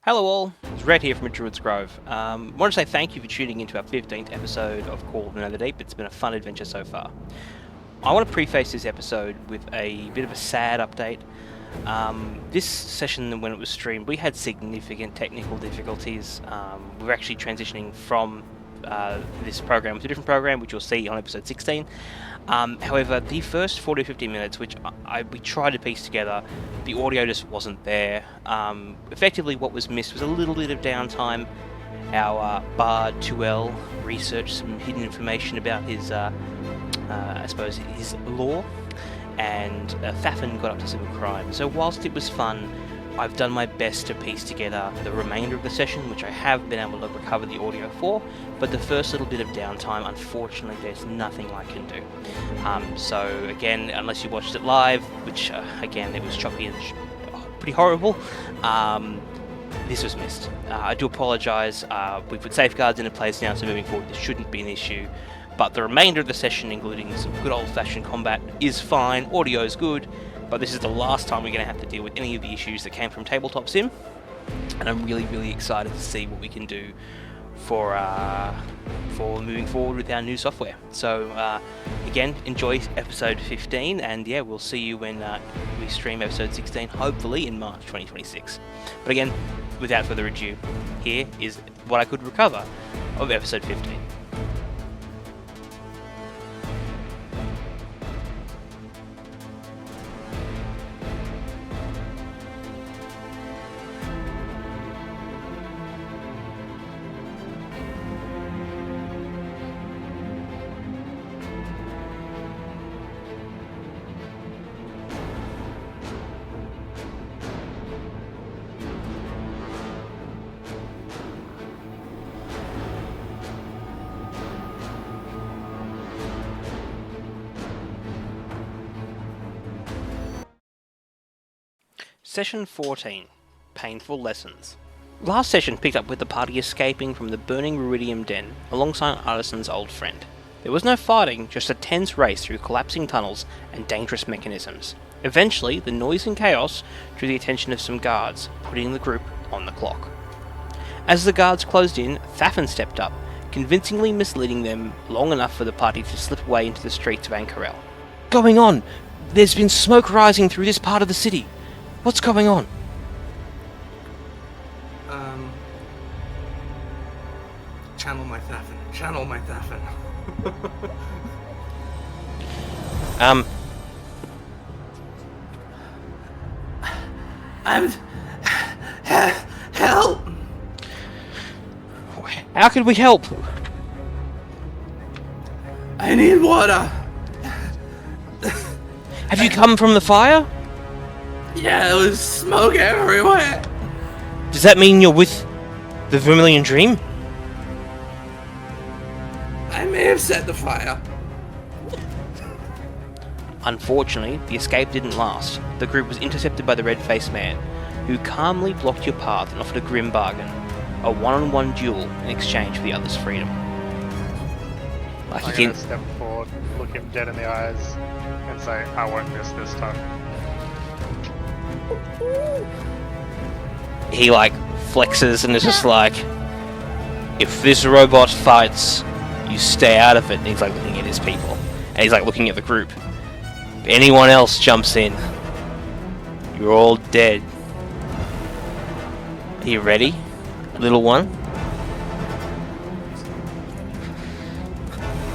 Hello all, it's Red here from Druid's Grove. I want to say thank you for tuning into our 15th episode of Call of the Netherdeep. It's been a fun adventure so far. I want to preface this episode with a bit of a sad update. This session, when it was streamed, we had significant technical difficulties. We're actually transitioning from this program to a different program, which you'll see on episode 16. However, the first 40 or 50 minutes, which we tried to piece together, the audio just wasn't there. Effectively, what was missed was a little bit of downtime. Our bard 2L researched some hidden information about his, I suppose, his lore, and Thafin got up to some crime. So whilst it was fun, I've done my best to piece together the remainder of the session, which I have been able to recover the audio for, but the first little bit of downtime, unfortunately, there's nothing I can do. So again, unless you watched it live, which again, it was choppy and pretty horrible, this was missed. I do apologise. We put safeguards into place now, so moving forward this shouldn't be an issue. But the remainder of the session, including some good old-fashioned combat, is fine. Audio is good. But this is the last time we're going to have to deal with any of the issues that came from Tabletop Sim, and I'm really excited to see what we can do for moving forward with our new software. So again, enjoy episode 15, and yeah, we'll see you when we stream episode 16, hopefully in March 2026. But again, without further ado, here is what I could recover of episode 15. Session 14, Painful Lessons. Last session picked up with the party escaping from the burning Ruidium Den alongside Artisan's old friend. There was no fighting, just a tense race through collapsing tunnels and dangerous mechanisms. Eventually, the noise and chaos drew the attention of some guards, putting the group on the clock. As the guards closed in, Thafin stepped up, convincingly misleading them long enough for the party to slip away into the streets of Ankarel. "Going on! There's been smoke rising through this part of the city. What's going on?" Channel my Thafin. Channel my Thafin. Help! How could we help? I need water. Have you come from the fire? Yeah, there was smoke everywhere. Does that mean you're with the Vermilion Dream? I may have set the fire. Unfortunately, the escape didn't last. The group was intercepted by the red-faced man, who calmly blocked your path and offered a grim bargain, a one-on-one duel in exchange for the other's freedom. I'm gonna step forward, look him dead in the eyes, and say, "I won't miss this time." He flexes and is just like, "If this robot fights, you stay out of it." And he's looking at his people, and he's looking at the group. If anyone else jumps in, you're all dead. Are you ready, little one?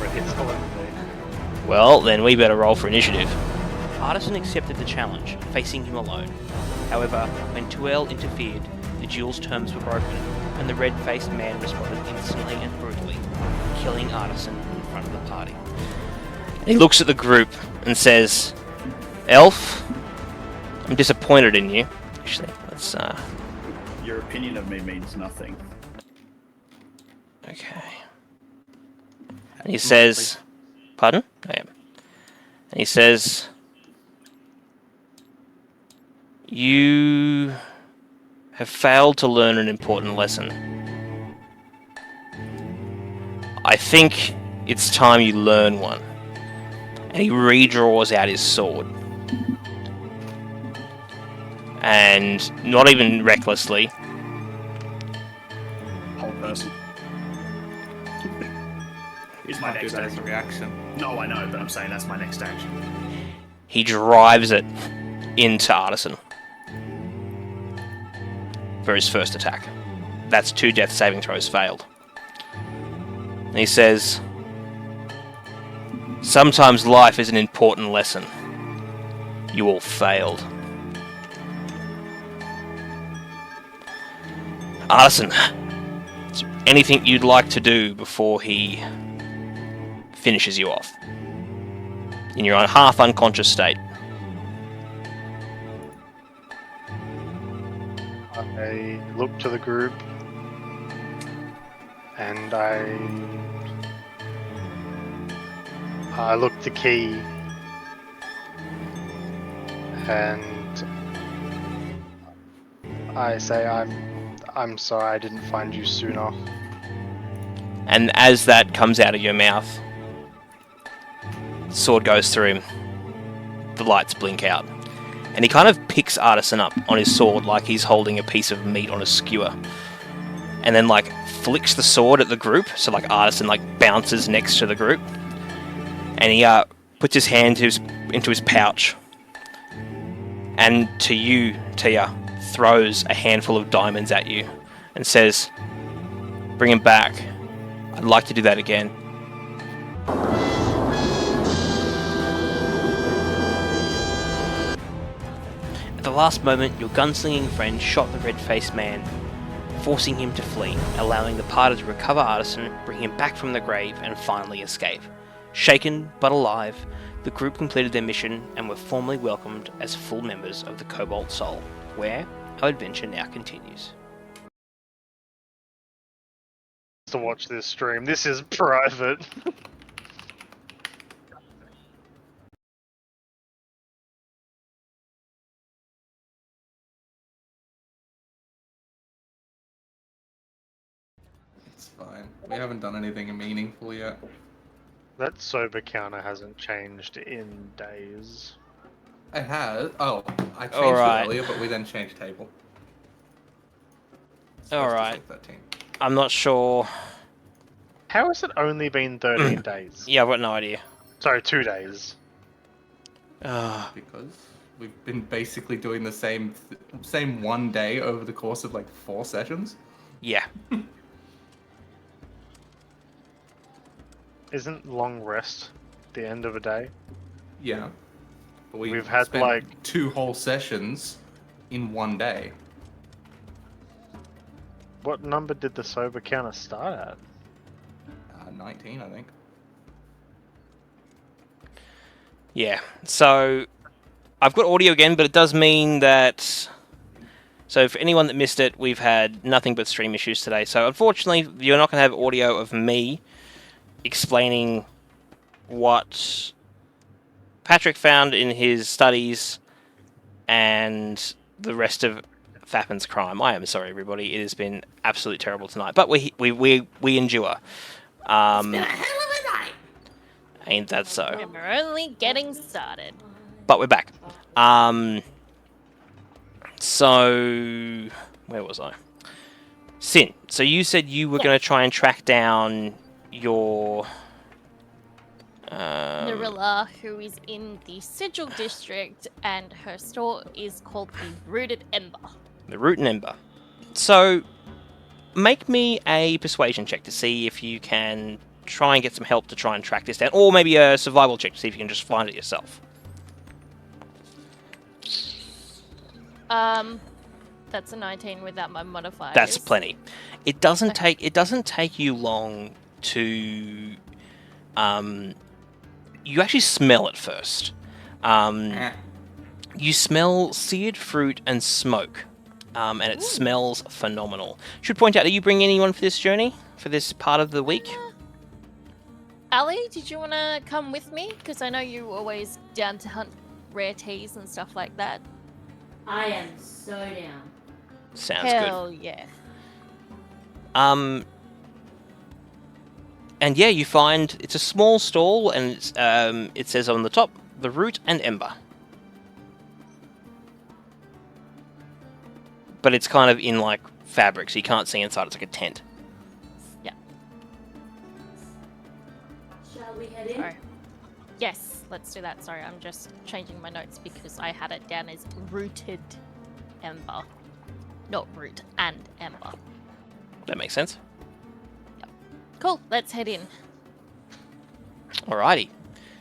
Ready as hell to be. Well, then we better roll for initiative. Artisan accepted the challenge, facing him alone. However, when 2L interfered, the duel's terms were broken, and the red-faced man responded instantly and brutally, killing Artisan in front of the party. And he looks at the group and says, "Elf, I'm disappointed in you." Actually, let's Your opinion of me means nothing. okay. And he says, "Pardon?" I am. And he says, "You have failed to learn an important lesson. I think it's time you learn one." And he redraws out his sword. and not even recklessly, person. Is my Might do next that as a action. reaction. No, I know, but I'm saying that's my next action. He drives it into Artisan for his first attack. That's 2 death saving throws failed. And he says, "Sometimes life is an important lesson. You all failed." Artisan, is there anything you'd like to do before he finishes you off? In your half unconscious state. I look to the group and I look to Key and I say I'm sorry I didn't find you sooner. And as that comes out of your mouth, sword goes through him. The lights blink out. And he kind of picks Artisan up on his sword like he's holding a piece of meat on a skewer. And then like flicks the sword at the group, so like Artisan like bounces next to the group. And he puts his hand into his pouch. And to you, Tia, throws a handful of diamonds at you and says, "Bring him back. I'd like to do that again." At the last moment, your gunslinging friend shot the red-faced man, forcing him to flee, allowing the party to recover Artisan, bring him back from the grave, and finally escape. Shaken but alive, the group completed their mission and were formally welcomed as full members of the Cobalt Soul, where our adventure now continues. To watch this stream. This is private. It's fine. We haven't done anything meaningful yet. That sober counter hasn't changed in days. It has. Oh, I changed Alright. it earlier, but we then changed table. Alright. 13. I'm not sure. How has it only been 13 days? Yeah, I've got no idea. Sorry, 2 days. Because we've been basically doing the same one day over the course of like 4 sessions. Yeah. Isn't long rest the end of a day? Yeah. But We've had, spent like- 2 whole sessions in 1 day. What number did the sober counter start at? 19, I think. Yeah. So, I've got audio again, but it does mean that... So, for anyone that missed it, we've had nothing but stream issues today. So, unfortunately, you're not going to have audio of me explaining what Patrick found in his studies and the rest of Fappin's crime. I am sorry, everybody. It has been absolutely terrible tonight, but we endure. It's been a hell of a night. Ain't that so? And we're only getting started. But we're back. So where was I? Sin. So you said you were going to try and track down your Narilla, who is in the Sigil district, and her store is called the Rooted Ember. the Root and Ember. So make me a persuasion check to see if you can try and get some help to try and track this down, or maybe a survival check to see if you can just find it yourself. That's a 19 without my modifiers. That's plenty. It doesn't take you long to you actually smell it first. You smell seared fruit and smoke. And it smells phenomenal. Should point out, are you bringing anyone for this journey? For this part of the week? Ali, did you want to come with me? Because I know you're always down to hunt rare teas and stuff like that. I am so down. Sounds Hell yeah. good. And yeah, you find it's a small stall, and it's, it says on the top, the Root and Ember. But it's kind of in like fabric, so you can't see inside. It's like a tent. head in? Oh. Yes, let's do that. Sorry, I'm just changing my notes because I had it down as rooted ember. Not root and ember. That makes sense. Cool, let's head in. Alrighty.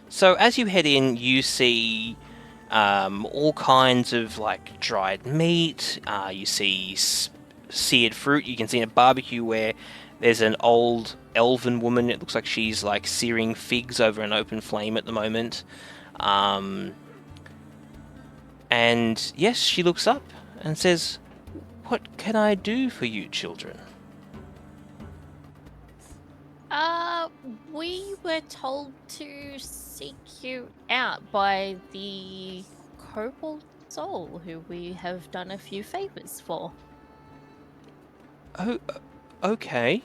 So as you head in, you see all kinds of like dried meat. You see seared fruit. You can see in a barbecue where there's an old elven woman. It looks like she's like searing figs over an open flame at the moment. And yes, she looks up and says, "What can I do for you, children?" We were told to seek you out by the Kobold Soul, who we have done a few favors for. Oh, okay.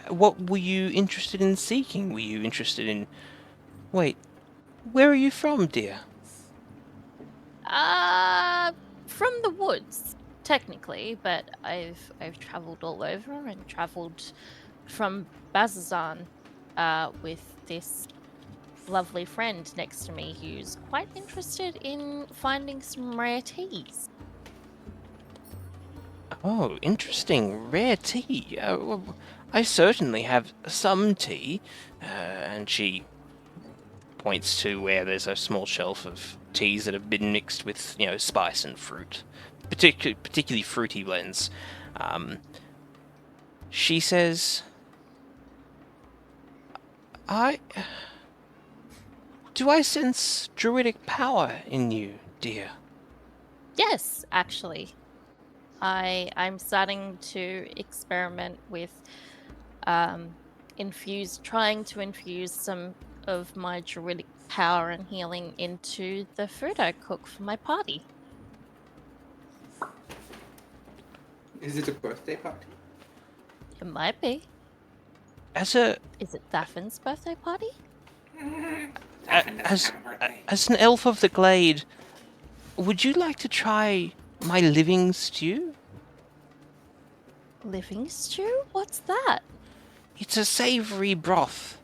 What were you interested in seeking? Were you interested in... Wait, where are you from, dear? From the woods, technically, but I've travelled all over and travelled from Bazazan, with this lovely friend next to me who's quite interested in finding some rare teas. Oh, interesting. Rare tea. Well, I certainly have some tea. And she points to where there's a small shelf of teas that have been mixed with, spice and fruit. Particularly fruity blends. She says... Do I sense druidic power in you, dear? Yes, actually. I'm starting to experiment with trying to infuse some of my druidic power and healing into the food I cook for my party. Is it a birthday party? It might be. As a Is it Thaffin's birthday party? as an elf of the glade, would you like to try my living stew? Living stew? What's that? It's a savory broth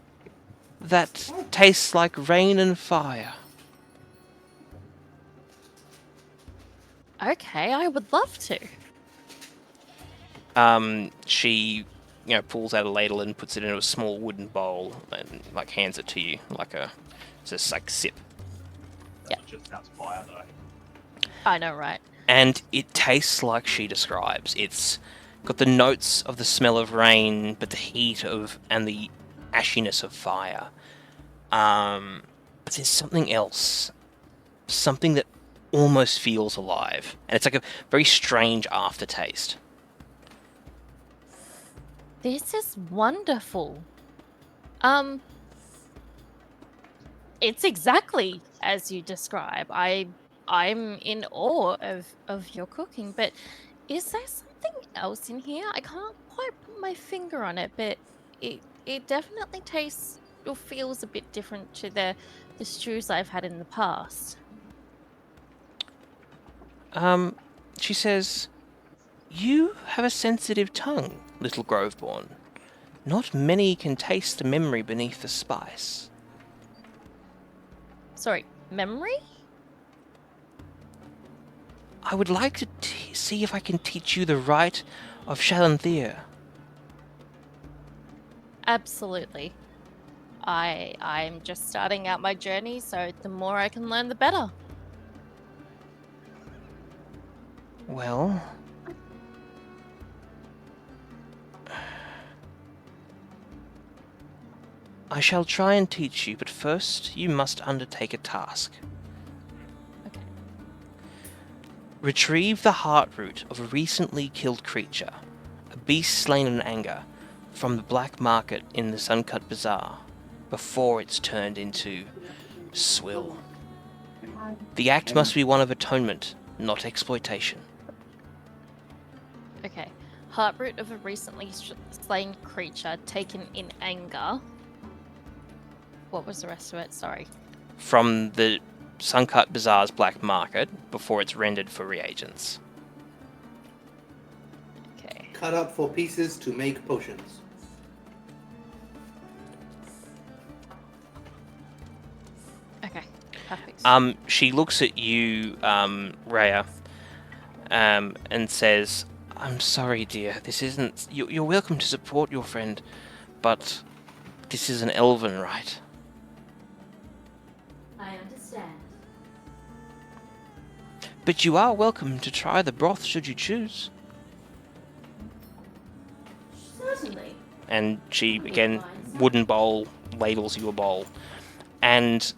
that tastes like rain and fire. Okay, I would love to. She, pulls out a ladle and puts it into a small wooden bowl and hands it to you just sip. That's fire though. I know, right? And it tastes like she describes. It's got the notes of the smell of rain, but the heat and the ashiness of fire. But there's something else. Something that almost feels alive. And it's like a very strange aftertaste. This is wonderful. It's exactly as you describe. I'm in awe of your cooking, but is there something else in here? I can't quite put my finger on it, but it definitely tastes or feels a bit different to the stews I've had in the past. She says, "You have a sensitive tongue, little Groveborn. Not many can taste the memory beneath the spice." Sorry, memory? I would like to see if I can teach you the rite of Shalanthir. Absolutely. I'm just starting out my journey, so the more I can learn, the better. Well... I shall try and teach you, but first you must undertake a task. Okay. Retrieve the heart root of a recently killed creature, a beast slain in anger, from the black market in the Suncut Bazaar, before it's turned into swill. The act must be one of atonement, not exploitation. Okay. Heartroot of a recently slain creature taken in anger. What was the rest of it? Sorry. From the Suncut Bazaar's black market, before it's rendered for reagents. Okay. Cut up for pieces to make potions. She looks at you, Rhea, and says, "I'm sorry, dear. This isn't. You're welcome to support your friend, but this is an elven rite." I understand. "But you are welcome to try the broth should you choose." Certainly. And she, I wouldn't again, mind, sir. wooden bowl, ladles you a bowl. And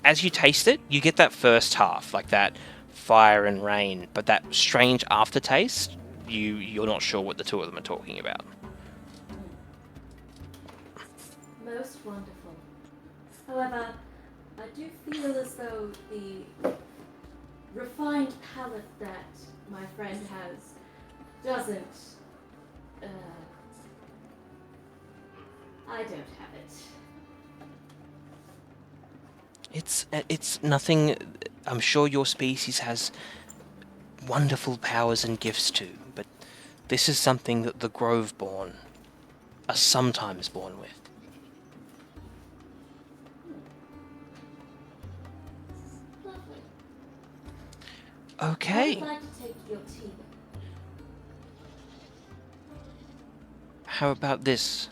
as you taste it, you get that first half, like that fire and rain, but that strange aftertaste, you're not sure what the two of them are talking about. Most wonderful. However, I do feel as though the refined palate that my friend has doesn't. I don't have it. It's nothing. I'm sure your species has wonderful powers and gifts too, but this is something that the Grove-born are sometimes born with. Lovely. Okay. I would like to take your tea. How about this?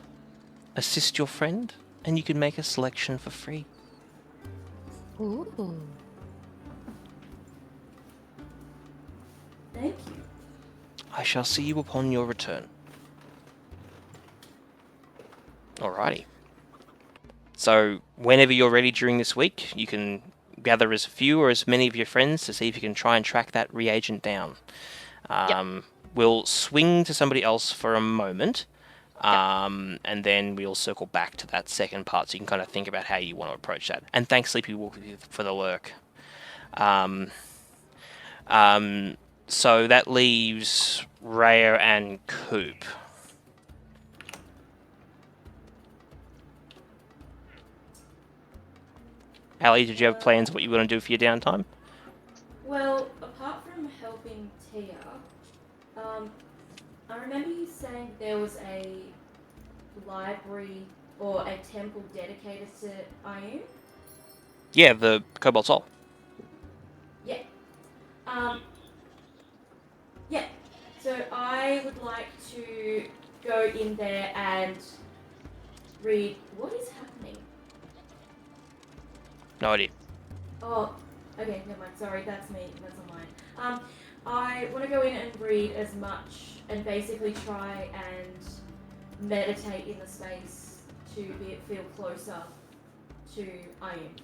Assist your friend, and you can make a selection for free. Ooh. Thank you. I shall see you upon your return. Alrighty. So, whenever you're ready during this week, you can gather as few or as many of your friends to see if you can try and track that reagent down. We'll swing to somebody else for a moment, and then we'll circle back to that second part so you can kind of think about how you want to approach that. And thanks, Sleepy Wolf, for the lurk. So that leaves Rhea and Coop. Ali, did you have plans what you want to do for your downtime? Well, apart from helping Tia, I remember you saying there was a library or a temple dedicated to Ioun. Yeah, the Cobalt Soul. Yeah. Yeah. So I would like to go in there and read. What is happening? No idea. Oh, okay, never mind. Sorry, that's me. That's on mine. I want to go in and read as much and basically try and meditate in the space to feel closer to Ioun.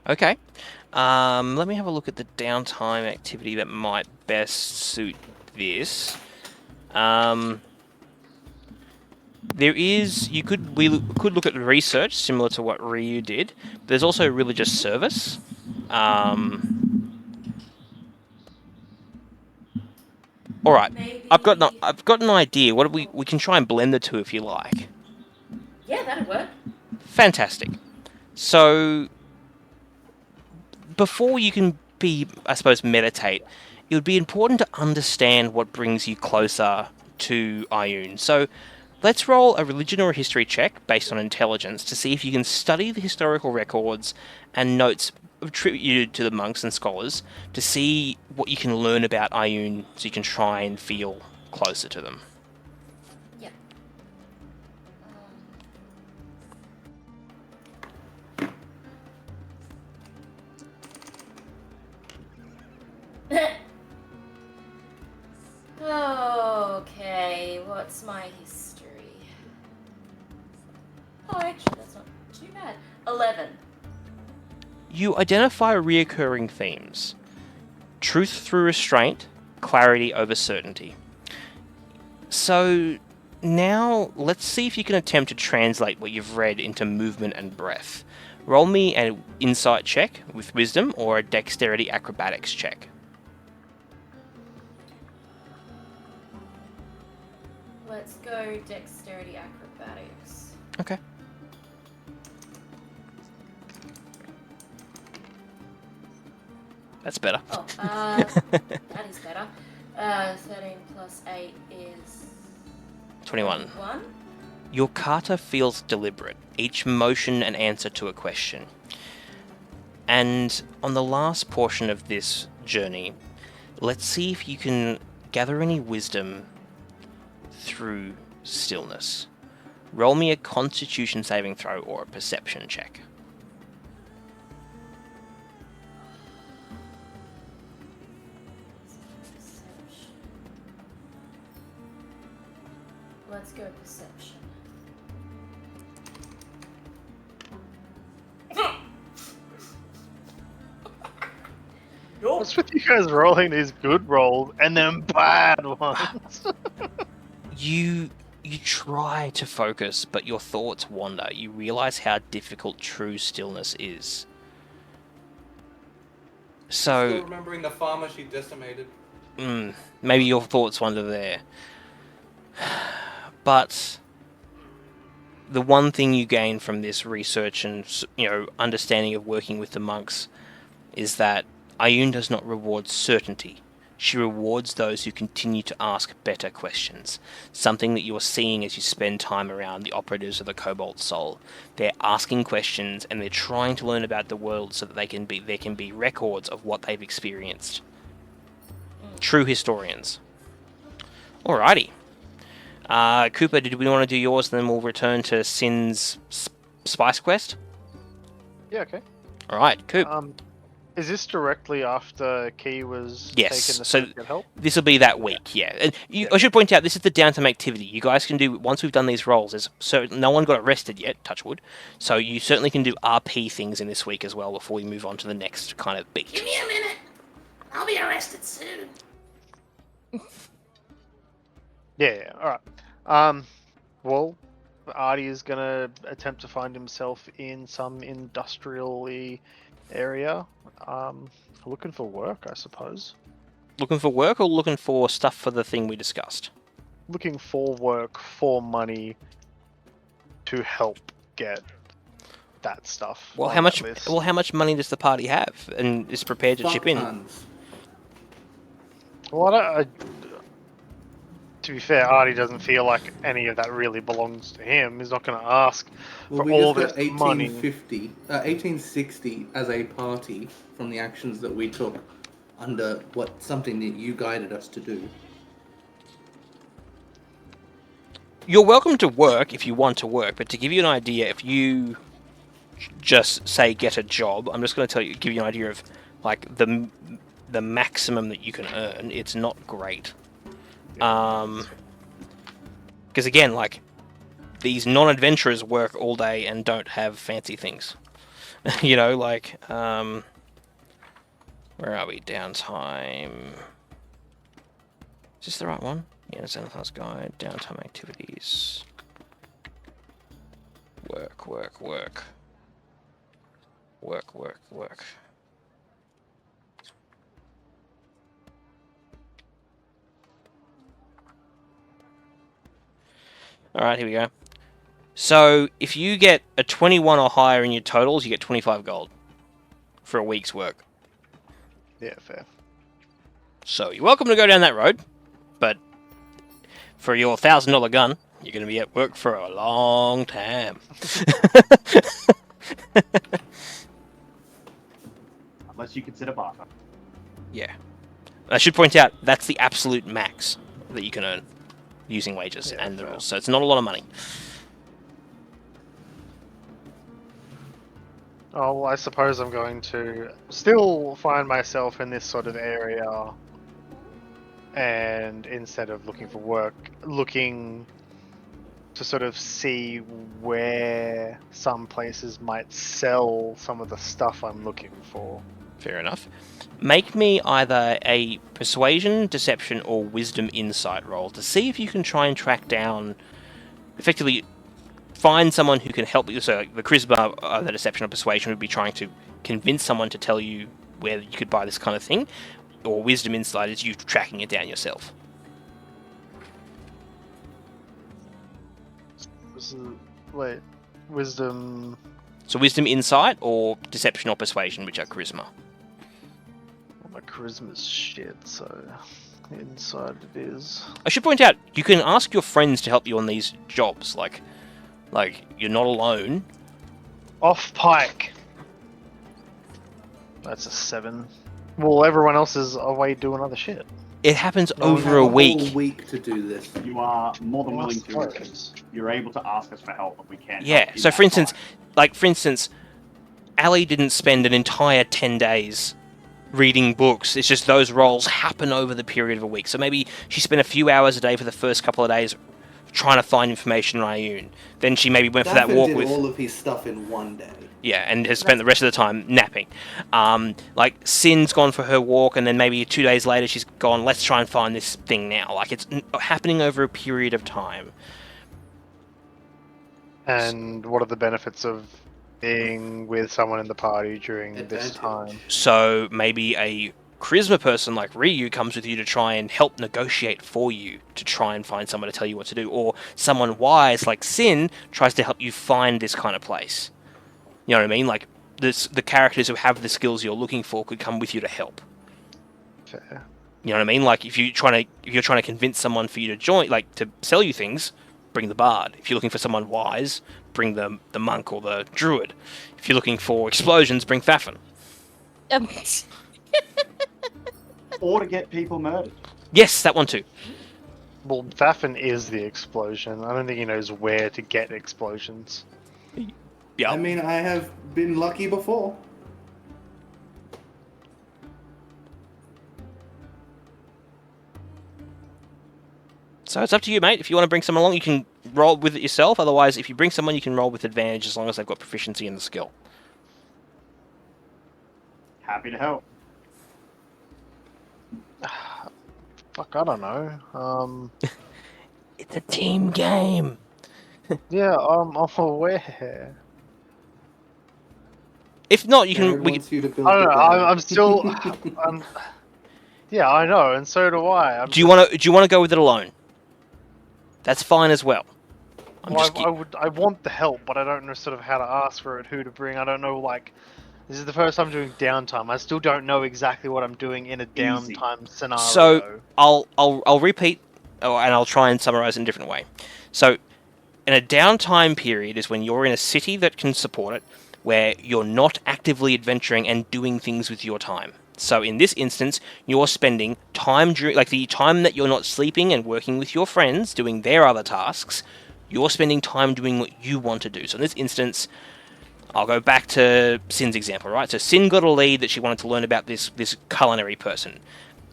Okay. Let me have a look at the downtime activity that might best suit this. We could look at research similar to what Ryu did. There's also religious service. All right. Maybe. I've got an idea. What we can try and blend the two if you like. Yeah, that'd work. Fantastic. So before you can I suppose, meditate, it would be important to understand what brings you closer to Ioun. So let's roll a religion or a history check based on intelligence to see if you can study the historical records and notes attributed to the monks and scholars to see what you can learn about Ioun so you can try and feel closer to them. Yeah. Okay, what's my history? Oh, actually, that's not too bad. 11. You identify reoccurring themes. Truth through restraint, clarity over certainty. So now let's see if you can attempt to translate what you've read into movement and breath. Roll me an insight check with wisdom or a dexterity acrobatics check. Let's go dexterity acrobatics. Okay. That's better. Oh, that is better. 13 plus 8 is 21. 1. Your kata feels deliberate, each motion an answer to a question. And on the last portion of this journey, let's see if you can gather any wisdom through stillness. Roll me a Constitution saving throw or a Perception check. Perception. Let's go perception. What's with you guys rolling these good rolls and then bad ones? You try to focus, but your thoughts wander. You realize how difficult true stillness is. Still So, remembering the farmer she decimated. maybe your thoughts wander there. But the one thing you gain from this research and, understanding of working with the monks is that Ayun does not reward certainty. She rewards those who continue to ask better questions. Something that you're seeing as you spend time around the operatives of the Cobalt Soul. They're asking questions and they're trying to learn about the world so that there can be records of what they've experienced. True historians. Alrighty. Cooper, did we want to do yours? Then we'll return to Sin's Spice Quest. Yeah, okay. Alright, Coop. Is this directly after Key was Yes, taken to so get help? this will be that week, yeah. And I should point out, this is the downtime activity. You guys can do, once we've done these rolls, no one got arrested yet, touch wood, so you certainly can do RP things in this week as well before we move on to the next kind of beat. Give me a minute. I'll be arrested soon. Yeah, alright. Well, Artie is gonna attempt to find himself in some industrial-y area. Looking for work, I suppose. Looking for work or looking for stuff for the thing we discussed? Looking for work, for money, to help get that stuff. Well, on how that much? list. Well, how much money does the party have, and is prepared to Fuck chip in? tons. Well, to be fair, Artie doesn't feel like any of that really belongs to him. He's not going to ask Well, for we all just this got money. 1860 as a party from the actions that we took under something that you guided us to do. You're welcome to work if you want to work, but to give you an idea, if you just say get a job, I'm just going to give you an idea of like the maximum that you can earn. It's not great. Because again, like these non-adventurers work all day and don't have fancy things. Where are we? Downtime. Is this the right one? Yeah, Xenothar's Guide, downtime activities. Work. Alright, here we go. So, if you get a 21 or higher in your totals, you get 25 gold for a week's work. Yeah, fair. So, you're welcome to go down that road, but for your $1,000 gun, you're going to be at work for a long time. Unless you consider barter. Yeah. I should point out, that's the absolute max that you can earn using wages and the rules, so it's not a lot of money. Oh, well, I suppose I'm going to still find myself in this sort of area, and instead of looking for work, looking to sort of see where some places might sell some of the stuff I'm looking for. Fair enough. Make me either a persuasion, deception, or wisdom insight roll to see if you can try and track down, effectively find someone who can help you. So the charisma, the deception or persuasion would be trying to convince someone to tell you where you could buy this kind of thing, or wisdom insight is you tracking it down yourself. Wait, wisdom. So wisdom insight or deception or persuasion, which are charisma. My charisma's shit, so inside it is. I should point out, you can ask your friends to help you on these jobs. Like you're not alone. Off pike. That's a 7. Well, everyone else is away doing other shit. It happens No, we over have a whole week. week to do this. You are more than willing to. Suppose. You're able to ask us for help, and we can. Yeah. help in So, that for instance, time. Ali didn't spend an entire 10 days reading books. It's just those roles happen over the period of a week. So maybe she spent a few hours a day for the first couple of days trying to find information on Ioun. Then she maybe went for that Daffin walk did with... all of his stuff in one day. Yeah, and has spent the rest of the time napping. Like, Sin's gone for her walk, and then maybe 2 days later she's gone, let's try and find this thing now. Like, it's happening over a period of time. And what are the benefits of being with someone in the party during this Advantage. time? So maybe a charisma person like Ryu comes with you to try and help negotiate for you, to try and find someone to tell you what to do. Or someone wise like Sin tries to help you find this kind of place. You know what I mean? Like, the characters who have the skills you're looking for could come with you to help. Fair. You know what I mean? Like, if you're trying to convince someone for you to join, like, to sell you things, bring the bard. If you're looking for someone wise, bring the monk or the druid. If you're looking for explosions, bring Thafin. Or to get people murdered. Yes, that one too. Well, Thafin is the explosion. I don't think he knows where to get explosions. Yeah. I mean, I have been lucky before. So it's up to you, mate. If you want to bring someone along, you can roll with it yourself. Otherwise, if you bring someone, you can roll with advantage as long as they've got proficiency in the skill. Happy to help. Fuck, I don't know. It's a team game. Yeah, I'm aware. If not, you can. Jared We wants can you to build I don't the know. bed. I'm still. Yeah, I know, and so do I. do you want to go with it alone? That's fine as well. I want the help, but I don't know sort of how to ask for it, who to bring. I don't know. Like, this is the first time doing downtime. I still don't know exactly what I'm doing in a downtime scenario. So I'll repeat, and I'll try and summarize in a different way. So, in a downtime period is when you're in a city that can support it, where you're not actively adventuring and doing things with your time. So in this instance, you're spending time during, like, the time that you're not sleeping and working with your friends, doing their other tasks, you're spending time doing what you want to do. So in this instance, I'll go back to Sin's example, right? So Sin got a lead that she wanted to learn about this culinary person.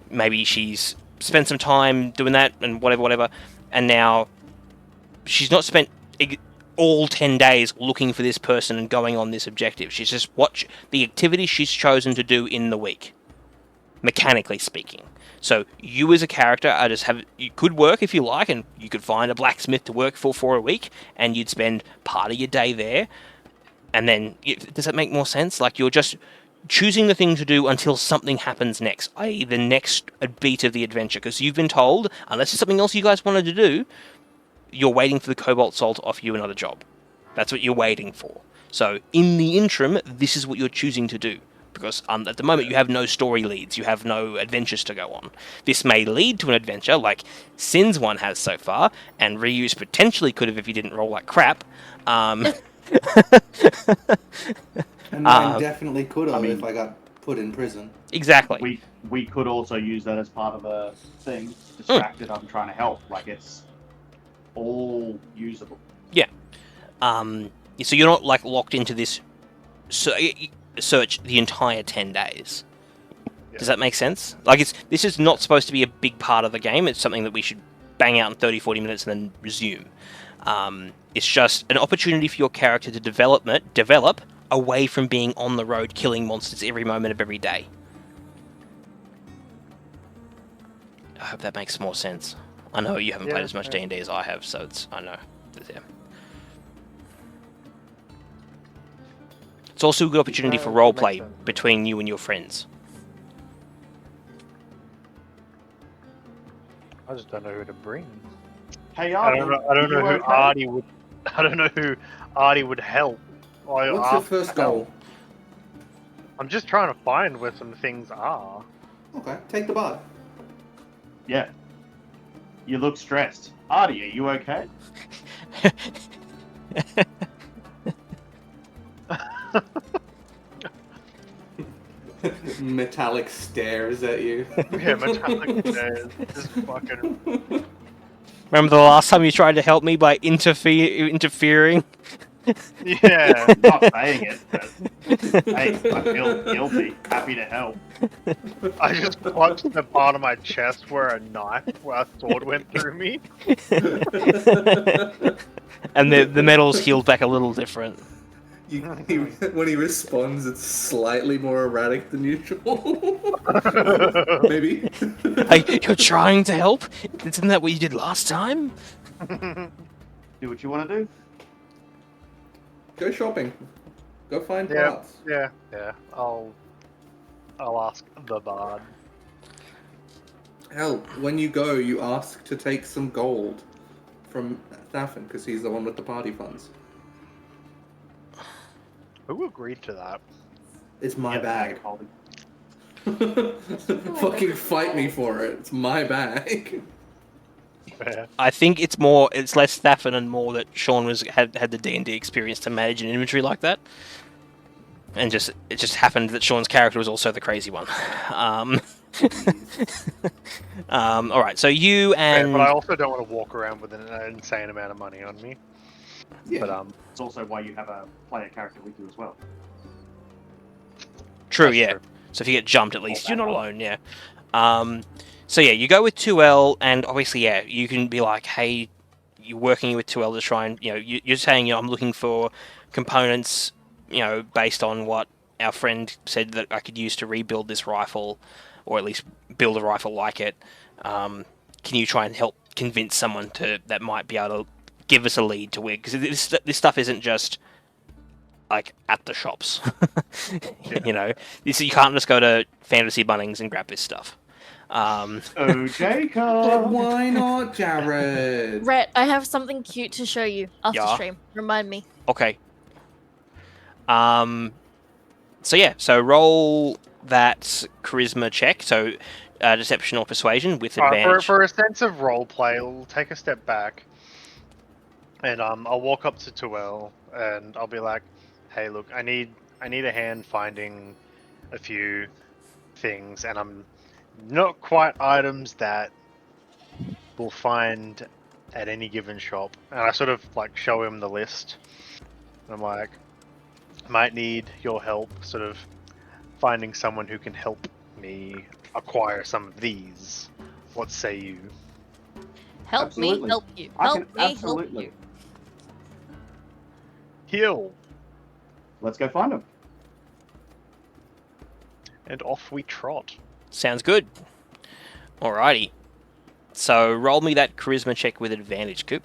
Maybe she's spent some time doing that and whatever, and now she's not spent all 10 days looking for this person and going on this objective. She's just watched the activities she's chosen to do in the week, mechanically speaking. So you as a character you could work if you like, and you could find a blacksmith to work for a week, and you'd spend part of your day there. And then, does that make more sense? Like, you're just choosing the thing to do until something happens next, i.e. the next beat of the adventure. Because you've been told, unless there's something else you guys wanted to do, you're waiting for the Cobalt Soul to offer you another job. That's what you're waiting for. So, in the interim, this is what you're choosing to do. Because at the moment, you have no story leads. You have no adventures to go on. This may lead to an adventure, like Sin's one has so far, and Ryu's potentially could have if he didn't roll like crap. And mine definitely could have if I got put in prison. Exactly. We could also use that as part of a thing. Distracted, I'm trying to help. Like, it's all usable. Yeah. So you're not, like, locked into this search the entire 10 days. Yeah. Does that make sense? Like, this is not supposed to be a big part of the game. It's something that we should bang out in 30-40 minutes and then resume. It's just an opportunity for your character to develop away from being on the road killing monsters every moment of every day. I hope that makes more sense. I know you haven't played as much D&D as I have, so I know. Yeah. It's also a good opportunity for roleplay between you and your friends. I just don't know who to bring. Hey, I don't know who okay? Artie would. I don't know who Artie would help. What's your first goal? I'm just trying to find where some things are. Okay, take the bard. Yeah. You look stressed. Artie, are you okay? Metallic stares at you. Yeah, metallic stairs. Just fucking. Remember the last time you tried to help me by interfering? Yeah. I'm not saying it, but hey, I feel guilty. Happy to help. I just clutched the part of my chest where a sword went through me. And the metal's healed back a little different. When he responds, it's slightly more erratic than usual. Maybe. Hey, you're trying to help? Isn't that what you did last time? Do what you want to do. Go shopping. Go find Yeah. parts. Yeah. I'll ask the bard. Hell, when you go, you ask to take some gold from Thafin, because he's the one with the party funds. Who agreed to that? It's my Yeah, bag. Holly. Fucking fight me for it. It's my bag. Yeah. I think it's less Thafin and more that Sean had the D&D experience to manage an inventory like that. And it just happened that Sean's character was also the crazy one. All right, so you and But I also don't want to walk around with an insane amount of money on me. Yeah. But It's also why you have a player character with you as well. true, that's yeah. true. So if you get jumped, at least you're not alone, yeah. So yeah, you go with 2L, and obviously, yeah, you can be like, hey, you're working with 2L to try and, you're saying, I'm looking for components, based on what our friend said that I could use to rebuild this rifle, or at least build a rifle like it. Can you try and help convince someone that might be able to give us a lead to where? Because this stuff isn't just like at the shops. Yeah. You can't just go to Fantasy Bunnings and grab this stuff. Oh, But Jacob! why not, Jared? Rhett, I have something cute to show you after Yeah. stream. Remind me. Okay. So roll that charisma check. So deception or persuasion with advantage. For a sense of roleplay, we'll take a step back, and I'll walk up to Tuel and I'll be like, "Hey, look, I need a hand finding a few things, and I'm not quite items that we'll find at any given shop." And I sort of like show him the list. I'm like, might need your help, sort of finding someone who can help me acquire some of these. What say you? Help me Absolutely. help you. I Help can me absolutely. help you. Heal, Let's go find him. and off we trot. Sounds good. Alrighty. So roll me that charisma check with advantage, Coop.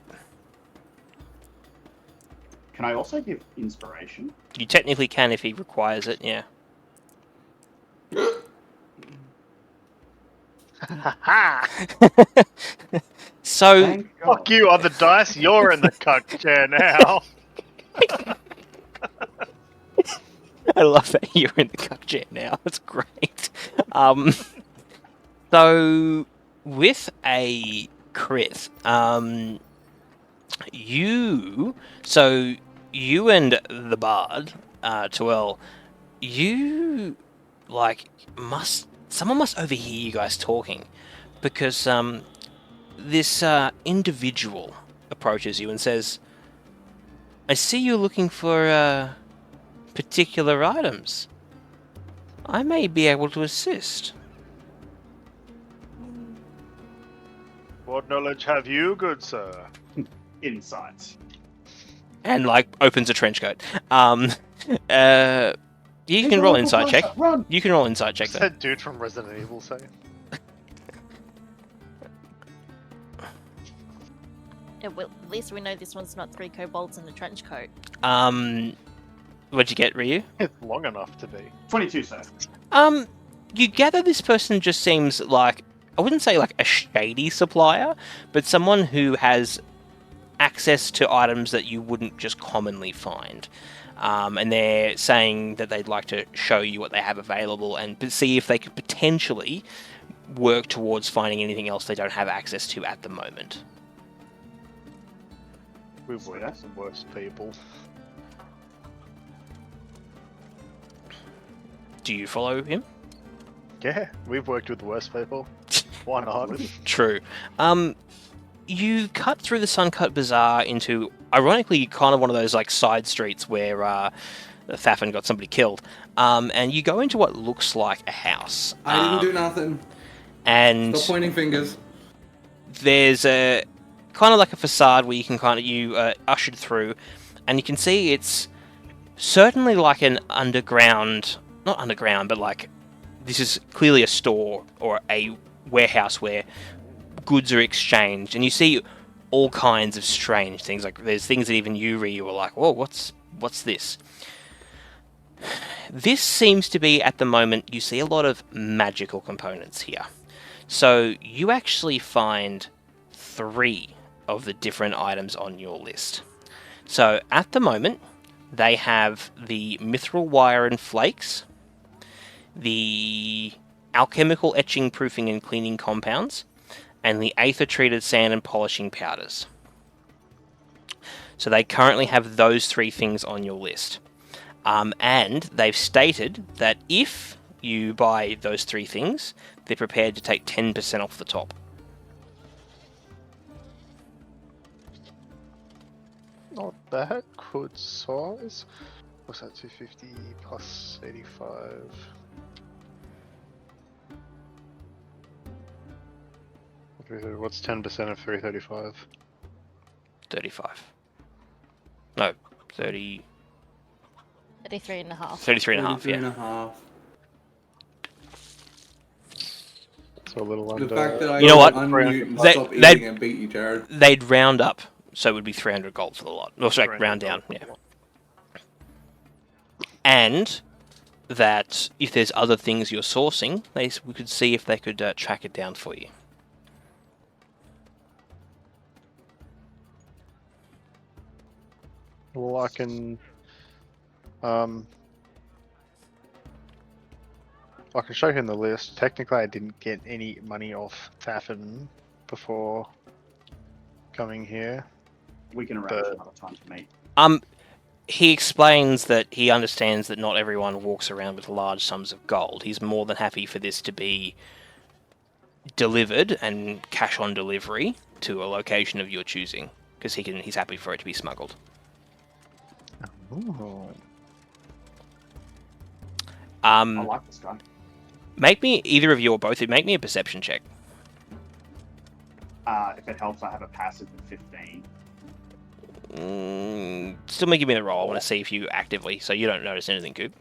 Can I also give inspiration? You technically can if he requires it, yeah. Ha! So Thank God. Fuck you, other dice. You're in the cuck chair now. I love that you're in the cup chair now. That's great. So with a crit, you and the bard, Tuel, you someone must overhear you guys talking, because this individual approaches you and says, "I see you're looking for particular items. I may be able to assist." What knowledge have you, good sir? Insights. And opens a trench coat. You can roll insight check. Run! You can roll insight check What's though. that dude from Resident Evil say? Yeah, well, at least we know this one's not 3 kobolds in a trench coat. What'd you get, Ryu? It's long enough to be. 22, sir. You gather this person just seems like, I wouldn't say like a shady supplier, but someone who has access to items that you wouldn't just commonly find. And they're saying that they'd like to show you what they have available and see if they could potentially work towards finding anything else they don't have access to at the moment. We've worked with the worst people. Do you follow him? Yeah, we've worked with the worst people. Why not? True. You cut through the Suncut Bazaar into, ironically, kind of one of those like side streets where Thafin got somebody killed. And you go into what looks like a house. I didn't do nothing. And Stop pointing fingers. there's a kind of like a facade where you can ushered through, and you can see it's certainly like an underground, not underground, but like this is clearly a store or a warehouse where goods are exchanged, and you see all kinds of strange things. Like there's things that even you were like, whoa, what's this? This seems to be, at the moment, you see a lot of magical components here. So you actually find 3 of the different items on your list. So at the moment, they have the mithril wire and flakes, the alchemical etching, proofing and cleaning compounds, and the aether-treated sand and polishing powders. So they currently have those 3 things on your list. And they've stated that if you buy those 3 things, they're prepared to take 10% off the top. Not bad. Good size. What's that? 250 plus 85. What's 10% of 335? 35. No, 30... 33 and a half. 33 and a half, 33 and yeah. a half. So a little The under. fact that I You know what? unmute and They- stop they- eating and beat you, Jared. They'd round up, so it would be 300 gold for the lot. Or sorry, 300 round down, gold. yeah. And that if there's other things you're sourcing, we could see if they could track it down for you. Well, I can show him the list. Technically, I didn't get any money off Thafin before coming here. We can arrange another time to meet. He explains that he understands that not everyone walks around with large sums of gold. He's more than happy for this to be delivered and cash on delivery to a location of your choosing, because he's happy for it to be smuggled. Ooh. I like this guy. Make me, either of you or both, make me a perception check. If it helps, I have a passive of 15. Still give me the roll. I want to see if you actively, so you don't notice anything, Coop.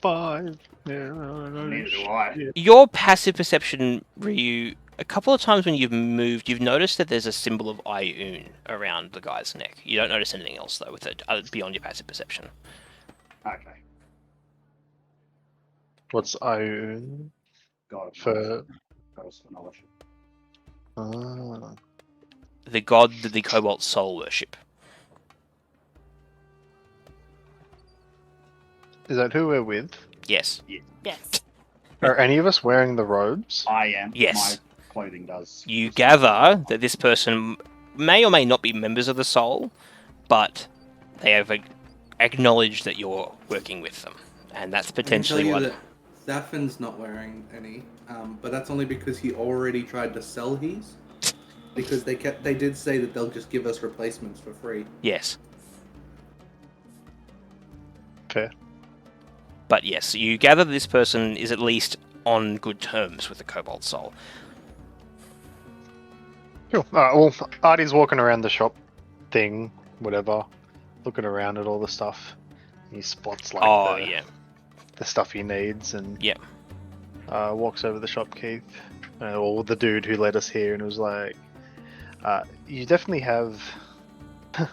5. Yeah, no, Neither do I. shit. Your passive perception, Ryu, a couple of times when you've moved, you've noticed that there's a symbol of Ioun around the guy's neck. You don't notice anything else, though, with it beyond your passive perception. Okay. What's Ioun? God. For- Goddess of knowledge. Ah. The god that the Cobalt Soul worship. Is that who we're with? Yes. Yes. Are any of us wearing the robes? I am. Yes. My clothing does. You gather that this person may or may not be members of the Soul, but they have acknowledged that you're working with them. And that's potentially I what... can tell you that Zaffin's not wearing any, but that's only because he already tried to sell his. Because they did say that they'll just give us replacements for free. Yes. Fair. But yes, you gather that this person is at least on good terms with the Cobalt Soul. Cool. Alright, well, Artie's walking around the shop thing, whatever, looking around at all the stuff. He spots like the stuff he needs and Yep. Walks over the shopkeep, or the dude who led us here, and was like, you definitely have a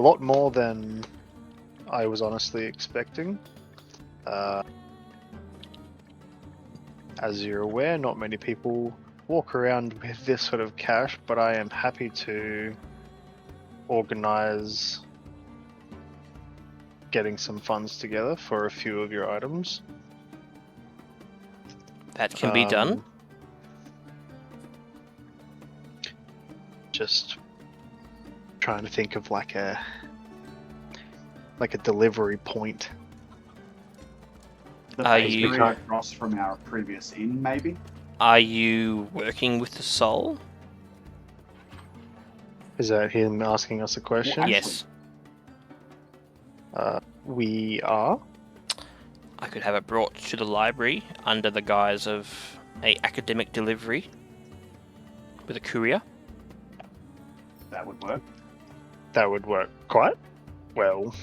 lot more than I was honestly expecting. As you're aware, not many people walk around with this sort of cash, but I am happy to organize getting some funds together for a few of your items. That can be done. Just trying to think of like a delivery point. The Are phase you- we got across from our previous inn, maybe? Are you working with the soul? Is that him asking us a question? Well, Yes. We are. I could have it brought to the library under the guise of a academic delivery with a courier. That would work. That would work quite well.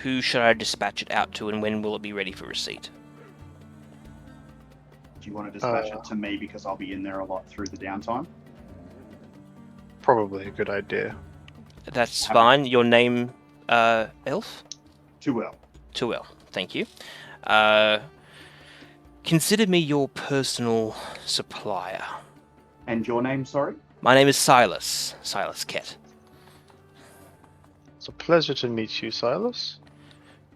Who should I dispatch it out to, and when will it be ready for receipt? Do you want to dispatch it to me because I'll be in there a lot through the downtime? Probably a good idea. That's fine. Your name, Elf? Too well. Too well. Thank you. Consider me your personal supplier. And your name, sorry? My name is Silas. Silas Kett. It's a pleasure to meet you, Silas.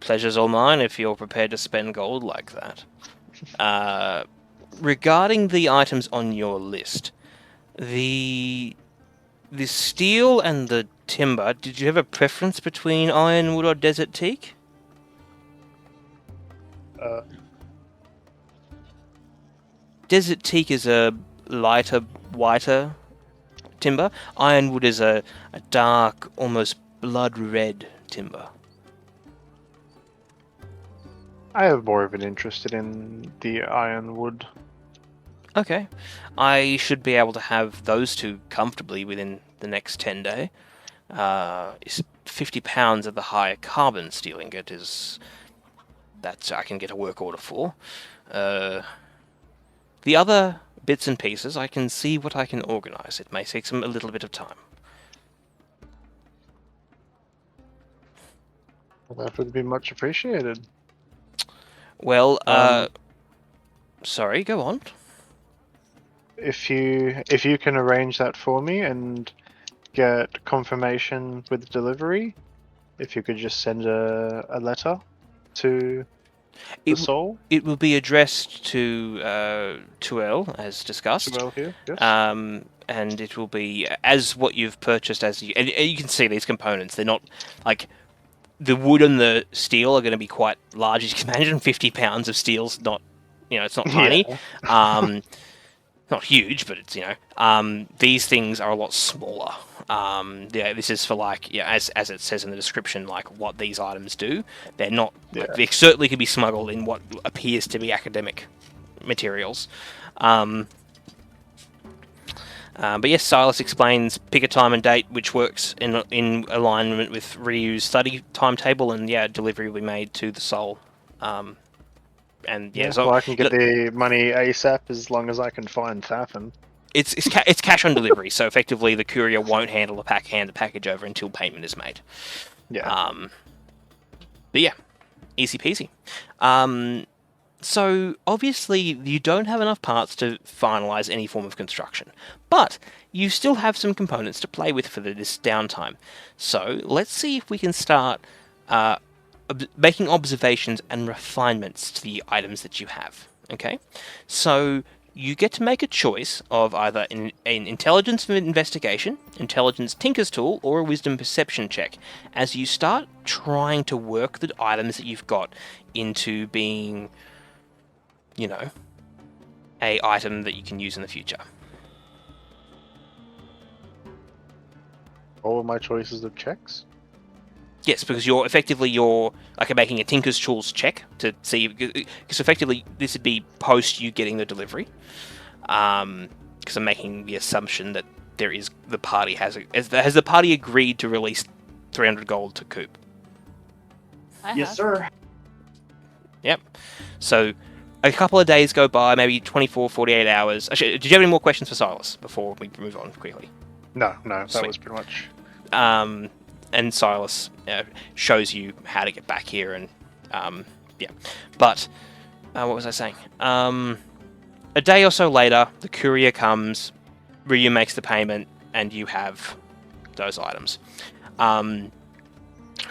Pleasure's all mine if you're prepared to spend gold like that. Regarding the items on your list, the steel and the timber, did you have a preference between ironwood or desert teak? Desert teak is a lighter, whiter timber. Ironwood is a dark, almost blood red timber. I have more of an interest in the ironwood. Okay. I should be able to have those two comfortably within the next 10 days. 50 pounds of the higher carbon steel ingot is... that I can get a work order for. The other bits and pieces, I can see what I can organise. It may take a little bit of time. Well, that would be much appreciated. Well, sorry, go on. If you can arrange that for me and get confirmation with delivery, if you could just send a letter to the soul. It will be addressed to Tuel, as discussed. Well here, yes. And it will be as what you've purchased. And you can see these components. They're not like the wood and the steel are going to be quite large. As you can imagine, 50 pounds of steel's not, it's not tiny. Yeah. Not huge, but it's these things are a lot smaller. This is for as it says in the description, like what these items do. They're not. They certainly could be smuggled in what appears to be academic materials. But yes, Silas explains pick a time and date which works in alignment with Ryu's study timetable, and delivery will be made to the soul. So I can get the money ASAP as long as I can find Thafin. It's cash on delivery, so effectively the courier won't hand the package over until payment is made. Yeah. But yeah, easy peasy. So obviously you don't have enough parts to finalize any form of construction, but you still have some components to play with for this downtime. So let's see if we can start making observations and refinements to the items that you have. Okay, so you get to make a choice of either an intelligence investigation, intelligence tinker's tool, or a wisdom perception check as you start trying to work the items that you've got into being, a item that you can use in the future. All of my choices of checks? Yes, because you're making a tinker's tools check to see, because effectively this would be post you getting the delivery. Because I'm making the assumption that has the party agreed to release 300 gold to Coop? Yes, sir. Yep. So a couple of days go by, maybe 24, 48 hours. Actually, did you have any more questions for Silas before we move on quickly? No, that Sweet. was pretty much... And Silas shows you how to get back here, and But what was I saying? A day or so later, the courier comes, Ryu makes the payment, and you have those items.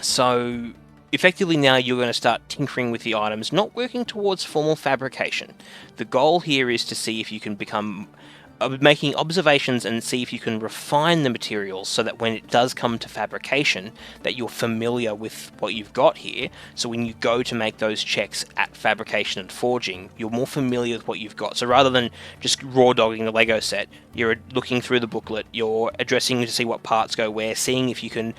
So effectively now you're going to start tinkering with the items, not working towards formal fabrication. The goal here is to see if you can become making observations and see if you can refine the materials so that when it does come to fabrication that you're familiar with what you've got here, so when you go to make those checks at fabrication and forging you're more familiar with what you've got. So rather than just raw dogging the Lego set, you're looking through the booklet, you're addressing to see what parts go where, seeing if you can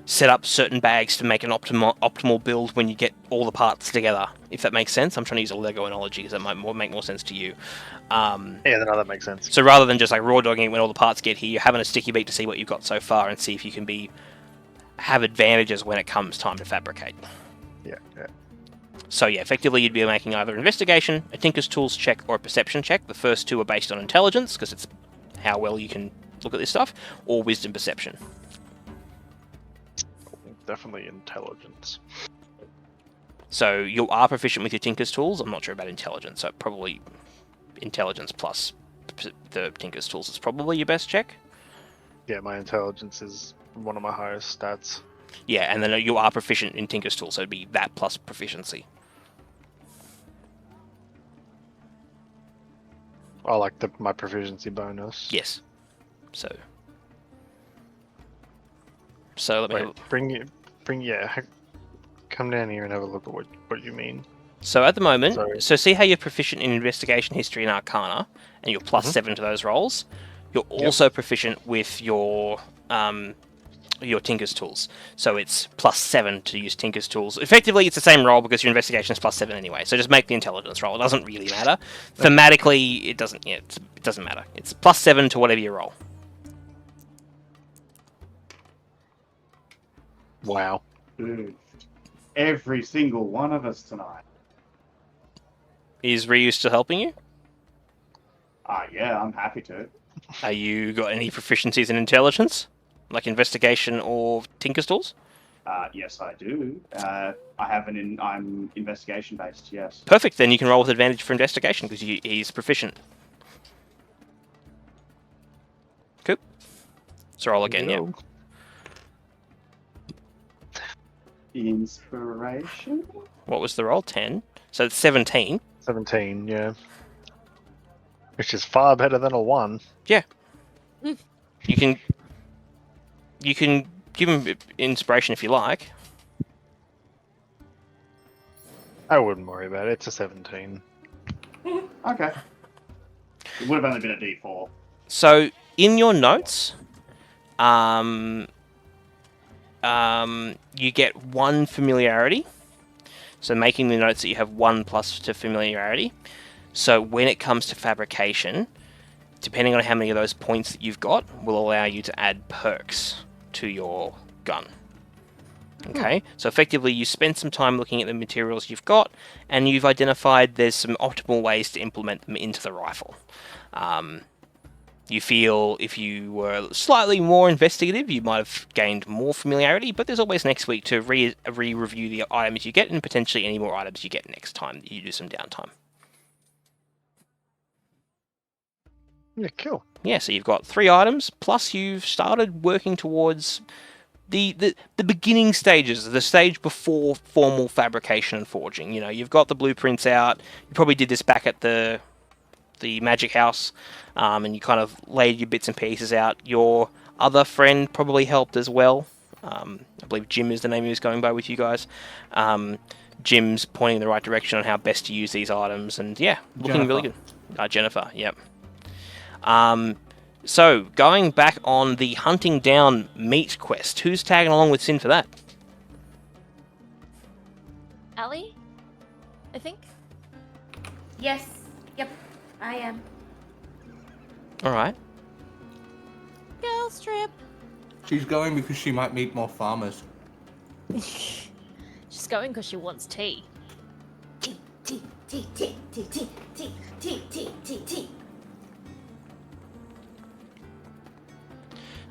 set up certain bags to make an optimal build when you get all the parts together, if that makes sense. I'm trying to use a Lego analogy because that might make more sense to you. Yeah, no, that makes sense. So rather than just like raw dogging it when all the parts get here, you're having a sticky beat to see what you've got so far and see if you can have advantages when it comes time to fabricate. Yeah. So yeah, effectively you'd be making either investigation, a Tinker's Tools check, or a perception check. The first two are based on intelligence because it's how well you can look at this stuff, or wisdom perception. Definitely intelligence. So you are proficient with your Tinker's Tools. I'm not sure about intelligence, so probably intelligence plus the Tinker's Tools is probably your best check. Yeah, my intelligence is one of my highest stats. Yeah, and then you are proficient in Tinker's Tools, so it'd be that plus proficiency. I like my proficiency bonus. Yes. So let me come down here and have a look at what you mean. So at the moment, Sorry. so see how you're proficient in investigation, history, and arcana, and you're plus 7 to those rolls. You're also proficient with your Tinker's Tools. So it's plus 7 to use Tinker's Tools. Effectively, it's the same roll because your investigation is plus 7 anyway. So just make the intelligence roll. It doesn't really matter. Thematically, it doesn't. Yeah, it doesn't matter. It's plus 7 to whatever you roll. Wow. Dude, every single one of us tonight. Is Ryu still helping you? Yeah, I'm happy to. Are you got any proficiencies in intelligence, like investigation or Tinker's Tools? Yes, I do. I'm investigation based. Yes. Perfect. Then you can roll with advantage for investigation because he's proficient. Cool. So roll again. Yeah. Inspiration. What was the roll? 10. So it's 17. 17, yeah. Which is far better than a 1. Yeah. You can give him inspiration if you like. I wouldn't worry about it. It's a 17. Okay. It would have only been a D4. So in your notes, you get 1 familiarity. So making the notes that you have 1 plus to familiarity. So when it comes to fabrication, depending on how many of those points that you've got, will allow you to add perks to your gun. Okay, so effectively you spend some time looking at the materials you've got, and you've identified there's some optimal ways to implement them into the rifle. You feel if you were slightly more investigative, you might have gained more familiarity, but there's always next week to re-review the items you get and potentially any more items you get next time that you do some downtime. Yeah, cool. Yeah, so you've got 3 items, plus you've started working towards the beginning stages, the stage before formal fabrication and forging. You know, you've got the blueprints out. You probably did this back at the magic house, and you kind of laid your bits and pieces out. Your other friend probably helped as well. I believe Jim is the name he was going by with you guys. Jim's pointing in the right direction on how best to use these items, and yeah, looking really good. Jennifer, yep. So, going back on the hunting down meat quest, who's tagging along with Sin for that? Ali, I think. Yes. Yep. I am. Alright. Girls trip. She's going because she might meet more farmers. She's going because she wants tea. Tea, tea, tea, tea, tea, tea, tea, tea, tea, tea, tea.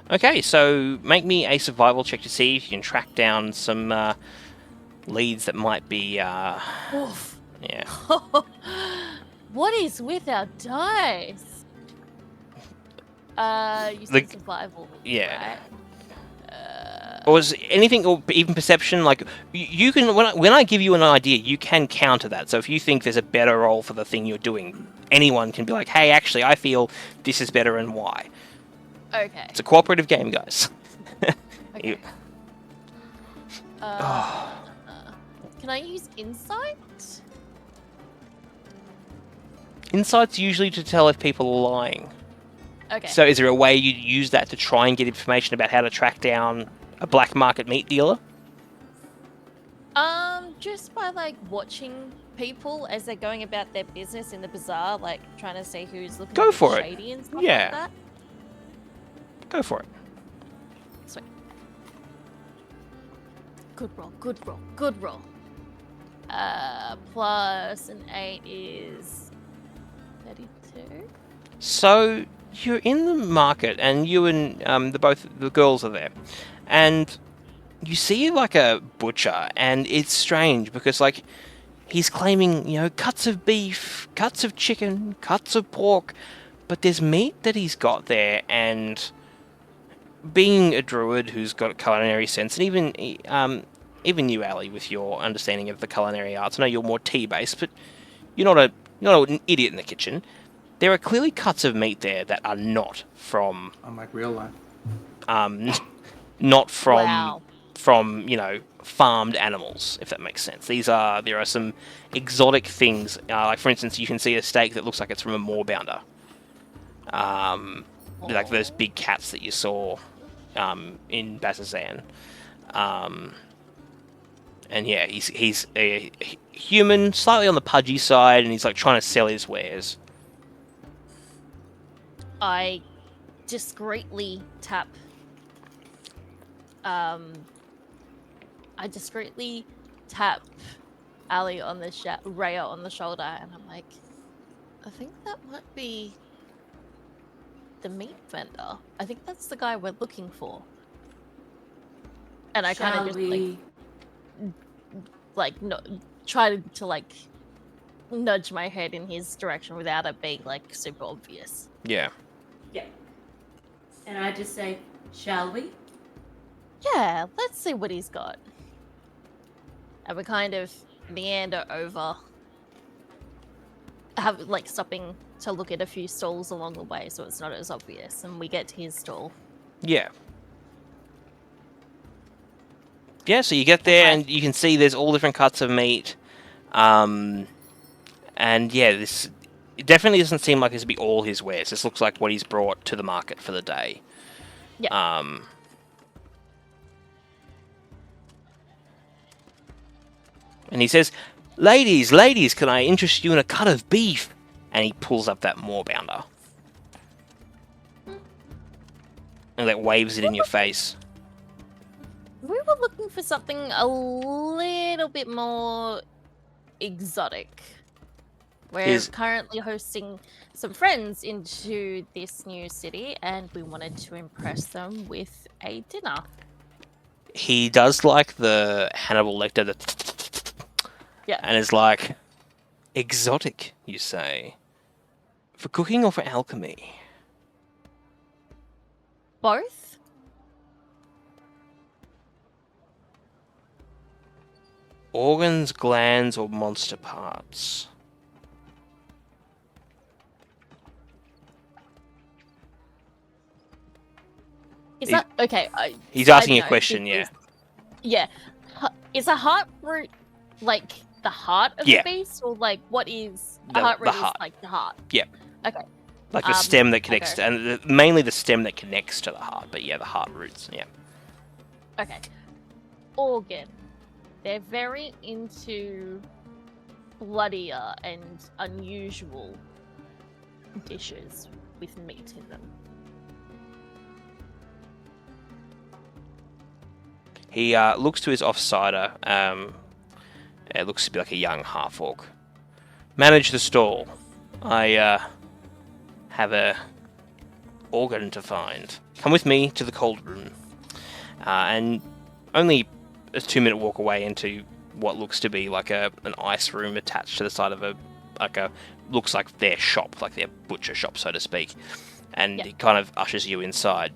Okay, so make me a survival check to see if you can track down some leads that might be, Oof. yeah. What is with our dice? You The- said survival. yeah. Right? Or is anything, or even perception, like, you can, when I give you an idea, you can counter that. So if you think there's a better role for the thing you're doing, anyone can be like, hey, actually, I feel this is better and why. Okay. It's a cooperative game, guys. Okay. Can I use insight? Insight's usually to tell if people are lying. Okay. So is there a way you'd use that to try and get information about how to track down a black market meat dealer? Just by like watching people as they're going about their business in the bazaar, like trying to see who's looking Go for it. shady and stuff Yeah. like that. Go for it. Sweet. Good roll, good roll, good roll. Plus an 8 is 32. So you're in the market, and you and both the girls are there, and you see like a butcher, and it's strange because like he's claiming, cuts of beef, cuts of chicken, cuts of pork, but there's meat that he's got there, and being a druid who's got a culinary sense, and even you, Ali, with your understanding of the culinary arts, I know you're more tea-based, but you're not an idiot in the kitchen. There are clearly cuts of meat there that are not from, Unlike real life. not from, Wow. from farmed animals, if that makes sense. There are some exotic things, like for instance, you can see a steak that looks like it's from a moorbounder. Like those big cats that you saw in Bazazan. And yeah, he's a human, slightly on the pudgy side, and he's like trying to sell his wares. I discreetly tap. I discreetly tap Ali on the Rhea on the shoulder, and I'm like, I think that might be the meat vendor. I think that's the guy we're looking for. And I kind of just try to like nudge my head in his direction without it being like super obvious. Yeah. Yeah. And I just say, shall we? Yeah, let's see what he's got. And we kind of meander over, stopping to look at a few stalls along the way so it's not as obvious, and we get to his stall. Yeah. Yeah, so you get there, and you can see there's all different cuts of meat. And yeah, it definitely doesn't seem like this would be all his wares. This looks like what he's brought to the market for the day. Yeah. And he says, ladies, can I interest you in a cut of beef? And he pulls up that moorbounder. And like waves it in your face. We were looking for something a little bit more exotic. We're currently hosting some friends into this new city, and we wanted to impress them with a dinner. He does like the Hannibal Lecter, Yeah. and is like, exotic, you say? For cooking or for alchemy? Both? Organs, glands, or monster parts? Is that okay? He's asking a question, yeah. Yeah. Is a heart root like the heart of the beast, or like what is a heart root? Is like the heart. Yep. Okay. Like the stem that connects, and mainly the stem that connects to the heart. But yeah, the heart roots. Yeah. Okay. Organ. They're very into bloodier and unusual dishes with meat in them. He looks to his offsider. It looks to be like a young half-orc. Manage the stall. I have a organ to find. Come with me to the cold room. And only a 2-minute walk away into what looks to be like an ice room attached to the side of looks like their shop, like their butcher shop, so to speak. And It kind of ushers you inside.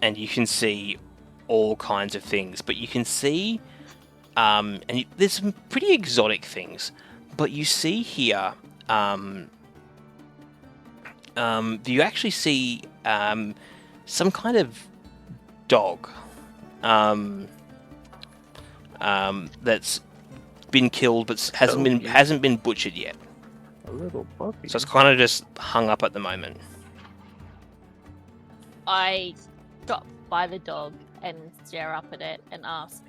and you can see all kinds of things. But you can see, there's some pretty exotic things. But you see here, you actually see some kind of dog that's been killed but hasn't been butchered yet. A little puppy. So it's kind of just hung up at the moment. I stop by the dog and stare up at it and ask,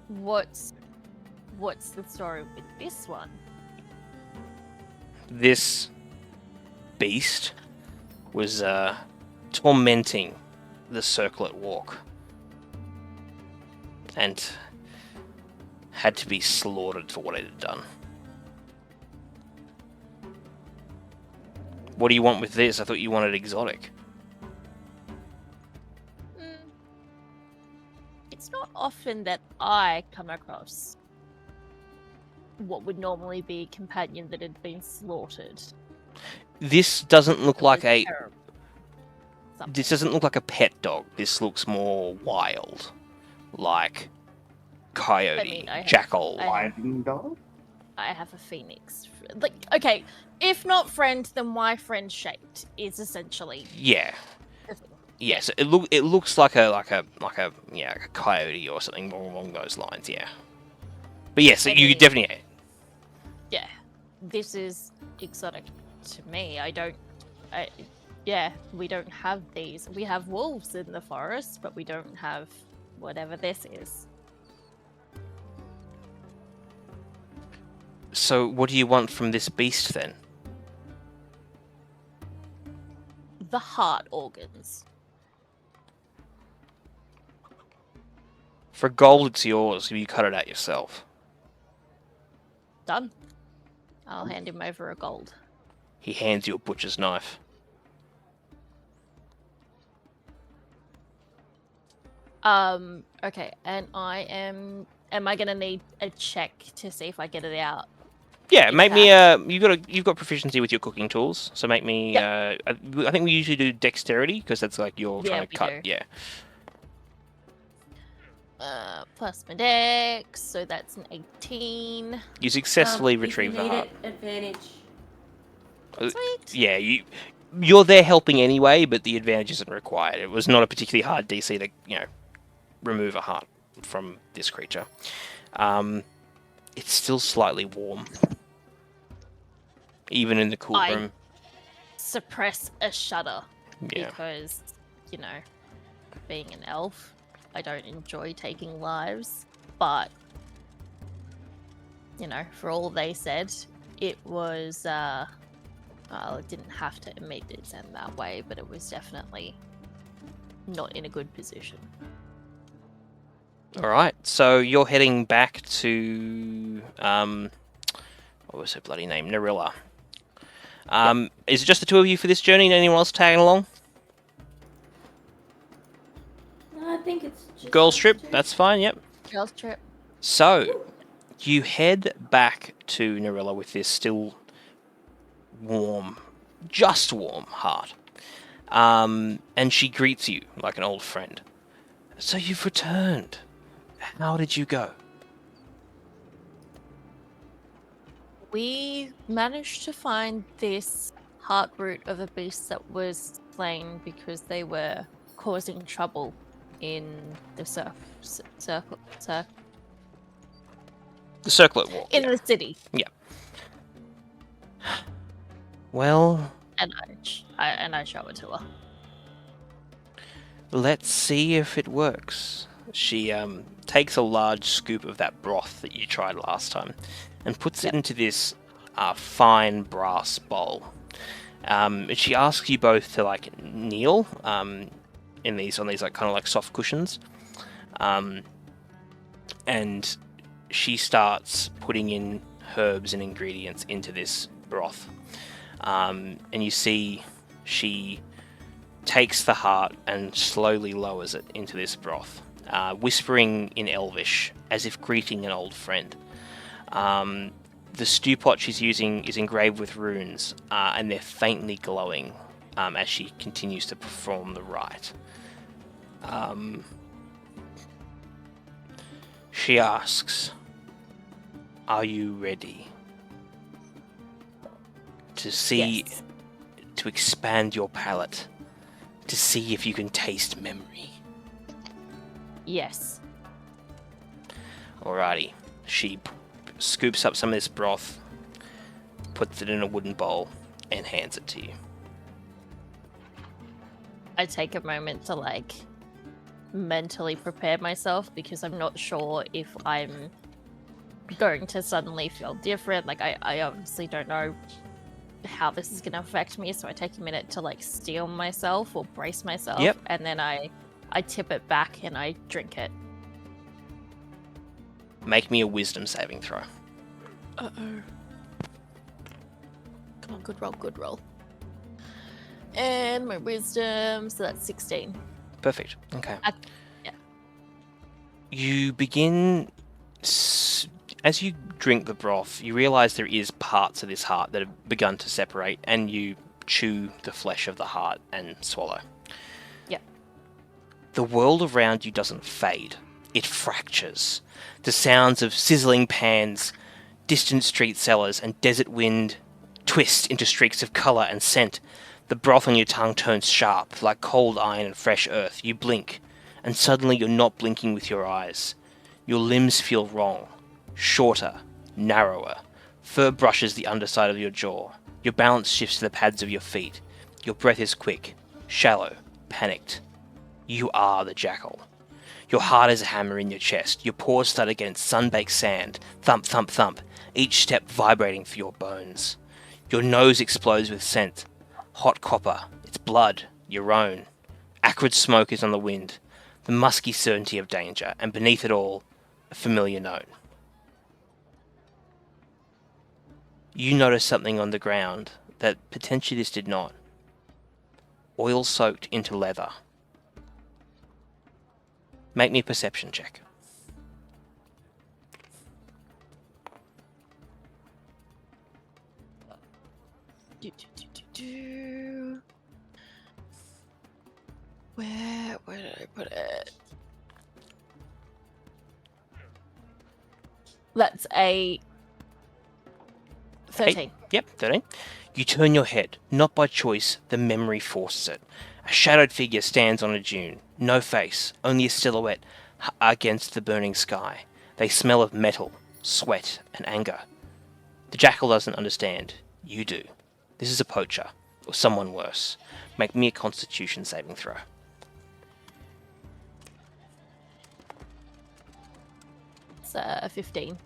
"What's the story with this one?" This beast was tormenting the circlet walk and had to be slaughtered for what it had done. What do you want with this? I thought you wanted exotic. It's not often that I come across what would normally be a companion that had been slaughtered. This doesn't look like a... Terrible. This doesn't look like a pet dog. This looks more wild. Like coyote, jackal. Fighting dog? I have a phoenix. Like, okay, if not friend, then why friend shaped is essentially. Yeah. Yes, it looks like a coyote or something more along those lines. Yeah. But yes, you definitely. Yeah, this is exotic to me. We don't have these. We have wolves in the forest, but we don't have whatever this is. So, what do you want from this beast then? The heart organs. For gold, it's yours if you cut it out yourself. Done. I'll hand him over a gold. He hands you a butcher's knife. Okay, and am I gonna need a check to see if I get it out? Yeah, make me you've got proficiency with your cooking tools, so make me I think we usually do dexterity because that's like you're trying to cut. Do. Yeah. Plus my dex, so that's an 18. You successfully if retrieve you the need heart. advantage. Sweet. Yeah, you're there helping anyway, but the advantage isn't required. It was not a particularly hard DC to remove a heart from this creature. It's still slightly warm, even in the cool room. Suppress a shudder Yeah. because, being an elf, I don't enjoy taking lives, but, for all they said, it was, it didn't have to immediately end that way, but it was definitely not in a good position. All right, so you're heading back to what was her bloody name? Narilla. Is it just the two of you for this journey? Anyone else tagging along? I think it's just Girls trip, two. that's fine. Yep. Girls trip. So you head back to Narilla with this still warm, just warm heart, and she greets you like an old friend. So you've returned. How did you go? We managed to find this heart root of a beast that was slain because they were causing trouble in the circle The circlet walk. in the city. Well, And I show it to her. let's see if it works. She takes a large scoop of that broth that you tried last time and puts it into this fine brass bowl. And she asks you both to kneel on these kind of soft cushions, and she starts putting in herbs and ingredients into this broth. And you see she takes the heart and slowly lowers it into this broth, whispering in Elvish as if greeting an old friend. The stew pot she's using is engraved with runes, and they're faintly glowing as she continues to perform the rite. She asks, "Are you ready to see, Yes. to expand your palate, to see if you can taste memory?" Yes. Alrighty. She scoops up some of this broth, puts it in a wooden bowl, and hands it to you. I take a moment to mentally prepare myself because I'm not sure if I'm going to suddenly feel different. I obviously don't know how this is going to affect me, so I take a minute to steel myself or brace myself. Yep. And then I tip it back and I drink it. Make me a wisdom saving throw. Uh-oh. Come on, good roll. And my wisdom, so that's 16. Perfect. Okay. Yeah. You begin, as you drink the broth, you realize there is parts of this heart that have begun to separate, and you chew the flesh of the heart and swallow. Yep. The world around you doesn't fade. It fractures. The sounds of sizzling pans, distant street sellers, and desert wind twist into streaks of colour and scent. The broth on your tongue turns sharp, like cold iron and fresh earth. You blink, and suddenly you're not blinking with your eyes. Your limbs feel wrong. Shorter, narrower. Fur brushes the underside of your jaw. Your balance shifts to the pads of your feet. Your breath is quick, shallow, panicked. You are the jackal. Your heart is a hammer in your chest. Your paws thud against sun-baked sand. Thump, thump, thump. Each step vibrating for your bones. Your nose explodes with scent. Hot copper. It's blood. Your own. Acrid smoke is on the wind. The musky certainty of danger. And beneath it all, a familiar note. You notice something on the ground that potentially this did not. Oil soaked into leather. Make me a perception check. Where did I put it? That's a 13. Yep, 13. You turn your head. Not by choice, the memory forces it. A shadowed figure stands on a dune. No face, only a silhouette against the burning sky. They smell of metal, sweat, and anger. The jackal doesn't understand. You do. This is a poacher, or someone worse. Make me a constitution saving throw. It's 15.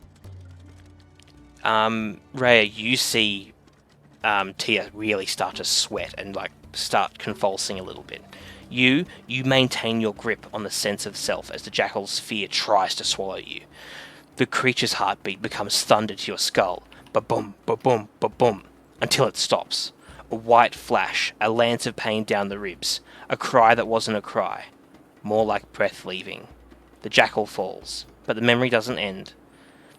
Rhea, you see Tia really start to sweat and start convulsing a little bit. You maintain your grip on the sense of self as the jackal's fear tries to swallow you. The creature's heartbeat becomes thunder to your skull. Ba-boom, ba-boom, ba-boom, until it stops. A white flash, a lance of pain down the ribs, a cry that wasn't a cry, more like breath leaving. The jackal falls, but the memory doesn't end.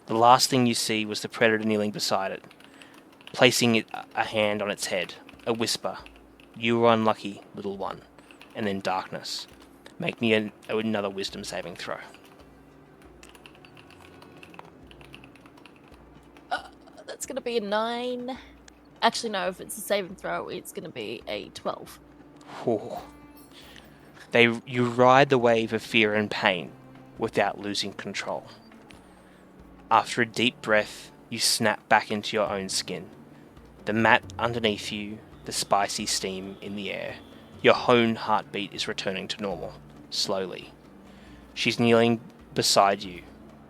The last thing you see was the predator kneeling beside it, placing a hand on its head, a whisper. You were unlucky, little one. And then darkness. Make me another wisdom saving throw. That's going to be a 9. Actually, no, if it's a saving throw, it's going to be a 12. Whew. You ride the wave of fear and pain without losing control. After a deep breath, you snap back into your own skin. The mat underneath you, the spicy steam in the air. Your own heartbeat is returning to normal, slowly. She's kneeling beside you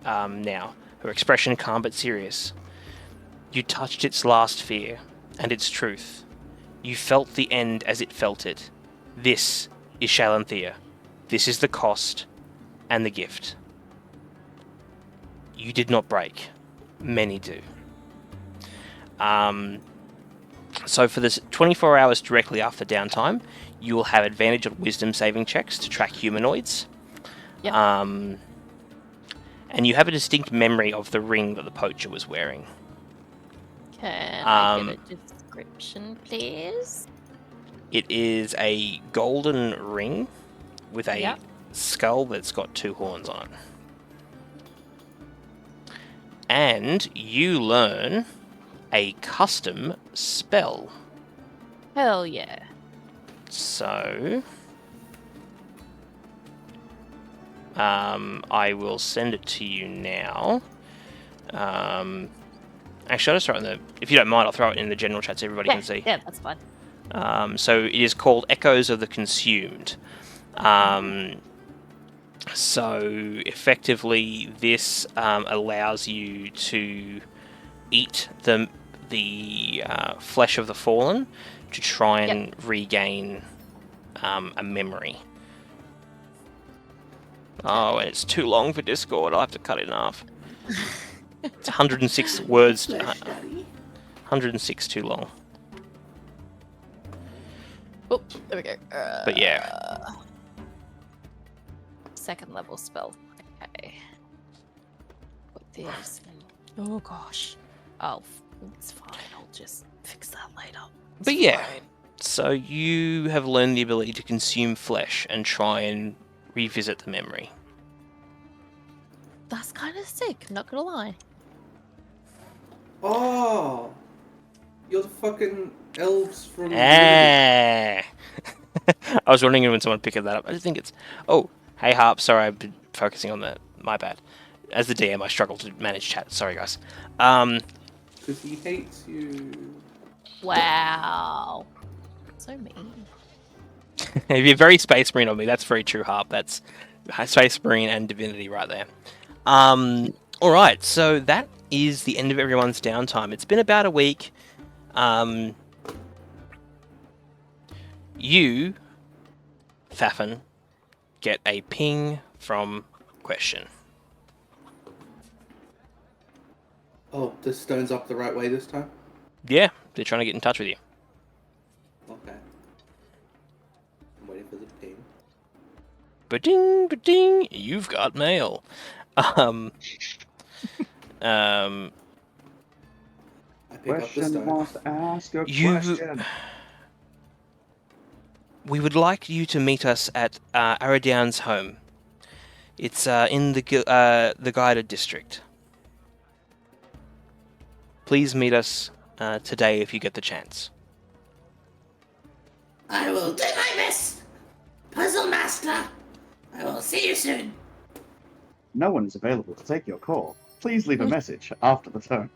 now, her expression calm but serious. You touched its last fear, and its truth. You felt the end as it felt it. This is Shalanthea. This is the cost and the gift. You did not break. Many do. So for this 24 hours directly after downtime, you will have advantage on wisdom saving checks to track humanoids. Yep. And you have a distinct memory of the ring that the poacher was wearing. Can I get a description, please? It is a golden ring with a Yep. skull that's got 2 horns on it. And you learn a custom spell. Hell yeah. So, I will send it to you now. Actually, I'll just throw it in the... If you don't mind, I'll throw it in the general chat so everybody Yeah, can see. yeah, that's fine. So it is called Echoes of the Consumed. So effectively, this allows you to eat the flesh of the fallen to try and regain a memory. Oh, and it's too long for Discord. I have to cut it in half. It's 106 words. 106 too long. Oh, there we go. But yeah. Second level spell. Okay. Put this in. Oh gosh. Oh, it's fine. I'll just fix that later. It's But yeah. fine. So you have learned the ability to consume flesh and try and revisit the memory. That's kind of sick. Not gonna lie. Oh, you're the fucking elves from. Ah. I was wondering when someone picked that up. I just think it's... Oh, hey Harp, sorry, I've been focusing on that. My bad. As the DM, I struggle to manage chat. Sorry, guys. Because he hates you. Wow. So mean. You're very Space Marine on me. That's very true, Harp. That's Space Marine and Divinity right there. Alright, so that is the end of everyone's downtime. It's been about a week. You, Fafin, get a ping from Question. Oh, the stone's up the right way this time? Yeah, they're trying to get in touch with you. Okay. I'm waiting for the ping. Ba-ding, ba-ding, you've got mail. I pick up the Question stone. wants to ask a You- question. We would like you to meet us at Aridian's home. It's in the guided district. Please meet us today if you get the chance. I will do my best. Puzzle Master. I will see you soon. No one is available to take your call. Please leave a message after the tone.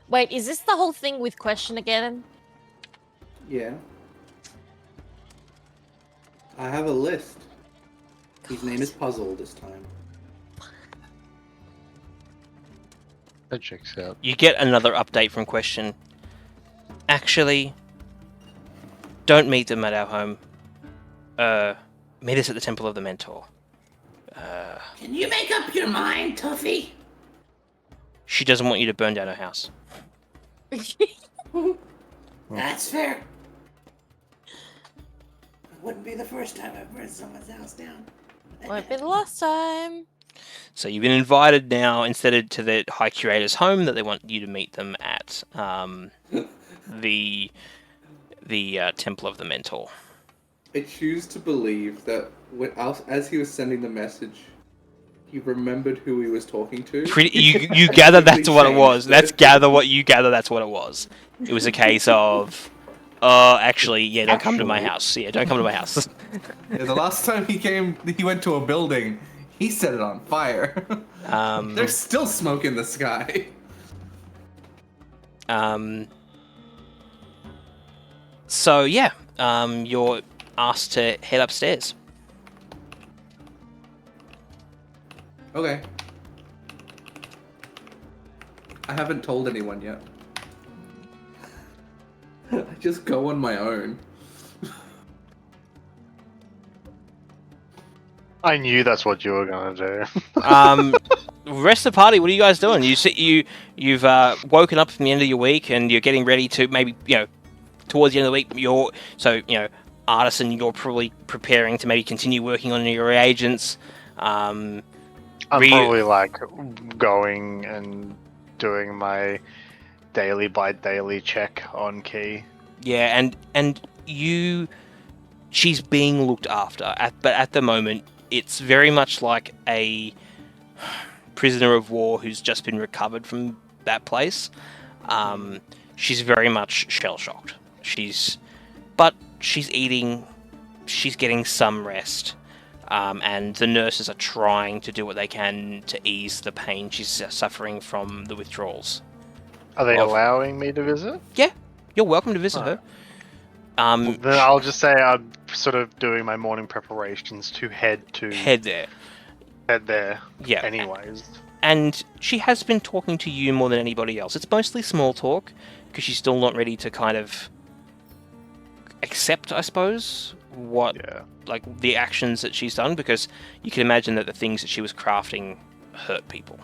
Wait, is this the whole thing with Question again? Yeah. I have a list. His name is Puzzle this time. That checks out. You get another update from Question. Actually, don't meet them at our home. Meet us at the Temple of the Mentor. Can you make up your mind, Tuffy? She doesn't want you to burn down her house. That's fair. It wouldn't be the first time I've burned someone's house down. Won't be the last time. So you've been invited now instead of to the High Curator's home that they want you to meet them at the Temple of the Mentor. I choose to believe that as he was sending the message, he remembered who he was talking to. You gather that's what it was. Changed it. That's what it was. It was a case of, actually, yeah, don't come to my house. Yeah, don't come to my house. Yeah, the last time he went to a building, he set it on fire. There's still smoke in the sky. So yeah, you're asked to head upstairs. Okay. I haven't told anyone yet. I just go on my own. I knew that's what you were gonna do. Rest of the party, what are you guys doing? You've woken up from the end of your week and you're getting ready to maybe, towards the end of the week, Artisan, you're probably preparing to maybe continue working on your reagents. I'm probably like going and doing my daily by daily check on Key. Yeah, and she's being looked after, but at the moment, it's very much like a prisoner of war who's just been recovered from that place. She's very much shell-shocked. But she's eating, she's getting some rest, and the nurses are trying to do what they can to ease the pain she's suffering from the withdrawals. Are they allowing me to visit? Yeah, you're welcome to visit her. Then I'll just say I'm sort of doing my morning preparations to head there. Yeah. Anyways. And she has been talking to you more than anybody else. It's mostly small talk, because she's still not ready to kind of accept, I suppose, like the actions that she's done, because you can imagine that the things that she was crafting hurt people.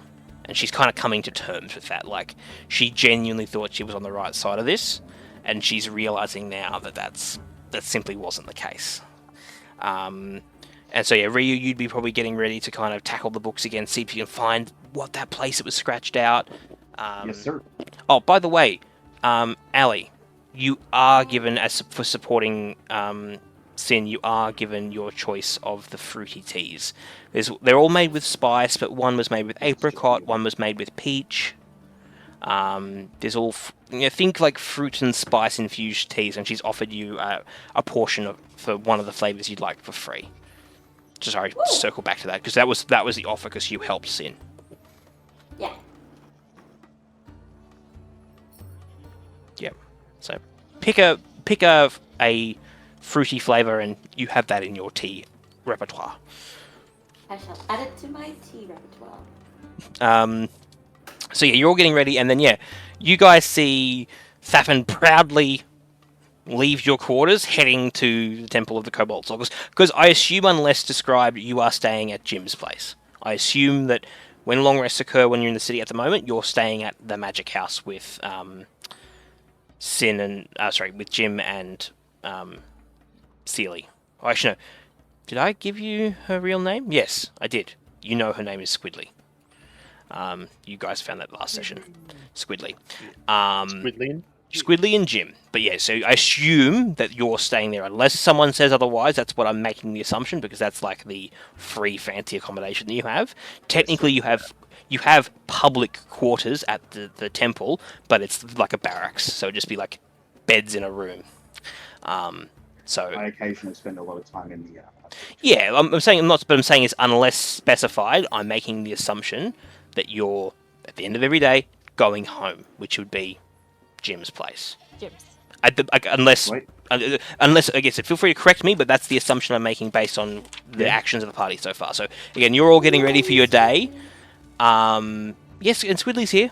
And she's kind of coming to terms with that. Like, she genuinely thought she was on the right side of this, and she's realizing now that that simply wasn't the case. And so, yeah, Ryu, you'd be probably getting ready to kind of tackle the books again, see if you can find what that place that was scratched out. Yes, sir. Oh, by the way, Ali, you are given, as for supporting Sin, you are given your choice of the fruity teas. They're all made with spice, but one was made with apricot, one was made with peach. There's all, think like fruit and spice infused teas, and she's offered you a portion for one of the flavors you'd like for free. Sorry, circle back to that, because that was the offer, because you helped Sin. Yeah. Yep. So pick a fruity flavor, and you have that in your tea repertoire. I shall add it to my tea repertoire. So yeah, you're all getting ready, and then you guys see Thafin proudly leave your quarters, heading to the Temple of the Cobalt Soul. Because I assume, unless described, you are staying at Jim's place. I assume that when long rests occur when you're in the city at the moment, you're staying at the Magic House with with Jim and Sealy. Oh, actually, no. Did I give you her real name? Yes, I did. You know her name is Squidly. You guys found that last session. Squidly. Squidly and Jim. But yeah, so I assume that you're staying there, unless someone says otherwise. That's what I'm making the assumption, because that's like the free fancy accommodation that you have. Technically, you have public quarters at the temple, but it's like a barracks, so it'd just be like beds in a room. So I occasionally spend a lot of time in the. Yeah, I'm saying is unless specified, I'm making the assumption that you're at the end of every day going home, which would be Jim's place. Unless I guess, feel free to correct me, but that's the assumption I'm making based on the actions of the party so far. So again, you're all getting ready for your day. Yes, and Squidly's here.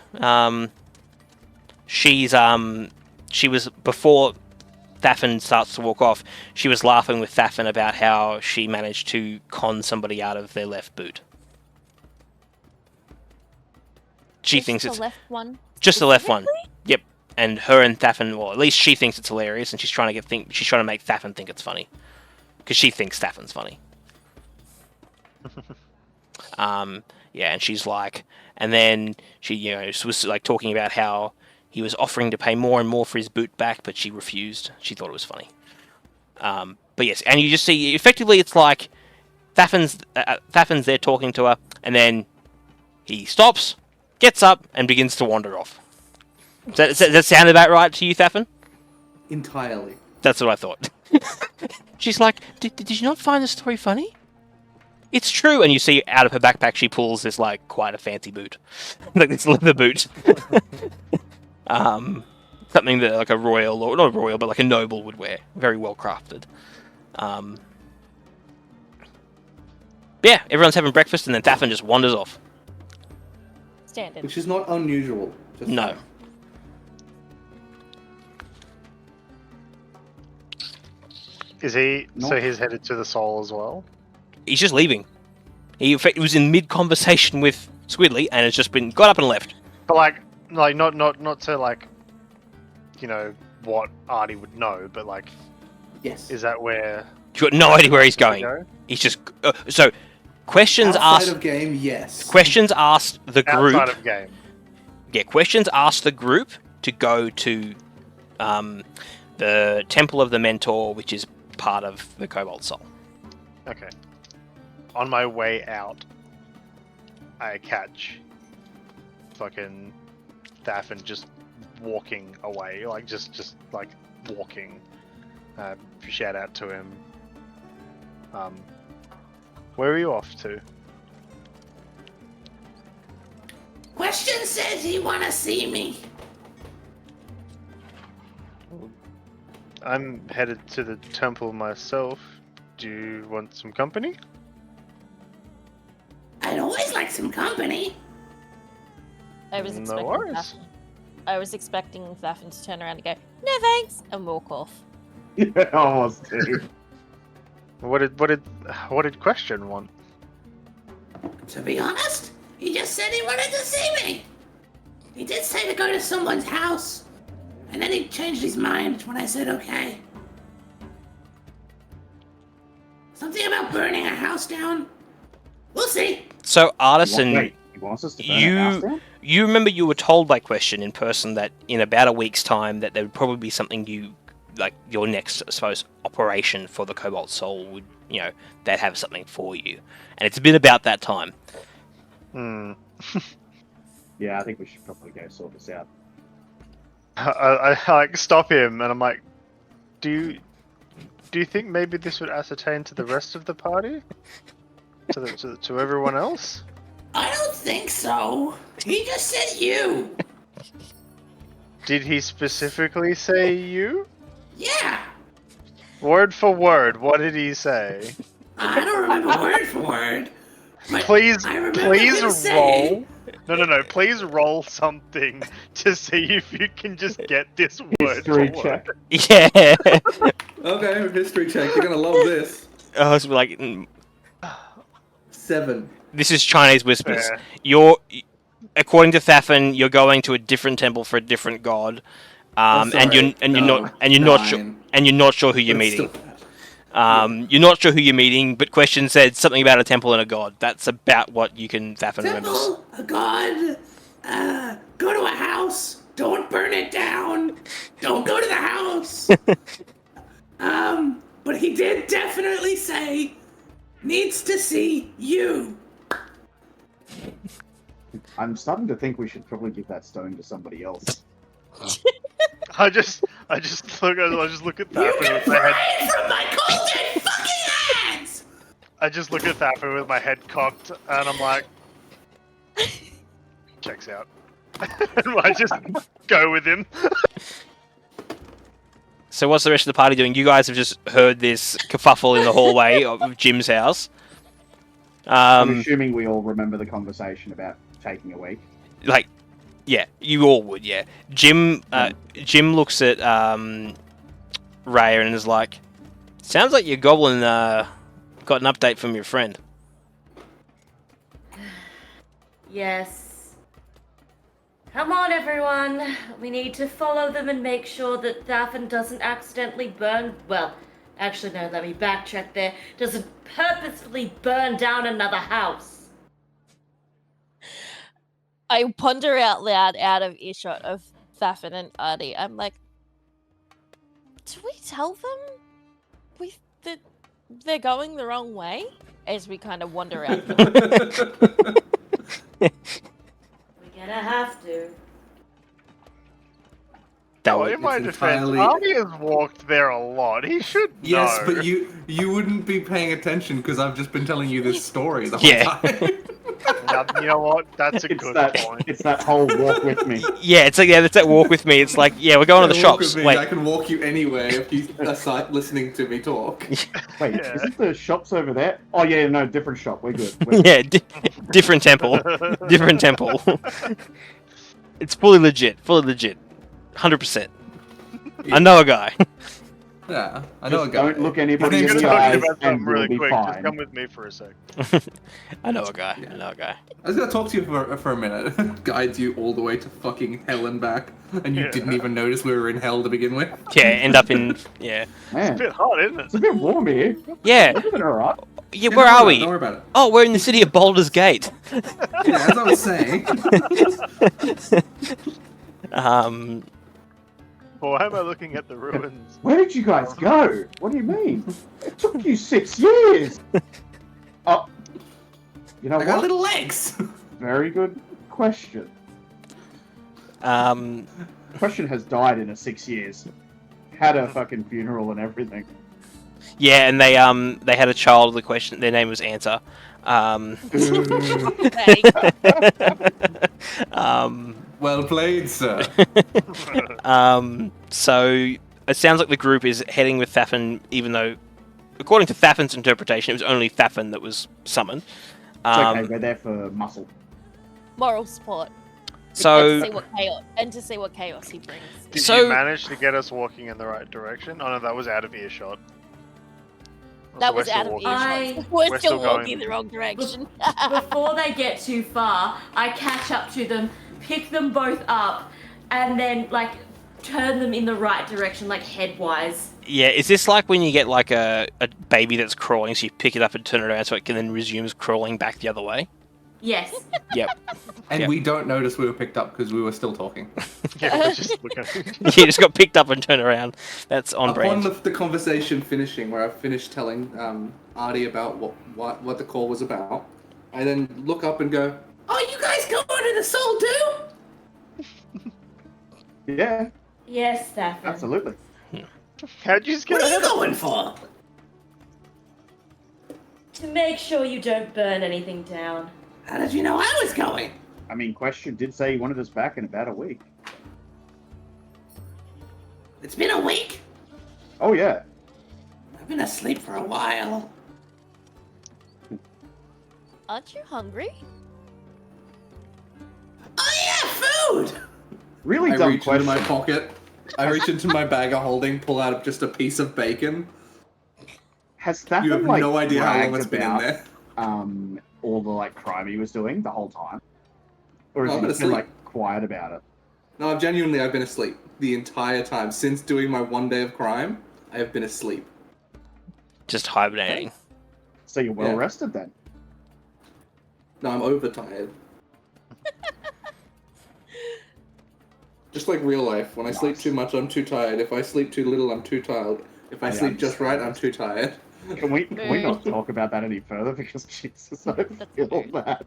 She was, before Thafin starts to walk off, she was laughing with Thafin about how she managed to con somebody out of their left boot. She thinks it's the left one. Just the left one. Yep. And her and Thafin, well, at least she thinks it's hilarious, and she's trying to make Thafin think it's funny, because she thinks Thafin's funny. Yeah, and she's like, and then she, was like talking about how he was offering to pay more and more for his boot back, but she refused. She thought it was funny. But yes, and you just see, effectively, it's like Thafin's there talking to her, and then he stops, gets up, and begins to wander off. Does that sound about right to you, Thafin? Entirely. That's what I thought. She's like, did you not find the story funny? It's true. And you see out of her backpack, she pulls this, like, quite a fancy boot. Like this leather boot. Something that, like, a royal, or not a royal, but like a noble would wear. Very well crafted. Yeah, everyone's having breakfast, and then Thafin just wanders off. Standard. Which is not unusual. No. Is he? No. So he's headed to the Soul as well? He's just leaving. He was in mid-conversation with Squidly, and it's just got up and left. But like not to like, what Artie would know, but like, Yes. is that where? You've got no idea where he's going. He's just so. Questions Outside asked. of game, yes. Questions asked the group. Outside of game. Yeah, questions asked the group. to go to the Temple of the Mentor, which is part of the Cobalt Soul. Okay. On my way out, I catch fucking Thafin just walking away, like just like walking. Shout out to him. Where are you off to? Question says he wanna see me. I'm headed to the temple myself. Do you want some company? I'd always like some company. I was No expecting worries. Thafin. I was expecting Thafin to turn around and go, "No thanks," and walk off. Yeah, almost too. What did Question want? To be honest, he just said he wanted to see me. He did say to go to someone's house, and then he changed his mind when I said okay. Something about burning a house down. We'll see. So, Artisan, Wait, he wants us to burn a house down? you remember you were told by Question in person that in about a week's time that there would probably be something like your next, I suppose, operation for the Cobalt Soul would, they'd have something for you. And it's been about that time. Yeah, I think we should probably go sort this out. I like stop him and I'm like, do you think maybe this would ascertain to the rest of the party? To everyone else? I don't think so. He just said you. Did he specifically say you? Yeah. Word for word, what did he say? I don't remember word for word. But Please I remember him roll. saying- No. Please roll something to see if you can just get this word History for check. word. Yeah. Okay, history check. You're gonna love this. I was like, 7. this is Chinese whispers. Yeah. According to Thafin, you're going to a different temple for a different god. Oh, and you're not sure who you're meeting. You're not sure who you're meeting, but Question said something about a temple and a god. That's about what you can Thafin remembers. Temple, a god, go to a house, don't burn it down, don't go to the house. But he did definitely say, needs to see you. I'm starting to think we should probably give that stone to somebody else. I just look at You Thafin can with my head. pray from my golden fucking hands! I just look at Thafin with my head cocked, and I'm like, checks out. And I just go with him. So what's the rest of the party doing? You guys have just heard this kerfuffle in the hallway of Jim's house. I'm assuming we all remember the conversation about taking a week. Yeah, you all would, yeah. Jim looks at Raya and is like, sounds like your goblin got an update from your friend. Yes. Come on, everyone. We need to follow them and make sure that Thafin doesn't accidentally burn... Well, actually, no, let me backtrack there. Doesn't purposefully burn down another house. I ponder out loud out of earshot of Thafin and Airi. I'm like, do we tell them that they're going the wrong way? As we kind of wander out. We're gonna have to. In my defense, Arnie has walked there a lot. He should know. Yes, but you wouldn't be paying attention because I've just been telling you this story the whole time. Now, you know what? That's a good point. It's that whole walk with me. Yeah, it's that walk with me. It's like, yeah, we're going to the Walk shops. with me, Wait. I can walk you anywhere if you are listening to me talk. Wait, Yeah. isn't the shops over there? Oh yeah, no, different shop. We're good. We're Yeah, different temple. Different temple. It's fully legit. 100%. I know a guy. Yeah, I know a Just guy. don't look anybody My in name's I'm the gonna Tony. talk to you eyes about and something we'll really be quick. Just fine. come with me for a sec. I know a guy. I know a guy. I was gonna talk to you for a minute. Guides you all the way to fucking hell and back, and you Yeah. didn't even notice we were in hell to begin with. Yeah, end up in yeah. It's a Man, bit hot, isn't it's it? a bit warm here. Yeah. Isn't it alright? Yeah, Yeah, where don't are worry we? Don't worry about it. Oh, we're in the city of Baldur's Gate. Yeah, as I was saying. Why am I looking at the ruins? Where did you guys go? What do you mean? It took you 6 years. Oh, you know I got what? little legs. Very good question. Um, Question has died in 6 years. Had a fucking funeral and everything. yeah, and they had a child. The question, their name was Answer. Well played, sir. So it sounds like the group is heading with Thafin, even though, according to Thafin's interpretation, it was only Thafin that was summoned. It's okay, we're there for muscle. Moral support. So And to see what chaos he brings. Did So- you manage to get us walking in the right direction? Oh no, that was out of earshot. That So was we're out still of walking. earshot. We're We're still still going. walking the wrong direction. Before they get too far, I catch up to them, pick them both up, and then like turn them in the right direction, like headwise. yeah, is this like when you get like a baby that's crawling, so you pick it up and turn it around so it can then resumes crawling back the other way? Yes. Yep. And Yep. we don't notice we were picked up because we were still talking. Yeah, we're just looking. You just got picked up and turned around. That's on Upon brand. the conversation finishing, where I finished telling Artie about what the call was about, I then look up and go, Oh, you guys going to the Soul too? Yeah, Yes, Thafin. absolutely. How'd you just get What are you ahead of going for? To make sure you don't burn anything down. How did you know I was going? I mean, Question did say he wanted us back in about a week. It's been a week. Oh, yeah. I've been asleep for a while. Aren't you hungry? Oh yeah, food! Really I dumb reach question. into my pocket, I reach into my bag of holding, pull out just a piece of bacon. Has Thafin, You have like, no idea how long bragged it's been in about, there. all the, like, crime he was doing the whole time? Or No, has I've he been just been, asleep. like, quiet about it? No, I've been asleep the entire time. Since doing my 1 day of crime, I have been asleep. Just hibernating. So you're well Yeah. rested then? No, I'm overtired. Just like real life. When I sleep Nice. too much, I'm too tired. If I sleep too little, I'm too tired. If I I sleep just right, I'm understand. too tired. Can we not talk about that any further? Because Jesus, I That's feel fair. that.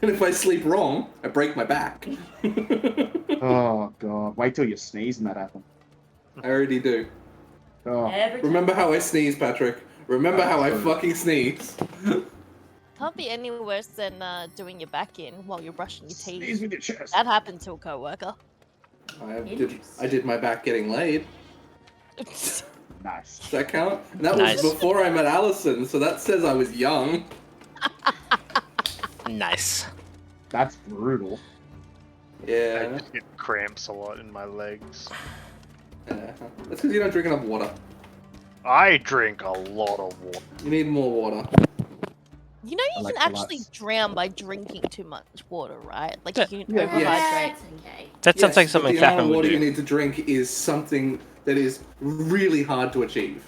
And if I sleep wrong, I break my back. Oh, God. Wait till you sneeze and that happens. I already do. Oh, Every time. Remember how I sneeze, Patrick. Remember how I fucking sneeze. Can't be any worse than doing your back in while you're brushing your sneeze teeth. with your chest. That happened to a coworker. I did my back getting laid. Nice. Does that count? And that Nice. was before I met Allison, so that says I was young. Nice. That's brutal. I Yeah. just get cramps a lot in my legs. That's because you don't drink enough water. I drink a lot of water. You need more water. You know you Like can actually lots. drown by drinking too much water, right? Like Yeah. you can Yeah. overhydrate. That's okay. That sounds Yes, like but something the amount Thafin of would water you do. need to drink is something that is really hard to achieve.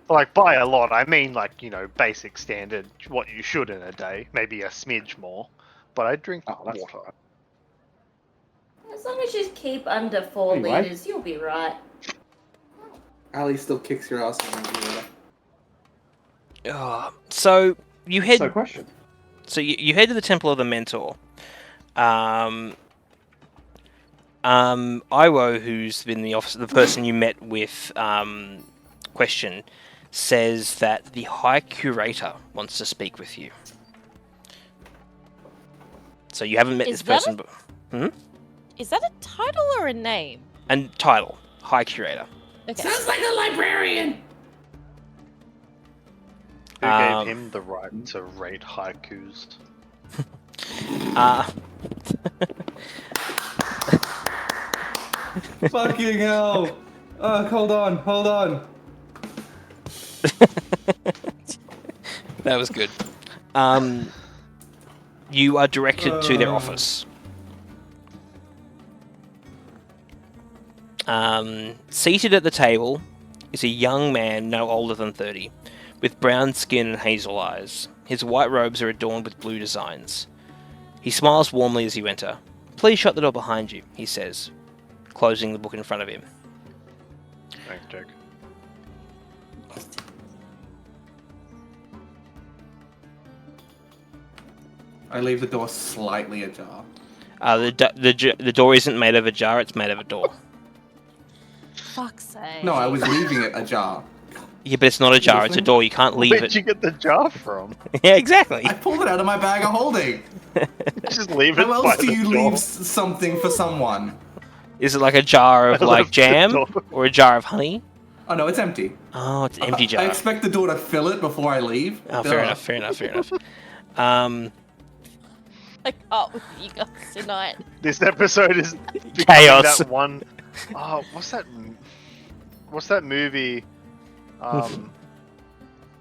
Like by a lot, I mean like, basic standard, what you should in a day, maybe a smidge more. But I drink Oh, that's water. fine. As long as you keep under 4 Anyway. liters, you'll be right. Ali still kicks your ass in drinking water. So you head. So, question. So you head to the Temple of the Mentor. Iwo, who's been the officer, the person you met with, Question, says that the High Curator wants to speak with you. So you haven't met Is this that person, but Is that a title or a name? and title High Curator. Okay. Sounds like a librarian. Who Um, gave him the right to rate haikus? Uh, Fucking hell! Hold on. that was good. You are directed to their office. Seated at the table is a young man no older than 30, with brown skin and hazel eyes. His white robes are adorned with blue designs. He smiles warmly as you enter. Please shut the door behind you, he says, closing the book in front of him. Thanks, Jake. I leave the door slightly ajar. The door isn't made of a jar, it's made of a door. Fuck's sake. No, I was leaving it ajar. Yeah, but it's not a jar, it's a door. You can't leave Where'd it. you get the jar from? Yeah, exactly. I pulled it out of my bag of holding. Just leave it. How by else do the you door. leave something for someone? Is it like a jar of I like left the jam door. or a jar of honey? Oh no, it's empty. Oh, it's an empty I jar. expect the door to fill it before I leave. Oh, fair enough, fair enough, fair enough. I can't with you guys tonight. This episode is becoming Chaos. that one. Oh, what's that? What's that movie?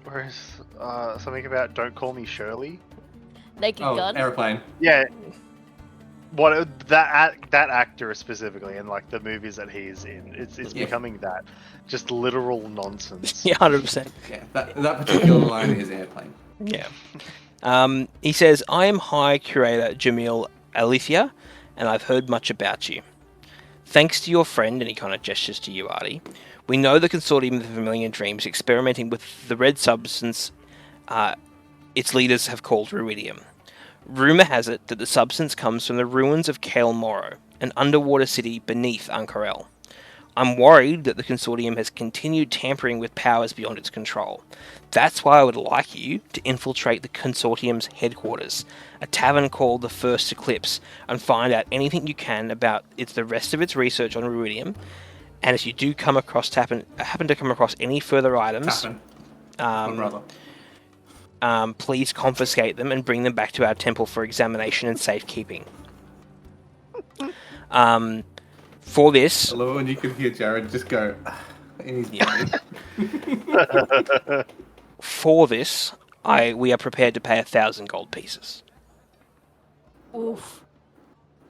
Where is something about "Don't Call Me Shirley"? Naked Oh, Gun. airplane. Yeah. What that actor specifically, and like the movies that he's in, it's Yeah. becoming that, just literal nonsense. Yeah, 100%. Yeah, that particular line is airplane. Yeah. He says, I am High Curator Jamil Alithia, and I've heard much about you. Thanks to your friend, and he kind of gestures to you, Artie, we know the Consortium of the Vermilion Dreams experimenting with the red substance its leaders have called ruidium. Rumour has it that the substance comes from the ruins of Kael Morrow, an underwater city beneath Ankarel. I'm worried that the Consortium has continued tampering with powers beyond its control. That's why I would like you to infiltrate the Consortium's headquarters, a tavern called the First Eclipse, and find out anything you can about the rest of its research on ruidium. And if you do come across happen to come across any further items, My brother. please confiscate them and bring them back to our temple for examination and safekeeping. For this, Hello, and you can hear Jared just go in his body. for this, we are prepared to pay 1,000 gold pieces. Oof.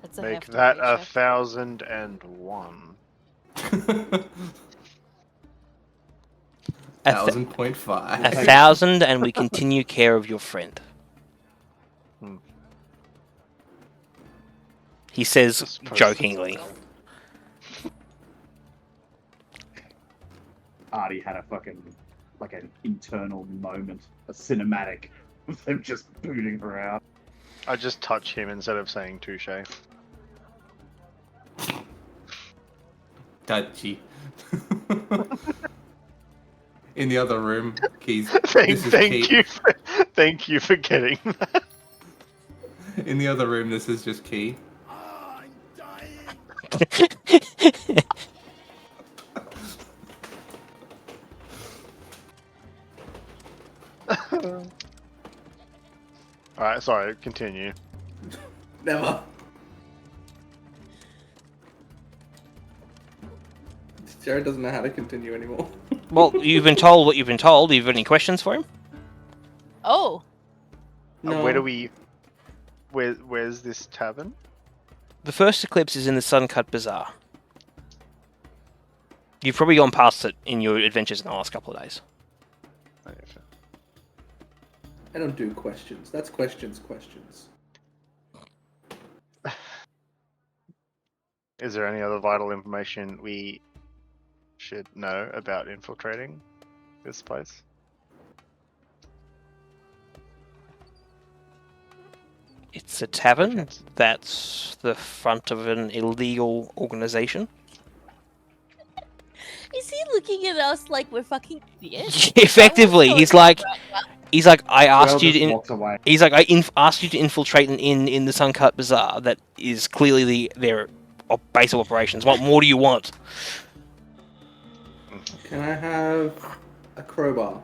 That's a Make hefty that paycheck. 1,001. 1,000.5. 1,000, and we continue care of your friend. He says Just jokingly. Artie had a fucking, like an internal moment, a cinematic of them just booting her out. I just touch him instead of saying touche. Touchy. In the other room, Keys. Thank you for getting that. In the other room, this is just Key. Alright, sorry, continue. Never. Jared doesn't know how to continue anymore. Well, you've been told what you've been told. Do you have any questions for him? Oh, Where do we... Where's this tavern? The First Eclipse is in the Suncut Bazaar. You've probably gone past it in your adventures in the last couple of days. I don't do questions. That's questions. Is there any other vital information we should know about infiltrating this place? It's a tavern that's the front of an illegal organization. is he looking at us like we're fucking idiots? Effectively, he's like, I asked Well, you just to. walks away. He's like, asked you to infiltrate an inn in the Suncut Bazaar that is clearly their base of operations. What more do you want? Can I have a crowbar?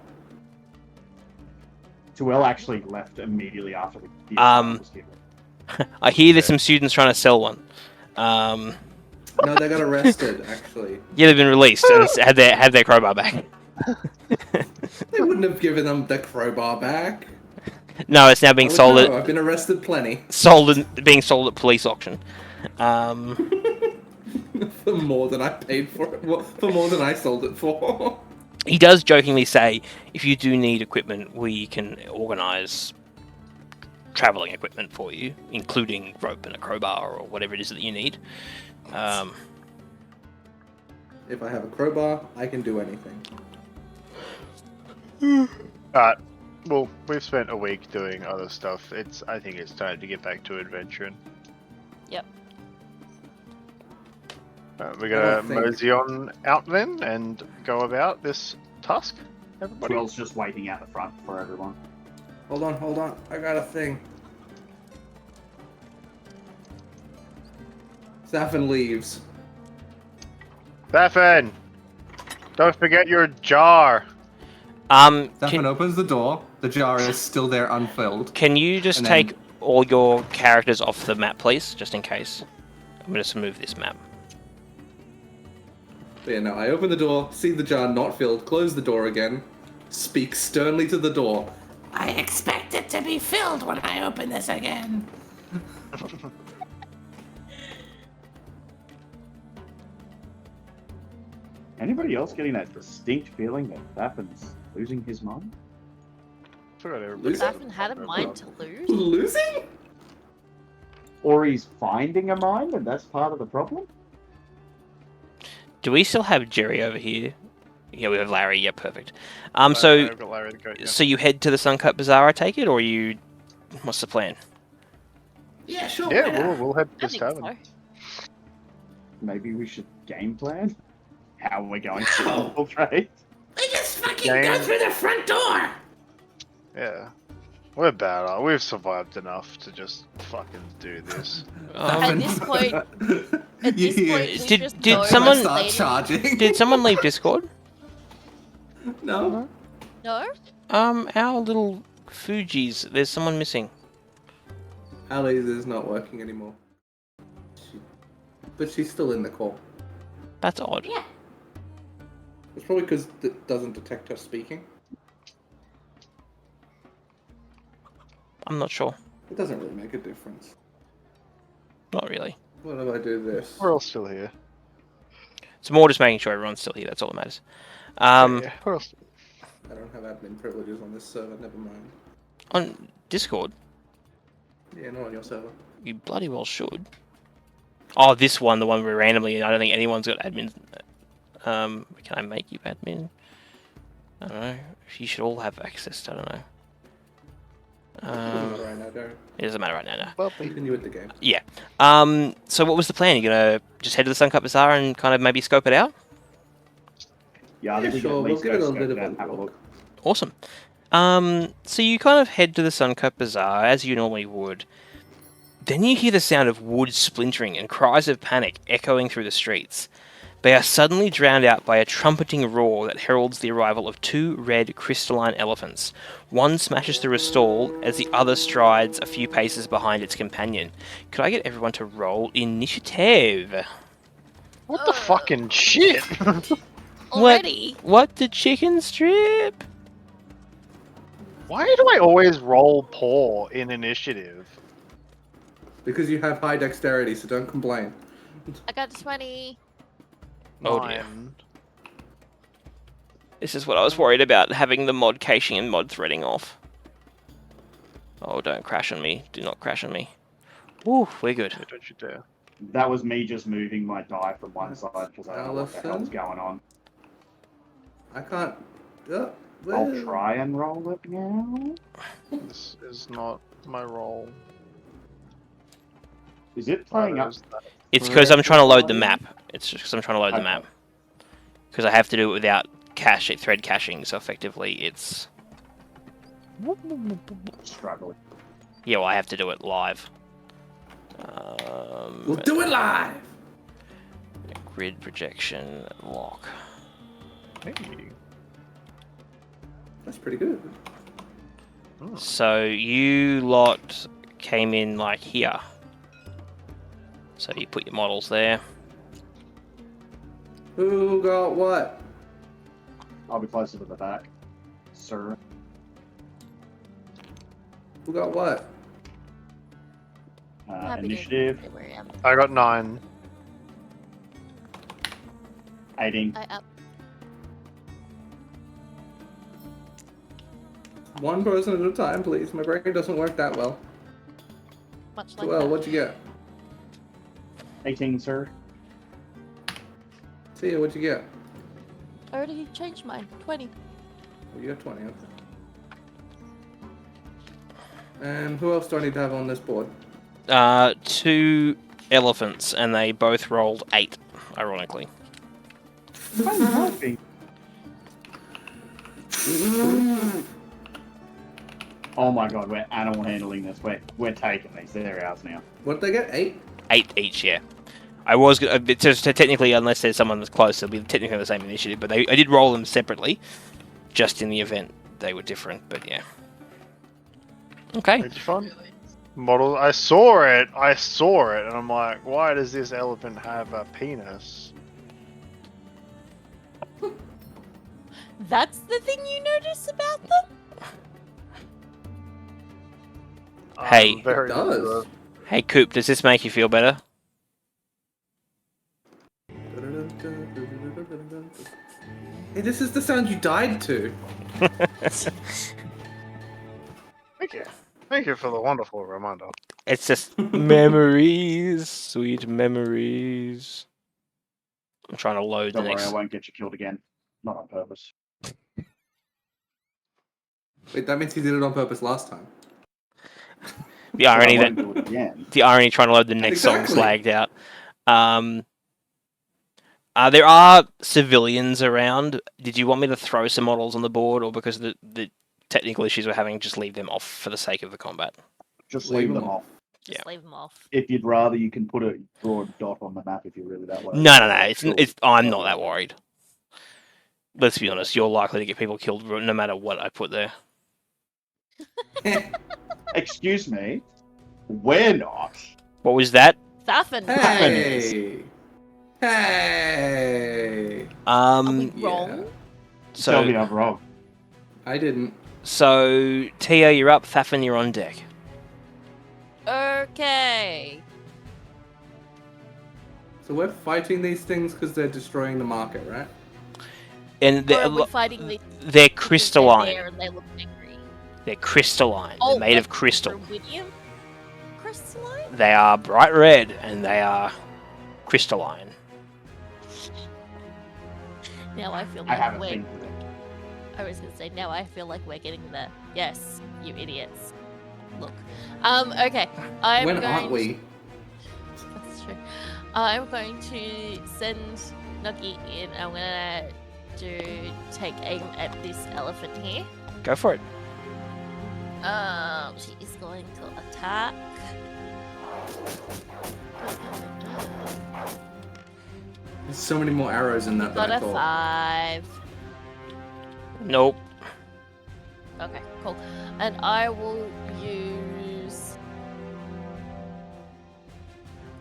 Joel actually left immediately after the Um, was given. I hear there's some students trying to sell one. No, they got arrested, actually. Yeah, they've been released and had their crowbar back. They wouldn't have given them the crowbar back. No, it's now being I would sold know, at I've been arrested plenty. being sold at police auction. For more than I paid for it. Well, for more than I sold it for. He does jokingly say, if you do need equipment, we can organise traveling equipment for you, including rope and a crowbar or whatever it is that you need. If I have a crowbar, I can do anything. Alright. Well, we've spent a week doing other stuff. I think it's time to get back to adventuring. Yep. We're gonna mosey on out then and go about this task. Everybody. Quill's just waiting out the front for everyone. Hold on. I got a thing. Saffin leaves. Saffin! Don't forget your jar! Saffin opens the door. The jar is still there unfilled. Can you just take all your characters off the map, please? Just in case. I'm going to move this map. But yeah, no, I open the door, see the jar not filled, close the door again, speak sternly to the door. I expect it to be filled when I open this again. Anybody else getting that distinct feeling that Baffin's losing his mind? Forgot everybody. Saffin had a mind to lose. Losing? Or he's finding a mind and that's part of the problem? Do we still have Jerry over here? Yeah, we have Larry. Yeah, perfect. I've got Larry the goat, yeah. So you head to the Suncut Bazaar, I take it, or you? What's the plan? Yeah, sure. Yeah, we'll head to I this think tavern. so. Maybe we should game plan? How we're going to infiltrate? We just fucking go Game. through the front door. Yeah. We're bad. We've survived enough to just fucking do this. At this point, we Did- just did know someone- this Start lady- charging? Did someone leave Discord? No. No? Our little Fuji's. There's someone missing. Alice is not working anymore. But she's still in the call. That's odd. Yeah. It's probably because it doesn't detect her speaking. I'm not sure. It doesn't really make a difference. Not really. What if I do this? We're all still here. It's more just making sure everyone's still here. That's all that matters. Yeah, we're all still... I don't have admin privileges on this server, never mind. On Discord, Yeah, not on your server. you bloody well should. Oh, this one, the one where randomly. I don't think anyone's got admin. Can I make you admin? I don't know. You should all have access to. I don't know. Doesn't matter right now, Darren. It doesn't matter right now. No. Well, Continue with the game. Yeah. So what was the plan? You gonna just head to the Suncut Bazaar and kind of maybe scope it out? Yeah, I think we sure, can at we'll least give go it a scope bit it of out a and have a look. look. Awesome. So you kind of head to the Suncut Bazaar as you normally would. Then you hear the sound of wood splintering and cries of panic echoing through the streets. They are suddenly drowned out by a trumpeting roar that heralds the arrival of two red crystalline elephants. One smashes through a stall as the other strides a few paces behind its companion. Could I get everyone to roll initiative? what the fucking shit? Already? What the chicken strip? Why do I always roll poor in initiative? Because you have high dexterity, so don't complain. I got 20. Oh dear. 9. This is what I was worried about, having the mod caching and mod threading off. Oh, don't crash on me. Do not crash on me. Woo, we're good. Yeah, don't you dare. That was me just moving my die from one side because I don't know what the hell's Elephant? going on. I can't. I'll well, try and roll it now. This is not my role. Is it playing up? Is that- It's because I'm trying to load the map. It's just because I'm trying to load the map. Because I have to do it without thread caching, so effectively it's... Struggling. Yeah, well, I have to do it live. we'll do it live! Grid projection lock. Hey. That's pretty good. So you lot came in like here. So you put your models there. Who got what? I'll be closer to the back, sir. Who got what? Happy to Initiative stay where I am. I got 9. 18. I up. One person at a time, please. My brain doesn't work that well. much like Well, that. what'd you get? 18, sir. Tia, what'd you get? I already changed mine. 20. Oh, you got 20, okay. And who else do I need to have on this board? 2 elephants, and they both rolled 8, ironically. Oh my god, we're animal handling this. We're taking these. They're ours now. What did they get? 8? 8 each, yeah. I was just technically, unless there's someone that's close, it'll be technically the same initiative. But I did roll them separately, just in the event they were different. But yeah. Okay. It's fun. Model. I saw it, and I'm like, why does this elephant have a penis? That's the thing you notice about them? Hey. I'm very It does. interested. Hey, Coop, does this make you feel better? Hey, this is the sound you died to. Thank you. Thank you for the wonderful reminder. It's just memories, sweet memories. I'm trying to load Don't the worry, I next. won't get you killed again. Not on purpose. Wait, that means he did it on purpose last time. The irony I won't that do it again. the irony trying to load the next Exactly. song's lagged out. There are civilians around. Did you want me to throw some models on the board, or because of the technical issues we're having, just leave them off for the sake of the combat? Just Leave leave them them off. Just Yeah. leave them off. If you'd rather, you can put a broad dot on the map if you're really that worried. No. Sure. I'm not that worried. Let's be honest. You're likely to get people killed no matter what I put there. Excuse me. We're not. What was that? Saffin. Hey! Hey! Are we Yeah. wrong? Tell me So I'm wrong. I didn't. Tia, you're up. Thafin, you're on deck. Okay. So we're fighting these things because they're destroying the market, right? And Or are we fighting these they're because they're crystalline. there and they look angry? They're crystalline. Oh, They're made of like crystal. Rubidium? Crystalline? They are bright red and they are crystalline. Now I feel I like have a we're... thing for them. I was gonna say, now I feel like we're getting the... Yes, you idiots. Look. Okay. I'm When going aren't we? That's true. I'm going to send Nuggy in. I'm gonna take aim at this elephant here. Go for it. She is going to attack. There's so many more arrows in that than Got I a thought. 5. Nope. Okay, cool. And I will use...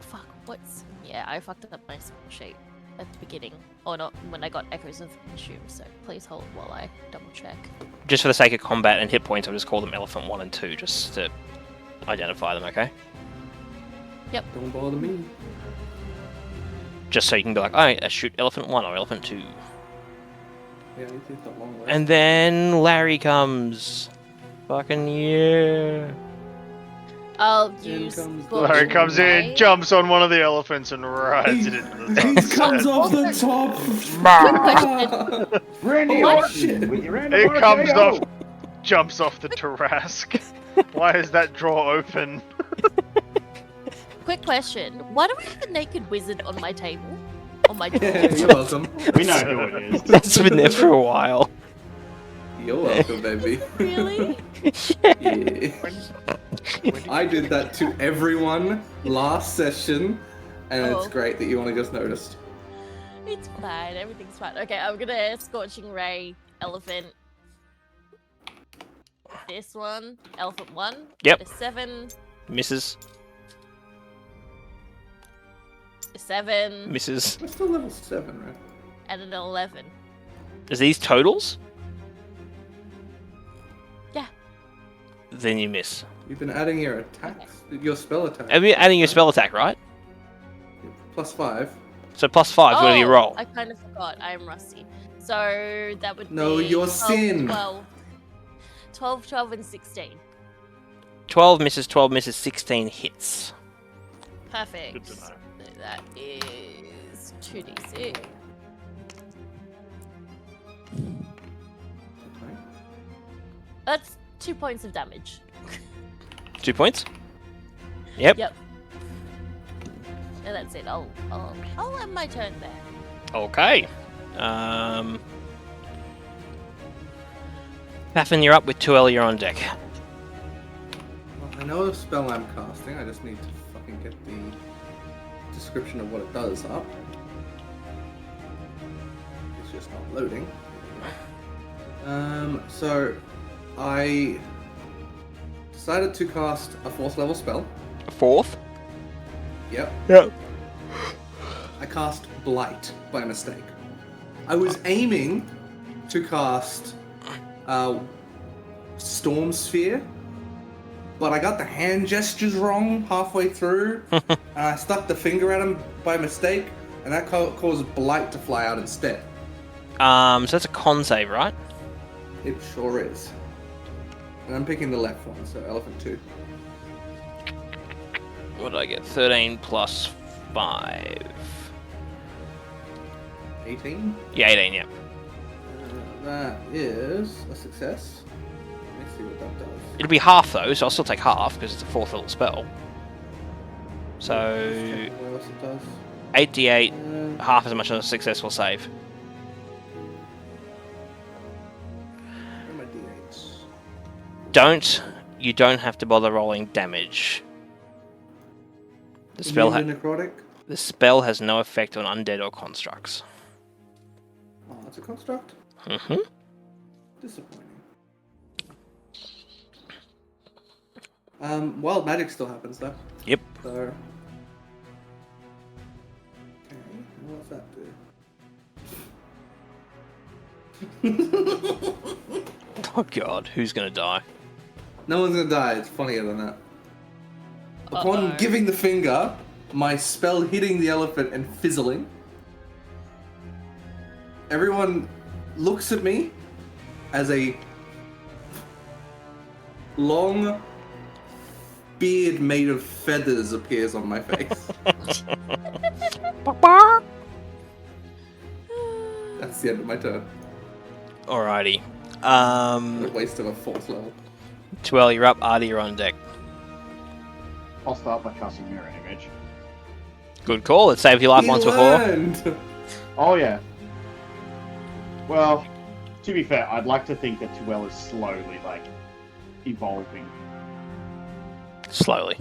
Fuck, what's... Yeah, I fucked up my spell sheet at the beginning. Or not, when I got Echoes of Consume, so please hold while I double check. Just for the sake of combat and hit points, I'll just call them Elephant 1 and 2, just to identify them, okay? Don't bother me. Just so you can be like, oh, I shoot Elephant 1 or Elephant 2. Yeah, you did that long way. And then Larry comes. Fucking yeah. I'll In use... comes the- Scorching Larry comes Ray. in, jumps on one of the elephants, and rides it into the He sunset. comes off the top. Randy What? Orton with your It comes off, jumps off the Tarrasque. Why is that drawer open? Quick question. Why do I have a naked wizard on my table? On my Yeah, you're welcome. We know who it is. That's been there for a while. You're welcome, baby. Really? Yeah. I did that to everyone last session, and it's Oh. great that you only just noticed. It's fine. Everything's fine. Okay, I'm gonna Scorching Ray Elephant. This one, Elephant 1. Yep. A 7. Misses. A 7. Misses. We're still level 7, right? And an 11. Is these totals? Yeah. Then you miss. You've been adding your attacks, your spell attack. Have you adding your spell attack, right? +5. So +5, what do you roll? I kind of forgot. I'm rusty. So that would No, be your 12, sin. 12, 12, 12, and 16. 12 misses, 12 misses, 16 hits. Perfect. Good to know. So that is 2d6. That's 2 points of damage. 2 points? Yep. Yep. And that's it. I'll end my turn there. Okay. Baffin, you're up with 2L, you're on deck. Well, I know the spell I'm casting, I just need to fucking get the description of what it does up. It's just not loading. So I decided to cast a 4th level spell. A 4th? Yep. Yep. I cast Blight by mistake. I was aiming to cast Storm Sphere, but I got the hand gestures wrong halfway through, and I stuck the finger at him by mistake, and that caused Blight to fly out instead. So that's a con save, right? It sure is. And I'm picking the left one, so Elephant 2. What did I get? 13 plus 5. 18. Yeah, 18, yeah. That is a success. Let's see what that does. It'll be half though, so I'll still take half because it's a 4th level spell. So What else it does? 8d8, half as much as a successful save. Where are my d8s? You don't have to bother rolling damage. The spell, Necrotic? the spell has no effect on undead or constructs. Oh, that's a construct? Mm-hmm. Disappointing. Wild magic still happens though. Yep. So. Okay, what's that do? Oh god, who's gonna die? No one's gonna die, it's funnier than that. Upon giving the finger, my spell hitting the elephant and fizzling, everyone looks at me as a long beard made of feathers appears on my face. That's the end of my turn. Alrighty. A waste of a 4th level. 12, you're up. Artie, you're on deck. I'll start by casting Mirror Image. Good call. It saved your life He once before. learned! Oh yeah. Well, to be fair, I'd like to think that Tuel is slowly, like, evolving. Slowly.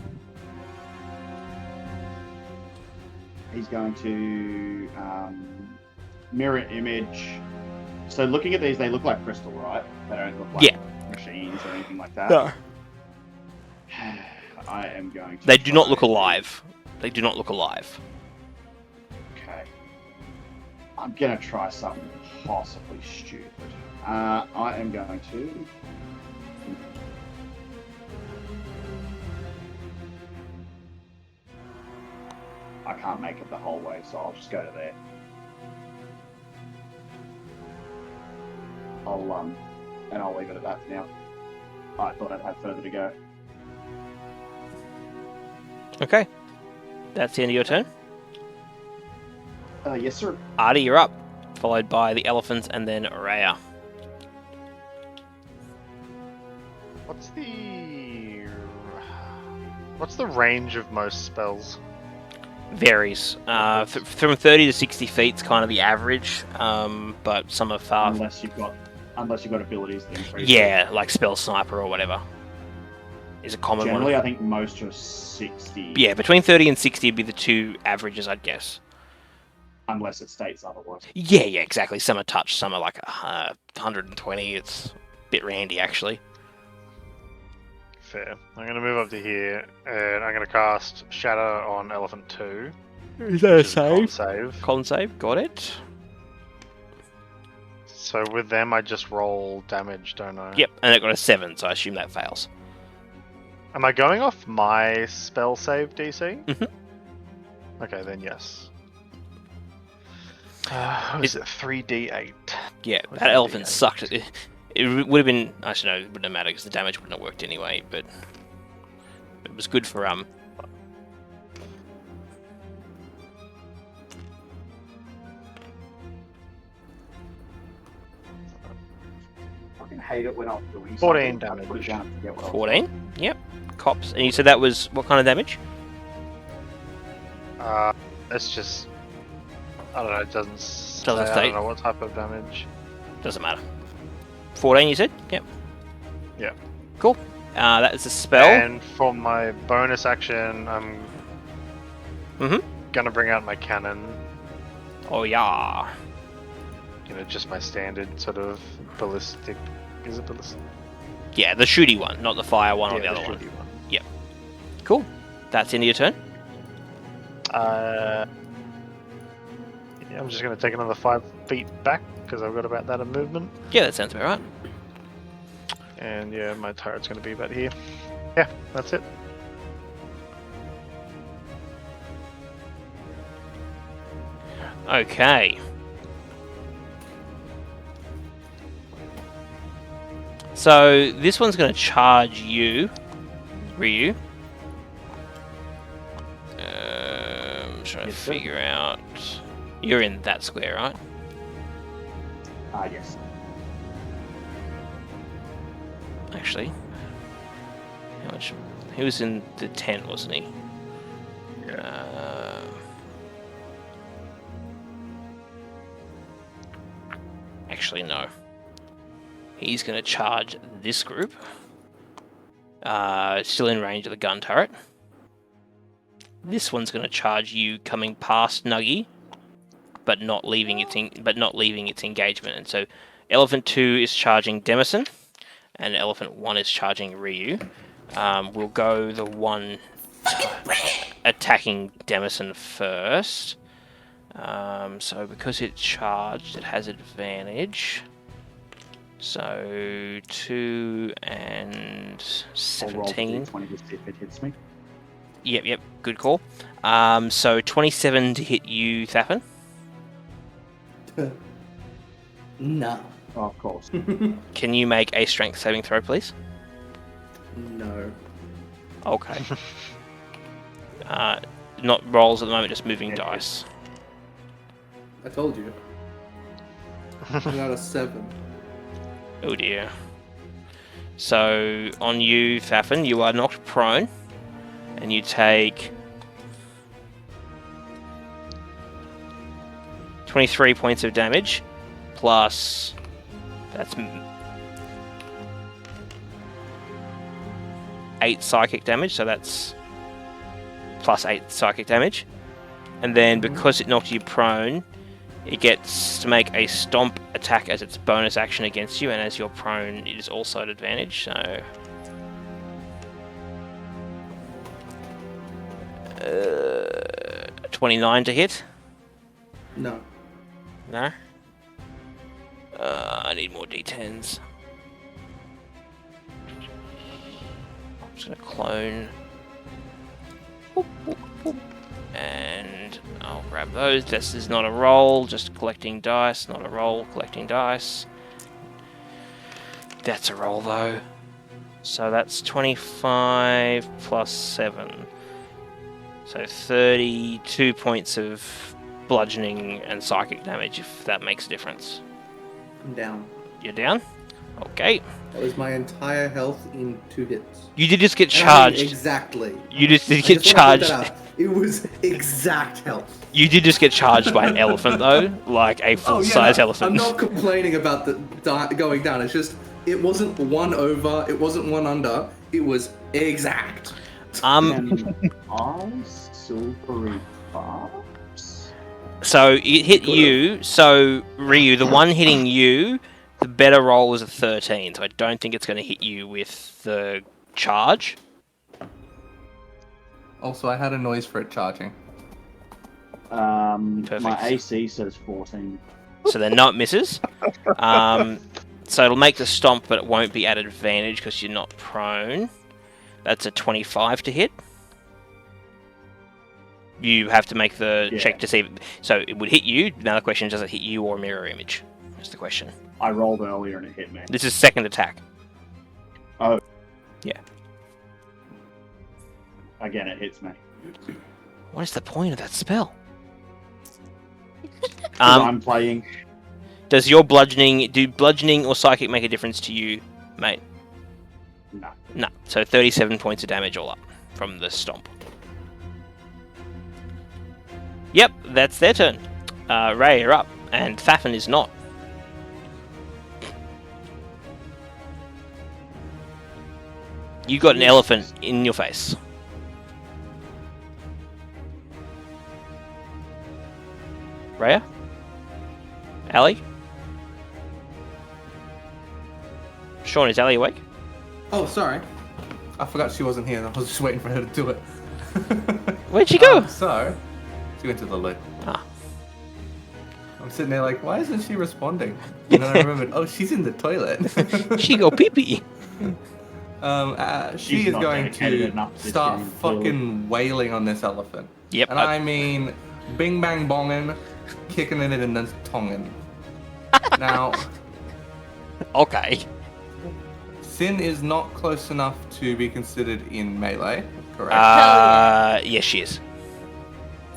He's going to mirror image. So looking at these, they look like crystal, right? They don't look like machines or anything like that. No. I am going to. They do not look try- alive. They do not look alive. Okay. I'm gonna try something possibly stupid. I am going to. I can't make it the whole way, so I'll just go to there. I'll leave it at that for now. I thought I'd have further to go. Okay. That's the end of your turn. Yes, sir. Artie, you're up. Followed by the elephants and then Raya. What's the range of most spells? Varies. From 30 to 60 feet is kind of the average, but some are far. Unless you've got abilities that increase. Yeah, like spell sniper or whatever is a common Generally, one. I think most are 60. Yeah, between 30 and 60 would be the two averages, I'd guess. Unless it states otherwise. Yeah, exactly. Some are touch, some are like 120. It's a bit randy, actually. Fair. I'm going to move up to here, and I'm going to cast Shatter on Elephant 2. Is that a which is con save? save. Con save, got it. So with them, I just roll damage, don't I? Yep, and it got a 7, so I assume that fails. Am I going off my spell save DC? Mhm. Okay, then yes. What is it? 3d8. Yeah, What's that elephant D8? sucked. It would have been. Actually, no, it wouldn't have mattered because the damage wouldn't have worked anyway. But It was good for I fucking hate it when I'm doing 14 something, I put it damage. down and forget what I was 14. Yep. Cops. And you said that was what kind of damage? It's just, I don't know. It doesn't. Say, Doesn't I state. don't know what type of damage. Doesn't matter. 14, you said? Yep. Yeah. Cool. That is a spell. And for my bonus action, I'm gonna bring out my cannon. Oh, yeah. You know, just my standard sort of ballistic. Is it ballistic? Yeah, the shooty one, not the fire one or the other one. shooty one. Yep. Cool. That's into your turn. Yeah, I'm just gonna take another 5 feet back because I've got about that of movement. Yeah, that sounds about right. And yeah, my turret's gonna be about here. Yeah, that's it. Okay. So this one's going to charge you, Ryu. Trying to Yes, sir. figure out. You're in that square, right? Yes. Actually, how much? He was in the tent, wasn't he? Actually, no. He's going to charge this group. Still in range of the gun turret. This one's going to charge you coming past Nuggy, but not leaving its engagement. And so, Elephant 2 is charging Demisin, and Elephant 1 is charging Ryu. We'll go the one attacking Demisin first. So because it's charged, it has advantage. So 2 and I'll roll 17. 20 to see if it hits me. Yep, good call. So 27 to hit you, Thapin. No. Oh, of course. Can you make a strength saving throw, please? No. Okay. Not rolls at the moment, just moving Yeah, dice. I told you. I got a 7. Oh dear. So on you, Thapin, you are knocked prone, and you take 23 points of damage, plus that's 8 psychic damage, so that's plus 8 psychic damage. And then because it knocked you prone, it gets to make a stomp attack as its bonus action against you, and as you're prone, it is also at advantage, so... 29 to hit? No. No? I need more d10s. I'm just gonna clone. Boop, boop, boop. And I'll grab those. This is not a roll, just collecting dice. Not a roll, collecting dice. That's a roll though. So that's 25 plus 7. So 32 points of bludgeoning and psychic damage, if that makes a difference. I'm down. You're down? Okay. That was my entire health in 2 hits. You did just get And I mean charged. exactly. You just did I get just wanna put charged. that out. It was exact health. You did just get charged by an elephant, though, like a full-size elephant. I'm not complaining about the going down. It's just it wasn't 1 over. It wasn't 1 under. It was exact. Can I silvery barbs? So it hit you. So Ryu, the one hitting you, the better roll was a 13. So I don't think it's going to hit you with the charge. Also, I had a noise for it charging. Perfect. My AC says 14. So they're not misses. So it'll make the stomp, but it won't be at advantage because you're not prone. That's a 25 to hit. You have to make the check to see if... So it would hit you. Now the question is, does it hit you or mirror image? That's the question. I rolled earlier and it hit me. This is second attack. Oh. Yeah. Again, it hits me. What is the point of that spell? 'Cause I'm playing. Does your bludgeoning or psychic make a difference to you, mate? No. No. So 37 points of damage all up from the stomp. Yep, that's their turn. Ray, you're up, and Thafin is not. You got an elephant in your face. Raya? Ali? Sean, is Ali awake? Oh, sorry. I forgot she wasn't here. I was just waiting for her to do it. Where'd she go? So, she went to the loo. Ah. I'm sitting there like, why isn't she responding? And then I remembered, oh, she's in the toilet. She go pee-pee. She She's is not going dedicated to enough to start do fucking wailing on this elephant. Yep. And I mean, bing bang bonging, kicking it and then tonging. Now, Okay. Sin is not close enough to be considered in melee, correct? Yes, she is.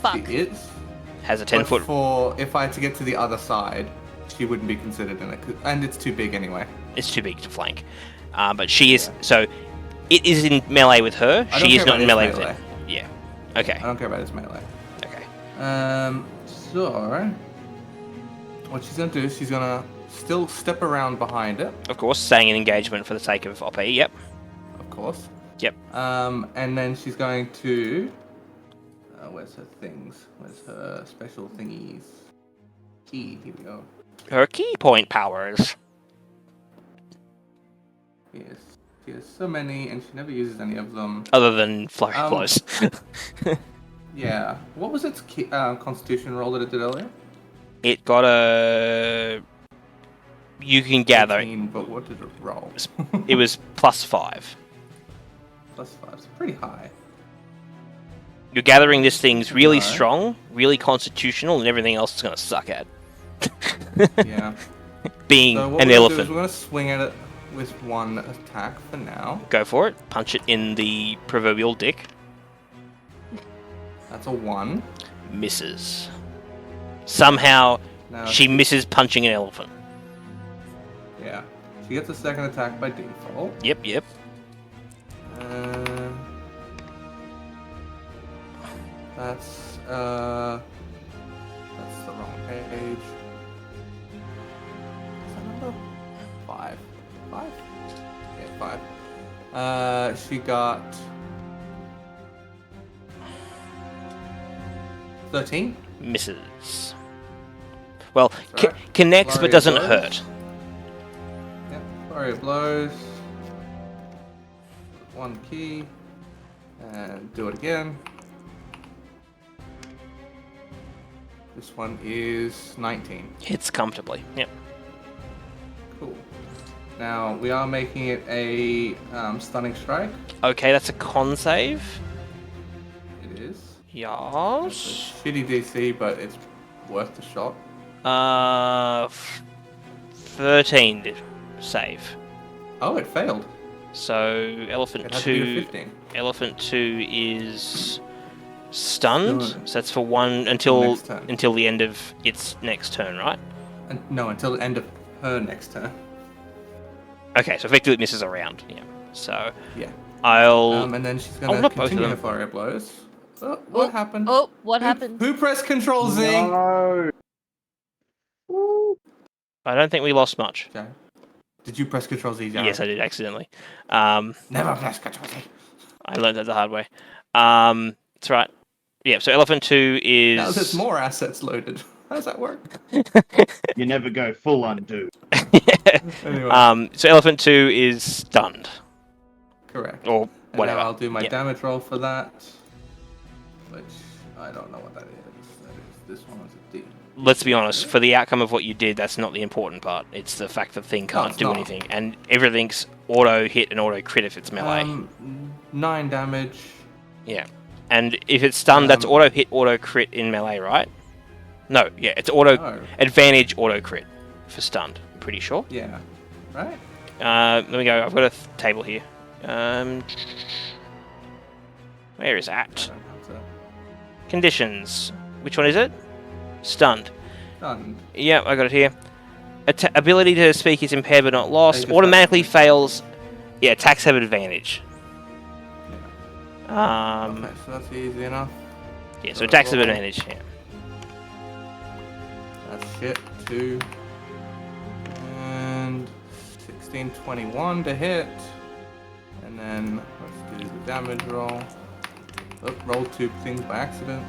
Fuck. She is. Has a But 10-foot. for if I had to get to the other side, she wouldn't be considered in it, and it's too big anyway. It's too big to flank. But she is. So, it is in melee with her. I don't She is care not in about melee his with melee. it. Yeah. Okay. I don't care about his melee. Okay. So what she's gonna do is she's gonna still step around behind it, Of course, staying in engagement for the sake of OP. Yep. of course. Yep. And then she's going to. Where's her things? Where's her special thingies? Key. Here we go. Her key point powers. Yes. She has so many, and she never uses any of them. Other than flurry blows. Yeah. What was its constitution roll that it did earlier? It got a. You can gather. 18, but what did it roll? It was +5. +5. It's pretty high. You're gathering this thing's really Alright. strong, really constitutional, and everything else is going to suck at. Yeah. Being So what an we're gonna do is elephant. we're gonna swing at it with one attack for now. Go for it. Punch it in the proverbial dick. That's a 1. Misses. Somehow, Now she misses punching an elephant. Yeah. She gets a second attack by default. Yep, yep. That's the wrong page. Is that number? 5. 5? Yeah, 5. She got 13. Misses. Well, That's right. connects Flurry but doesn't blows. hurt. Yep. Flurry of blows. 1 key. And do it again. This one is 19. Hits comfortably. Yep. Cool. Now, we are making it a stunning strike. Okay, that's a con save. It is. It's a Yes. shitty DC, but it's worth the shot. 13 did save. Oh, it failed. So Elephant It had to be a 2. 15. Elephant 2 is stunned. Still- So that's for one until Next turn. until the end of its next turn, right? And, no, until the end of her next turn. Okay, so effectively it misses a round. Yeah. So Yeah. I'll. And then she's Oh, going to not both of continue her them. flurry of blows. Oh, what happened? Oh, what Who- happened? Who pressed Control Z? No. I don't think we lost much. Okay. Did you press Control Z, Jared? Yes, I did accidentally. Never press Control Z. I learned that the hard way. That's right. Yeah. So Elephant 2 Now there's is. more assets loaded. How does that work? You never go full undo. Anyway, So Elephant 2 is stunned, correct. or And whatever. now I'll do my Yeah. damage roll for that, which I don't know what that is. That is this one is a D. Let's be honest, for the outcome of what you did, that's not the important part. It's the fact that the thing can't it's do not. anything. And everything's auto hit and auto crit if it's melee. 9 damage. Yeah. And if it's stunned, that's Um, auto hit, auto crit in melee, right? No, yeah, it's auto Oh, advantage, auto crit for stunned, I'm pretty sure. yeah. Right? Let me go, I've got a table here. Where is that? I don't have to- Conditions. Which one is it? Stunned. Done. Yep, I got it here. Ability to speak is impaired but not lost. just Automatically got- fails. Yeah, attacks have advantage. Okay, so that's easy enough. Yeah, so So attacks have roll. advantage. Yeah. That's shit. 2. And 16, 21 to hit. And then let's do the damage roll. Oh, roll 2 things by accident.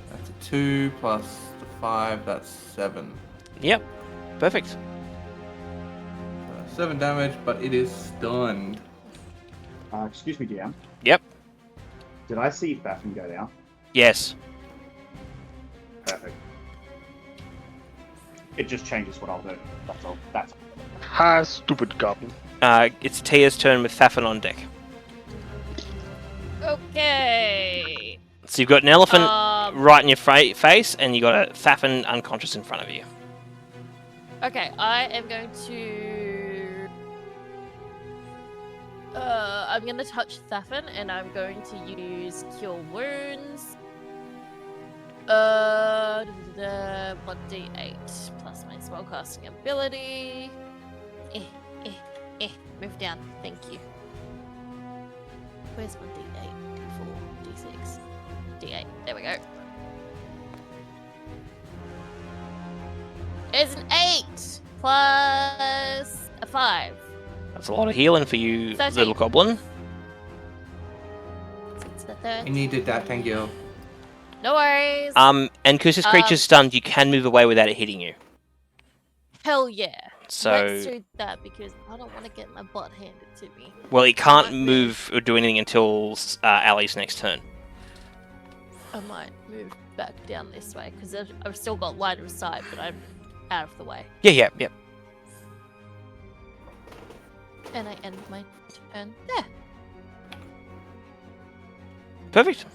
That's a 2 plus the 5, that's 7. Yep. Perfect. 7 damage, but it is stunned. Excuse me, DM. Yep. Did I see Baffin go down? Yes. Perfect. It just changes what I'll do. That's all. That's Ha, stupid goblin. It's Tia's turn with Thafin on deck. Okay. So you've got an elephant Um, right in your face, and you got a Thafin unconscious in front of you. Okay, I am going to. I'm going to touch Thafin, and I'm going to use Cure Wounds. 1d8 plus my spellcasting ability. Move down. Thank you. Where's my d8? d4, d6, d8. There we go. It's an 8 plus a 5. That's a lot of healing for you, 13. little goblin. It's the third. I needed that, thank you. No worries. And because this creature's stunned, you can move away without it hitting you. Hell yeah. So, Let's do that because I don't want to get my butt handed to me. well, it can't move or do anything until Ali's next turn. I might move back down this way because I've still got line of sight, but I'm out of the way. Yeah. And I end my turn there. Perfect.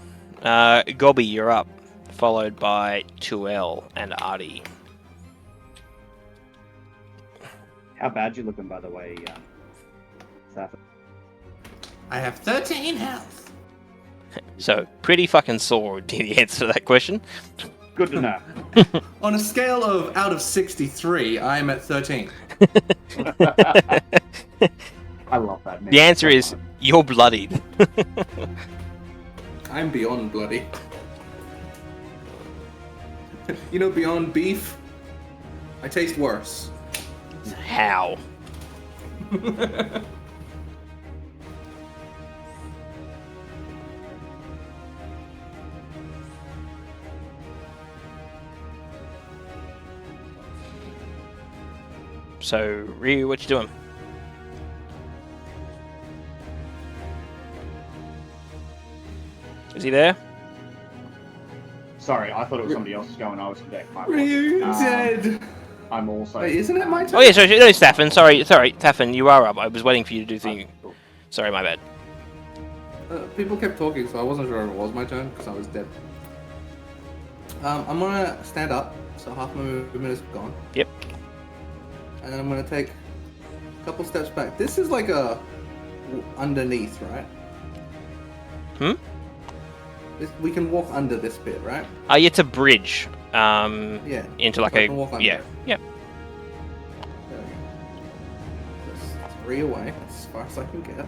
Gobby, you're up. Followed by Tuel and Artie. how bad you looking, by the way, Sappho? I have 13 health. So, pretty fucking sore would be the answer to that question. Good to know. On a scale of out of 63, I am at 13. I love that. Man. The answer is, you're bloodied. I'm beyond bloody. You know, beyond beef, I taste worse. How? So, Ryu, what you doing? Is he there? Sorry, I thought it was somebody else's going. I was on deck. My Ryu apologies. dead. I'm also. Wait, isn't it my turn? Oh yeah, sorry, no, Staffin. Sorry, Taffin, you are up. I was waiting for you to do thing. Cool. Sorry, my bad. People kept talking, so I wasn't sure if it was my turn because I was dead. I'm gonna stand up, so half my movement is gone. Yep. And then I'm gonna take a couple steps back. This is like a underneath, right? We can walk under this bit, right? It's a bridge. Yeah. Into like So I a can walk under yeah, it. yep. There we go. Just 3 away, as far as I can get.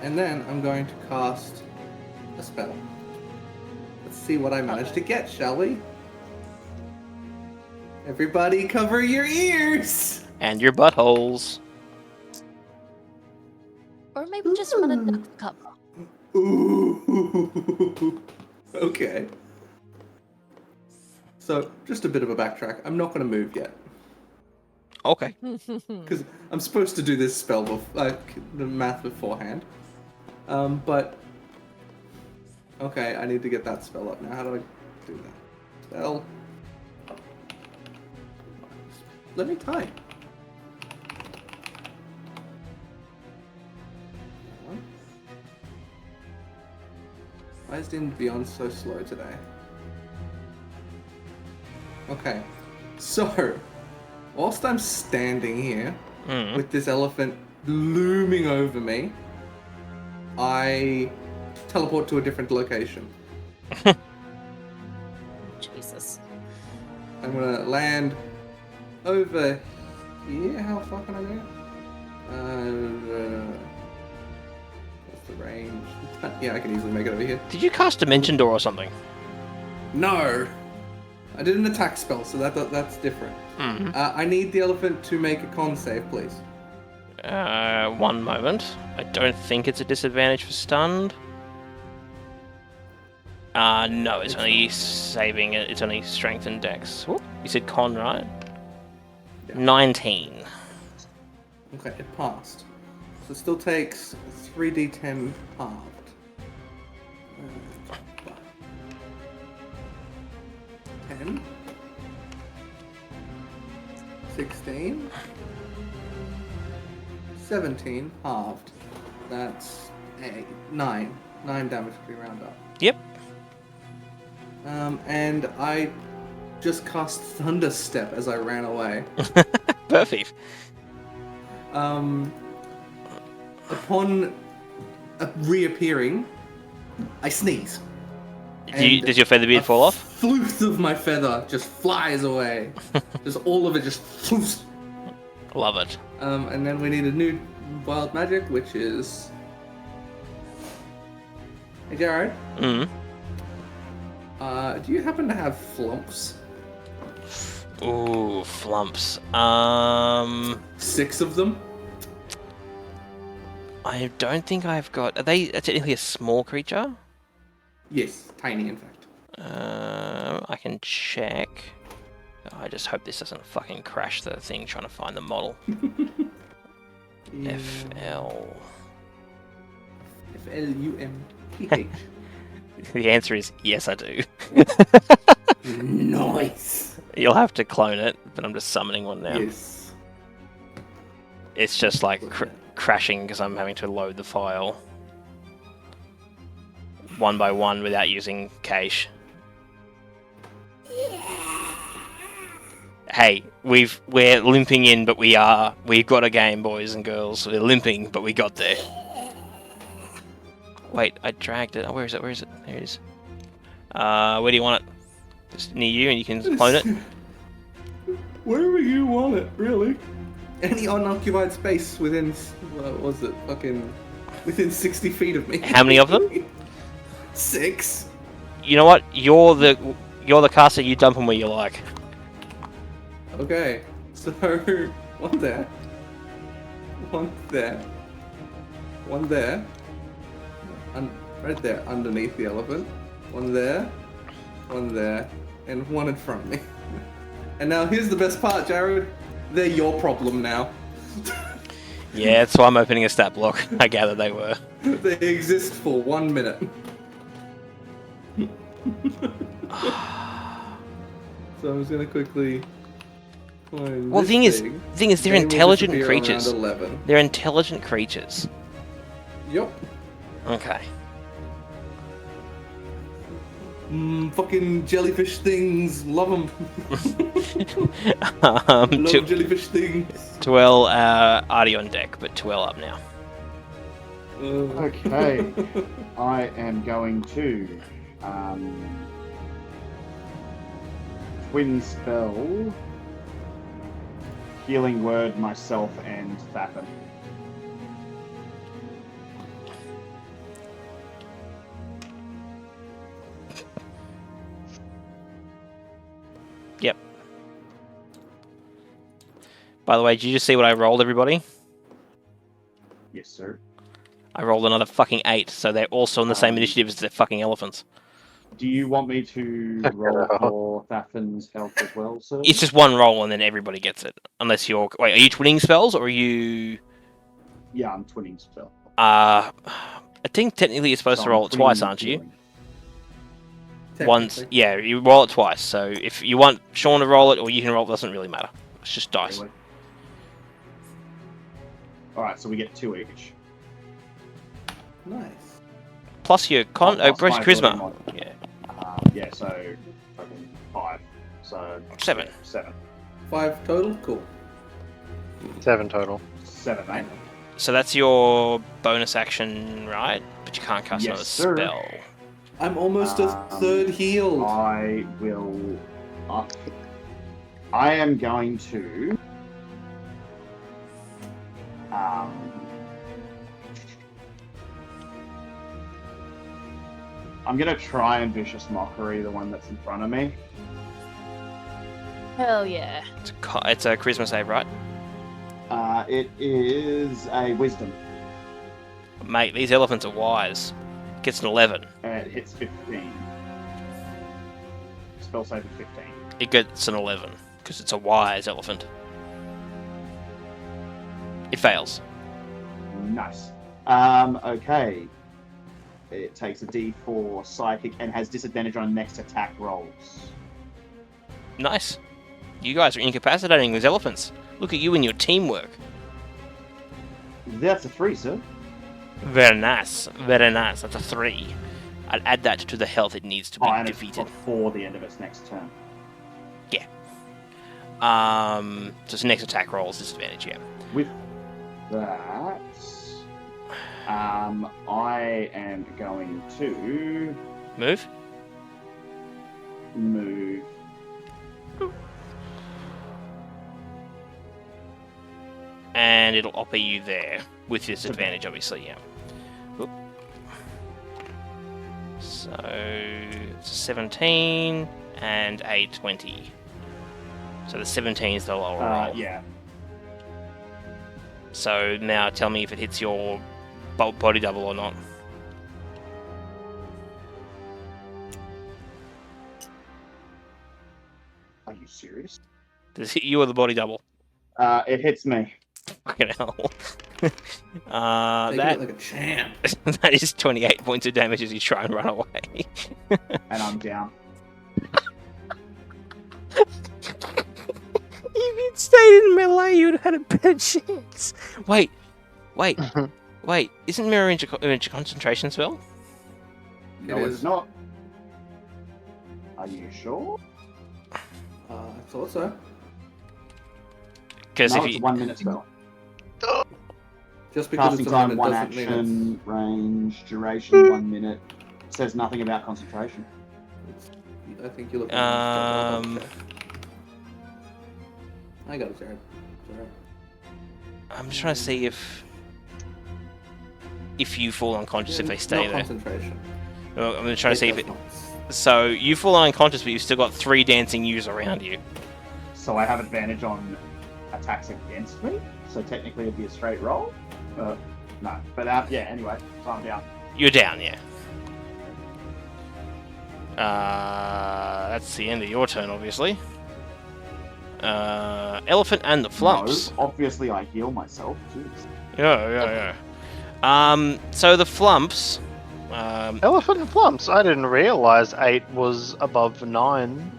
And then I'm going to cast a spell. Let's see what I managed to get, shall we? Everybody cover your ears! And your buttholes. Or maybe just run a duck cover. Ooh. Okay. So, just a bit of a backtrack. I'm not going to move yet. Okay. Because I'm supposed to do this spell, the math beforehand. But... Okay, I need to get that spell up now. How do I do that? Spell. Let me type. Why is D&D Beyond so slow today? Okay, so whilst I'm standing here with this elephant looming over me, I teleport to a different location. Jesus. I'm gonna land over here. How far can I go? What's the range? Yeah, I can easily make it over here. Did you cast Dimension Door or something? No! I did an attack spell, so that's different. Mm-hmm. I need the elephant to make a con save, please. 1 moment. I don't think it's a disadvantage for stunned. No, it's only saving it. It's only strength and dex. Whoop, you said con, right? Yeah. 19. Okay, it passed. So it still takes 3d10 halved. 10. 16. 17 halved. That's 9. 9 damage if we round up. Yep. And I just cast Thunder Step as I ran away. Perfect. Upon reappearing, I sneeze. Does your feather beard fall off? Floof of my feather just flies away. Just all of it just floofs. Love it. And then we need a new wild magic, which is... Hey, Jared. Mm. Do you happen to have flumps? Ooh, flumps. 6 of them? I don't think I've got... Are they technically a small creature? Yes, tiny in fact. I can check. I just hope this doesn't fucking crash the thing trying to find the model. Yeah. FL... FLUMPH. The answer is yes, I do. Nice. You'll have to clone it, but I'm just summoning one now. Yes. It's just like crashing because I'm having to load the file one by one without using cache. Hey, we're limping in, but we've got a game, boys and girls. We're limping, but we got there. Wait, I dragged it. Oh, where is it? Where is it? There it is. Where do you want it? Just near you, and you can clone it. Wherever you want it, really. Any unoccupied space within, what was it, fucking, within 60 feet of me. How many of them? 6. You know what? You're the caster. You dump them where you like. Okay, so one there, one there, one there, right there underneath the elephant, one there, and one in front of me. And now here's the best part, Jared. They're your problem now. Yeah, that's why I'm opening a stat block. I gather they were. They exist for 1 minute. So I'm just gonna quickly. Well, the thing is, they're intelligent creatures. 11. They're intelligent creatures. Yup. Okay. Fucking jellyfish things, love them. Love jellyfish things. Tuel already on deck, but Tuel up now. Okay, I am going to twin spell, healing word myself and Thapin. Yep. By the way, did you just see what I rolled, everybody? Yes, sir. I rolled another fucking 8, so they're also on the same initiative as the fucking elephants. Do you want me to roll for Thapin's health as well, sir? It's just one roll and then everybody gets it. Unless you're... Wait, are you twinning spells or are you... Yeah, I'm twinning spell. I think technically you're supposed to roll it twice, aren't you? Once, yeah, you roll it twice. So if you want Sean to roll it or you can roll it, doesn't really matter. It's just dice. Really? Alright, so we get 2 each. Nice. Plus your plus plus my charisma. ability Yeah. Yeah, so 5. So 7. 7. 5 total? Cool. 7 total. 7, mate. So that's your bonus action, right? but you can't cast Yes, another sir. spell. I'm almost a third healed. I will up. I am going to. I'm gonna try and vicious mockery the one that's in front of me. Hell yeah. It's a charisma save, right? It is a wisdom. Mate, these elephants are wise. Gets an 11. It hits 15. Spell save of 15. It gets an 11, because it's a wise elephant. It fails. Nice. Okay. It takes a D4 psychic and has disadvantage on next attack rolls. Nice. You guys are incapacitating these elephants. Look at you and your teamwork. That's a 3, sir. Very nice. Very nice. That's a 3. I'll add that to the health it needs to be And defeated. it's before the end of its next turn. Yeah. So it's next attack rolls disadvantage, yeah. With that, I am going to Move. move. And it'll offer you there. With disadvantage, obviously, yeah. Oop. So, it's a 17 and a 20. So the 17 is the lower roll. Yeah. So now tell me if it hits your body double or not. Are you serious? Does it hit you or the body double? It hits me. Fucking hell. Take that, it like a champ. that is 28 points of damage as you try and run away. And I'm down. If you'd stayed in melee, you'd have had a better chance. Wait. Isn't mirror image a concentration spell? No, it's not. Are you sure? I thought so. Because No, if it's you a 1 minute spell. Just because Casting it's a time, minute 1 doesn't mean action, range, duration, 1 minute. It says nothing about concentration. I think you're looking. I got it, Jared. It's alright. I'm just trying to see if you fall unconscious if they stay not there. Concentration. Well, I'm trying to see if does it. not. So you fall unconscious, but you've still got 3 dancing yous around you. So I have advantage on attacks against me. So technically it'd be a straight roll. No. But yeah, anyway, so I'm down. You're down, yeah. That's the end of your turn, obviously. Elephant and the Flumps. No, obviously I heal myself. Jeez. Yeah. So the Flumps. Elephant and Flumps. I didn't realise 8 was above 9,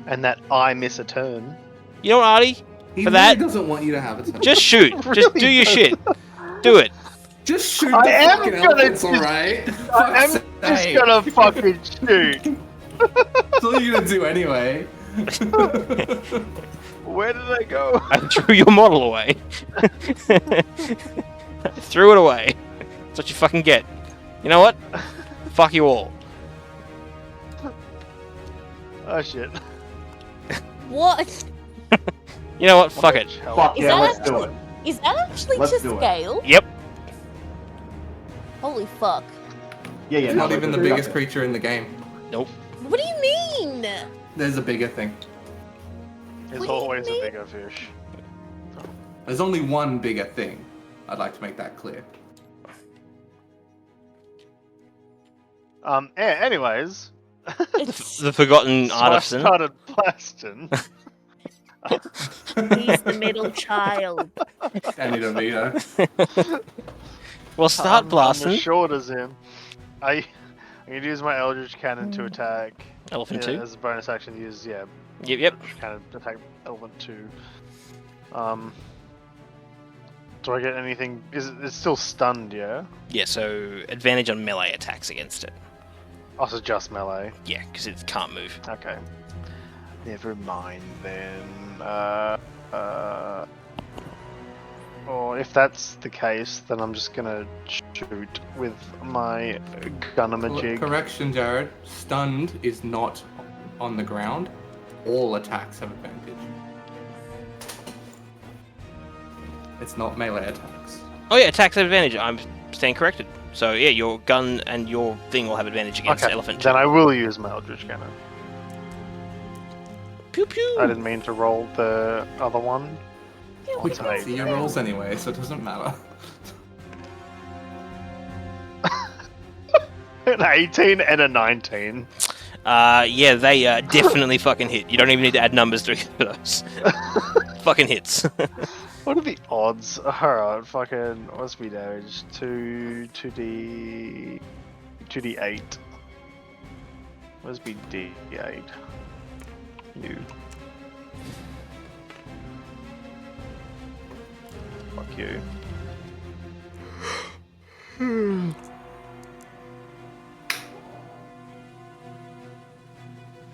and that I miss a turn. You know what, Artie? He For really that, doesn't want you to have it. just shoot. Just do your shit. Do it. Just shoot I the am fucking gonna elephants, just- alright? I'm Fuck's just sake. gonna fucking shoot. That's all you're gonna do anyway. Where did I go? I threw your model away. Threw it away. That's what you fucking get. You know what? Fuck you all. Oh shit. What? You know what? Fuck it. Fuck Is yeah, that let's do it. Is that actually Let's to do it. scale? Yep. Holy fuck. Yeah, It's no, not even the let's do biggest it. creature in the game. Nope. What do you mean? There's a bigger thing. There's What do you always a mean? bigger fish. There's only one bigger thing. I'd like to make that clear. Anyways. It's, The forgotten So artisan. I started blasting. he's the middle child. Anita. Well, start I'm blasting. as short as him. I can use my Eldritch Cannon to attack. Elephant Yeah, 2. as a bonus action, use Yep. Eldritch Cannon to attack Elephant 2. Do I get anything? It's still stunned, yeah? Yeah, so advantage on melee attacks against it. Also just melee. Yeah, because it can't move. Okay. Never mind then. Or if that's the case, then I'm just gonna shoot with my gunamajig. Correction, Jared. Stunned is not on the ground. All attacks have advantage. It's not melee attacks. Oh yeah, attacks have advantage. I'm staying corrected. So yeah, your gun and your thing will have advantage against Okay, elephant. then I will use my Eldritch Cannon. Pew pew. I didn't mean to roll the other one. We can't see your rolls anyway, so it doesn't matter. An 18 and a 19. Yeah, they definitely fucking hit. You don't even need to add numbers to those. Fucking hits. What are the odds? Alright, fucking, what's my damage? 2d8. Where's my d8? You. Fuck you.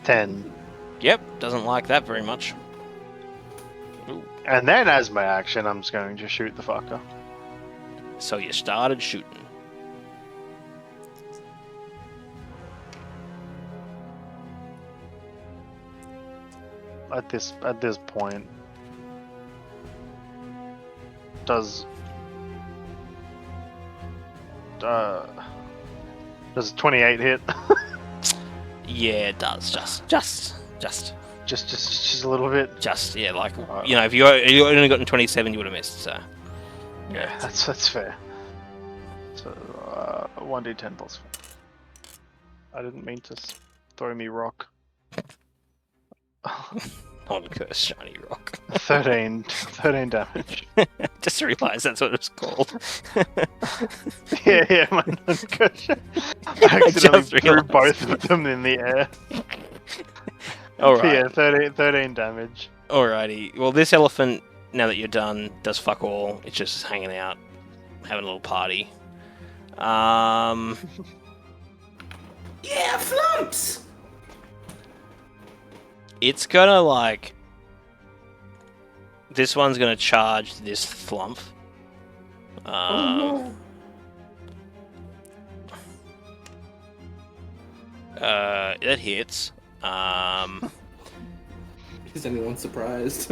Ten. Yep, doesn't like that very much. Ooh. And then as my action, I'm just going to shoot the fucker. So you started shooting. At this point, does 28 hit? Yeah, it does. Just just a little bit. yeah, like you know, if you only gotten 27, you would have missed. So Yeah, that's fair. So 1d10 plus 4. I didn't mean to throw me rock. non-cursed shiny rock. 13 damage. Just realised that's what it's called. yeah, my non-cursed. I accidentally just threw realised. both of them in the air. Alright. Yeah, 13 damage. Alrighty. Well, this elephant, now that you're done, does fuck all. It's just hanging out, having a little party. Yeah, flumps! It's gonna like. This one's gonna charge this flump. It hits. Is anyone surprised?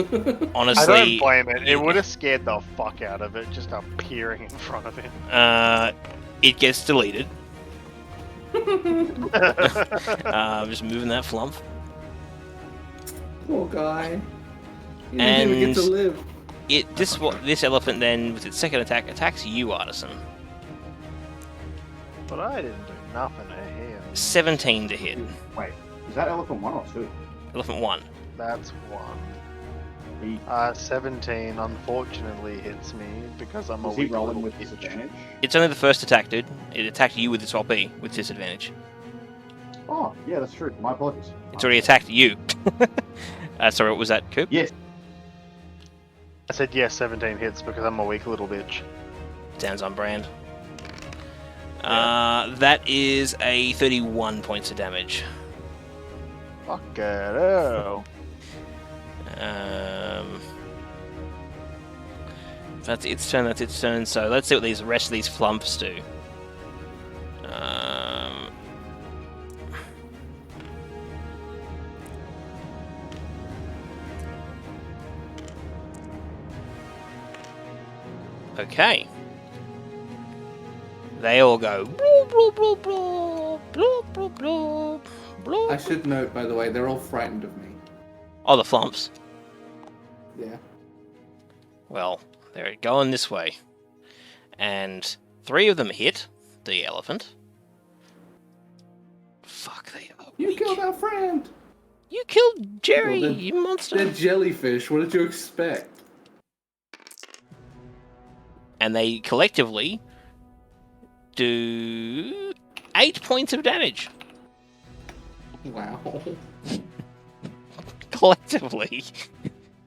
Honestly, I don't blame it. It would have scared the fuck out of it just appearing in front of him. It gets deleted. Just moving that flump. Poor guy. He And didn't even get to live. This elephant then, with its second attack, attacks you, Artisan. But I didn't do nothing to him. 17 to hit. Wait, is that elephant 1 or 2? Elephant 1. That's one. He, 17 unfortunately hits me because I'm a is he weak rolling little with bitch. disadvantage? It's only the first attack, dude. It attacked you with its OP with disadvantage. Oh, yeah, that's true. My apologies. It's already attacked you. Sorry, what was that, Coop? Yes. I said yes, 17 hits because I'm a weak little bitch. Sounds on brand. That is a 31 points of damage. Fuck it. Oh. That's its turn. That's its turn. So let's see what these rest of these flumps do. Okay. They all go. Bloop, bloop, bloop, bloop, bloop, bloop, bloop, bloop. I should note, by the way, they're all frightened of me. Oh, the flumps. Yeah. Well, they're going this way. And 3 of them hit the elephant. Fuck, they are You weak. killed our friend! You killed Jerry, Well, you monster! They're jellyfish, what did you expect? And they collectively do 8 points of damage. Wow. Collectively.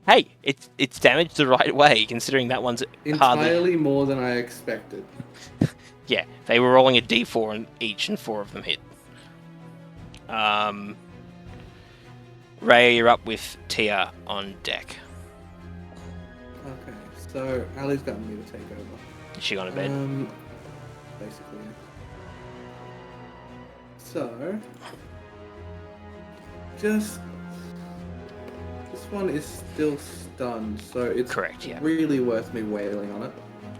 Hey, it's damaged the right way, considering that one's hardly... Entirely more than I expected. Yeah, they were rolling a d4 on each, and 4 of them hit. Ray, you're up with Tia on deck. Okay, so Ali's gotten me to take over. Is she gone to bed? Basically. So, just this one is still stunned, so it's Correct, yeah. really worth me wailing on it.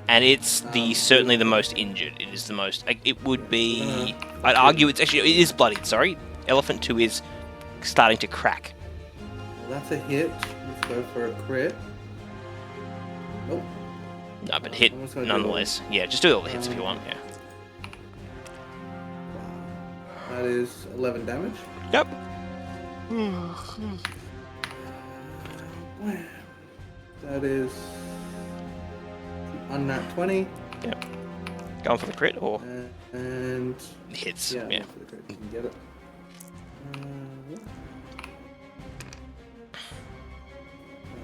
And it's certainly the most injured. It is the most. It would be. I'd argue it is bloodied. Sorry, Elephant 2 is starting to crack. Well, that's a hit. Let's go for a crit. Nope. No, but hit I'm just gonna do nonetheless. Yeah, just do all the hits if you want. Yeah. Wow. That is 11 damage. Yep. That is unnat 20. Yep. Going for the crit or And hits. yeah, Yeah. for the crit. You can get it.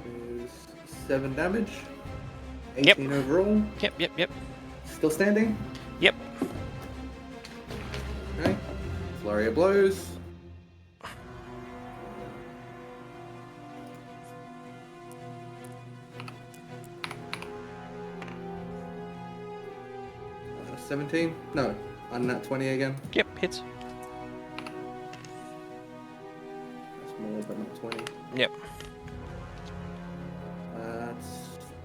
That is 7 damage. 18 overall. Yep. Still standing. Yep. Okay. Flurry of blows. Uh, 17? No. Unnat 20 again. Yep. Hits. That's more, but not 20. Yep. That's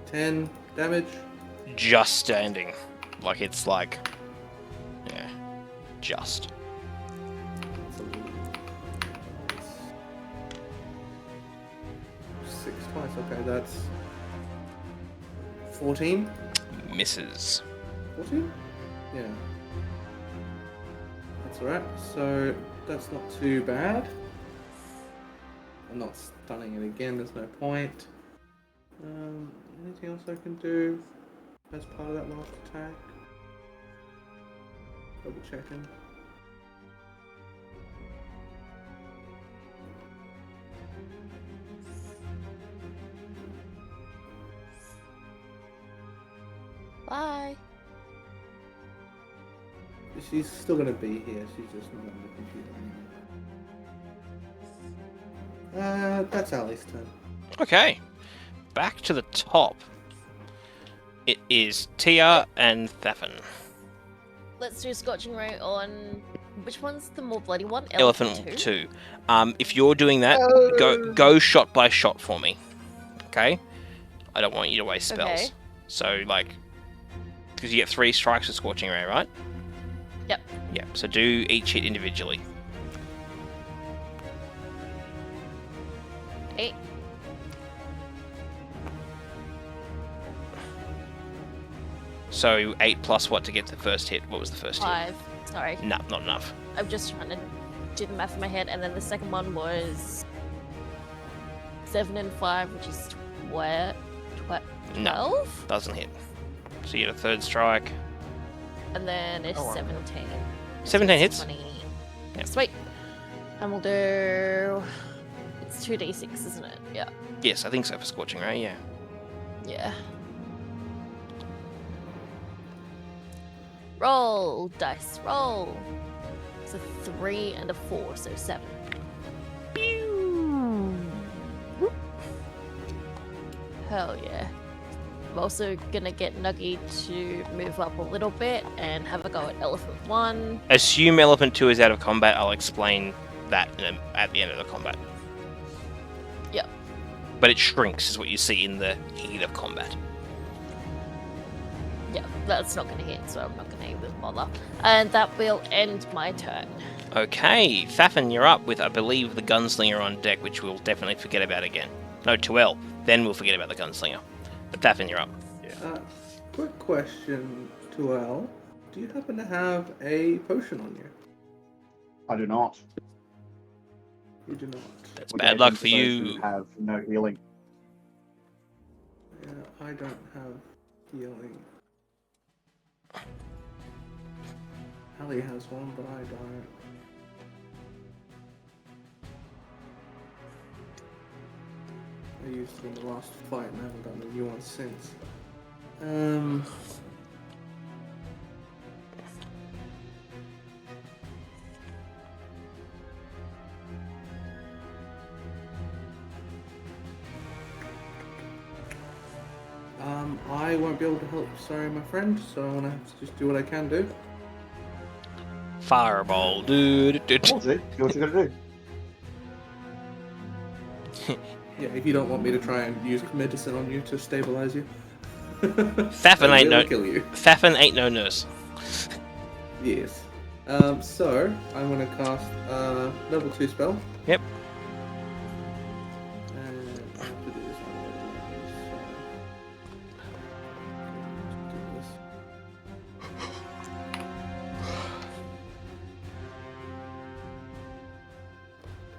10 damage. Just standing. Like it's like. Yeah. Just. Six twice. Okay, that's 14. Misses. 14? Yeah. That's alright. So that's not too bad. I'm not stunning it again. There's no point. Anything else I can do as part of that last attack? Double checking. Bye. She's still gonna be here. She's just not on the computer anymore. That's Ali's turn. Okay. Back to the top. It is Tia and Thafin. Let's do Scorching Ray on which one's the more bloody one? Elephant 2. If you're doing that, go shot by shot for me. Okay? I don't want you to waste spells. Okay. So, like, because you get 3 strikes with Scorching Ray, right? Yep. Yep. So do each hit individually. 8. So 8 plus what to get the first hit? What was the first 5. Sorry. hit? No, not enough. I'm just trying to do the math in my head, and then the second one was 7 and 5, which is 12. No, doesn't hit. So you get a third strike. And then it's 17. 17 hits. 20. Yep. Sweet. And we'll do. It's 2d6, isn't it? Yeah. Yes, I think so for Scorching Ray, yeah. Yeah. Roll, dice, roll. It's a 3 and a 4, so 7. Whoop. Hell yeah. I'm also gonna get Nuggy to move up a little bit and have a go at Elephant 1. Assume Elephant 2 is out of combat. I'll explain that at the end of the combat. Yep. But it shrinks, is what you see in the heat of combat. Yeah, that's not gonna hit, so I'm not gonna even bother. And that will end my turn. Okay, Thafin, you're up with, I believe, the Gunslinger on deck, which we'll definitely forget about again. No, Tuel. Then we'll forget about the Gunslinger. But Thafin, you're up. Quick question, Tuel. Do you happen to have a potion on you? I do not. You do not. That's Would bad they luck think for those you. who have no healing. Yeah, I don't have healing. Ali has one, but I don't. I used it in the last fight and I haven't gotten a new one since. I won't be able to help. Sorry, my friend. So I'm gonna have to just do what I can do. Fireball, dude. Hold it. Do what you gotta do. Yeah, if you don't want me to try and use medicine on you to stabilize you. Faffin ain't no kill you. Faffin ain't no nurse. Yes. So I'm gonna cast level 2 spell. Yep. And I have to do this on level 11,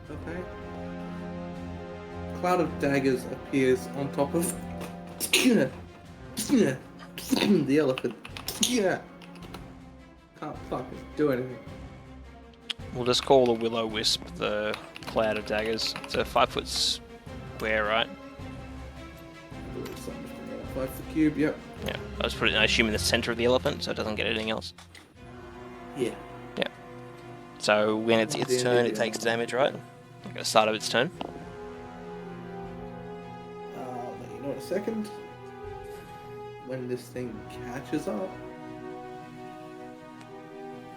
so okay. Cloud of daggers appears on top of the elephant. Can't fucking do anything. We'll just call the Will-O-Wisp the Cloud of Daggers. It's a 5-foot square, right? I believe so. I'm just gonna apply for the cube. Yep. Yeah. I just put it, I assume, in the center of the elephant, so it doesn't get anything else. Yeah. Yeah. So when it's its Yeah, turn, yeah. it takes damage, right? At the start of its turn. I'll let you know in a second. When this thing catches up.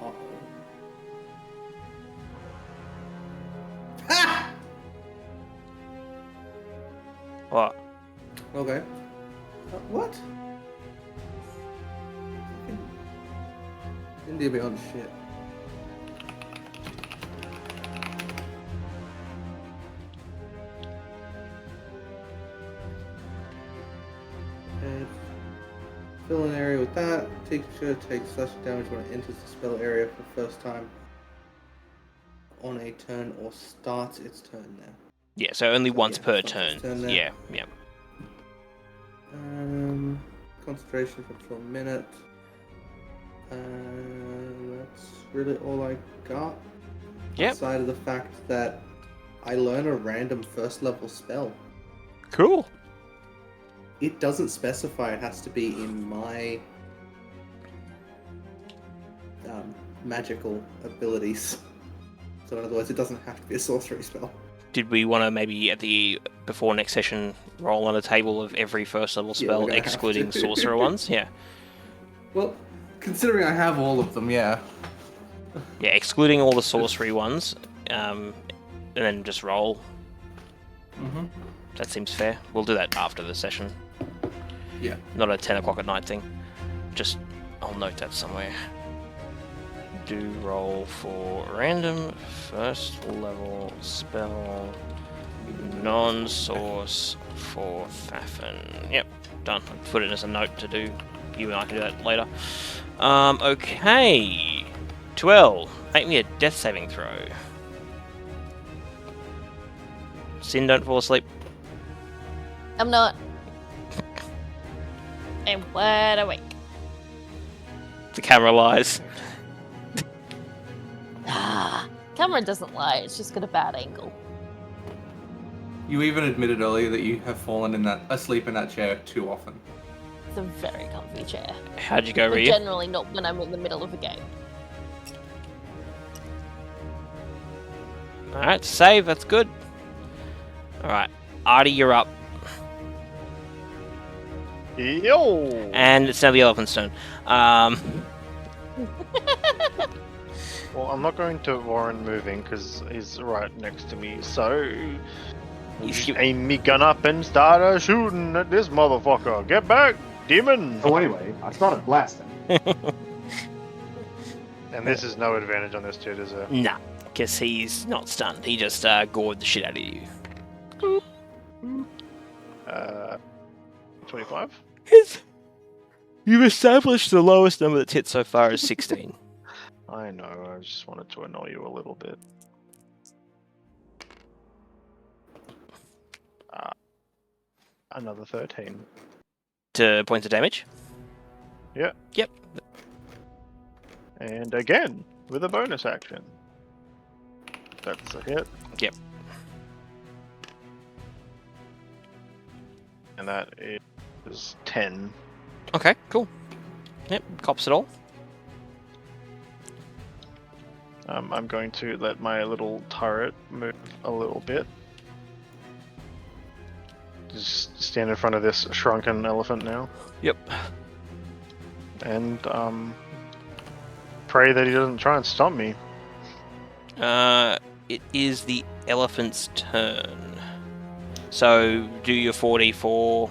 Uh-oh. Ha! What? Okay. What? India beyond shit. And fill an area with that. Teacher takes slashing damage when it enters the spell area for the first time on a turn or starts its turn now. Yeah, so only once yeah, per it's not turn. its turn there. Yeah, yeah. Concentration for a minute. That's really all I got. Yep. Aside of the fact that I learn a random first level spell. Cool. It doesn't specify it has to be in my magical abilities. So in other words, it doesn't have to be a sorcery spell. Did we want to maybe before next session roll on a table of every first level Yeah, spell we're gonna have excluding to. sorcerer ones? Yeah. Well, considering I have all of them, yeah. Yeah, excluding all the sorcery ones, and then just roll. Mm-hmm. That seems fair. We'll do that after the session. Yeah. Not a 10 o'clock at night thing. Just, I'll note that somewhere. Do roll for random first level spell non-source for Faffin. Yep, done. I'll put it as a note to do. You and I can do that later. Okay. 12. Make me a death saving throw. Sin, don't fall asleep. I'm not. I'm wide awake. The camera lies. Camera doesn't lie, it's just got a bad angle. You even admitted earlier that you have fallen asleep in that chair too often. It's a very comfy chair. How'd you go, But Rhea? generally not when I'm in the middle of a game. Alright, save, that's good. Alright, Artie, you're up. Yo! And it's now the elephant's turn. Well, I'm not going to Warren moving because he's right next to me, so If you- aim me gun up and start shooting at this motherfucker. Get back, demon! So anyway, I started blasting. And this is no advantage on this dude, is it? Nah, because he's not stunned. He just gored the shit out of you. 25? You've established the lowest number that's hit so far is 16. I know, I just wanted to annoy you a little bit. Another 13. To points of damage? Yeah. Yep. And again, with a bonus action. That's a hit. Yep. And that is 10. Okay, cool. Yep, cops it all. I'm going to let my little turret move a little bit. Just stand in front of this shrunken elephant now, Yep. and pray that he doesn't try and stomp me. It is the elephant's turn. So do your 4d4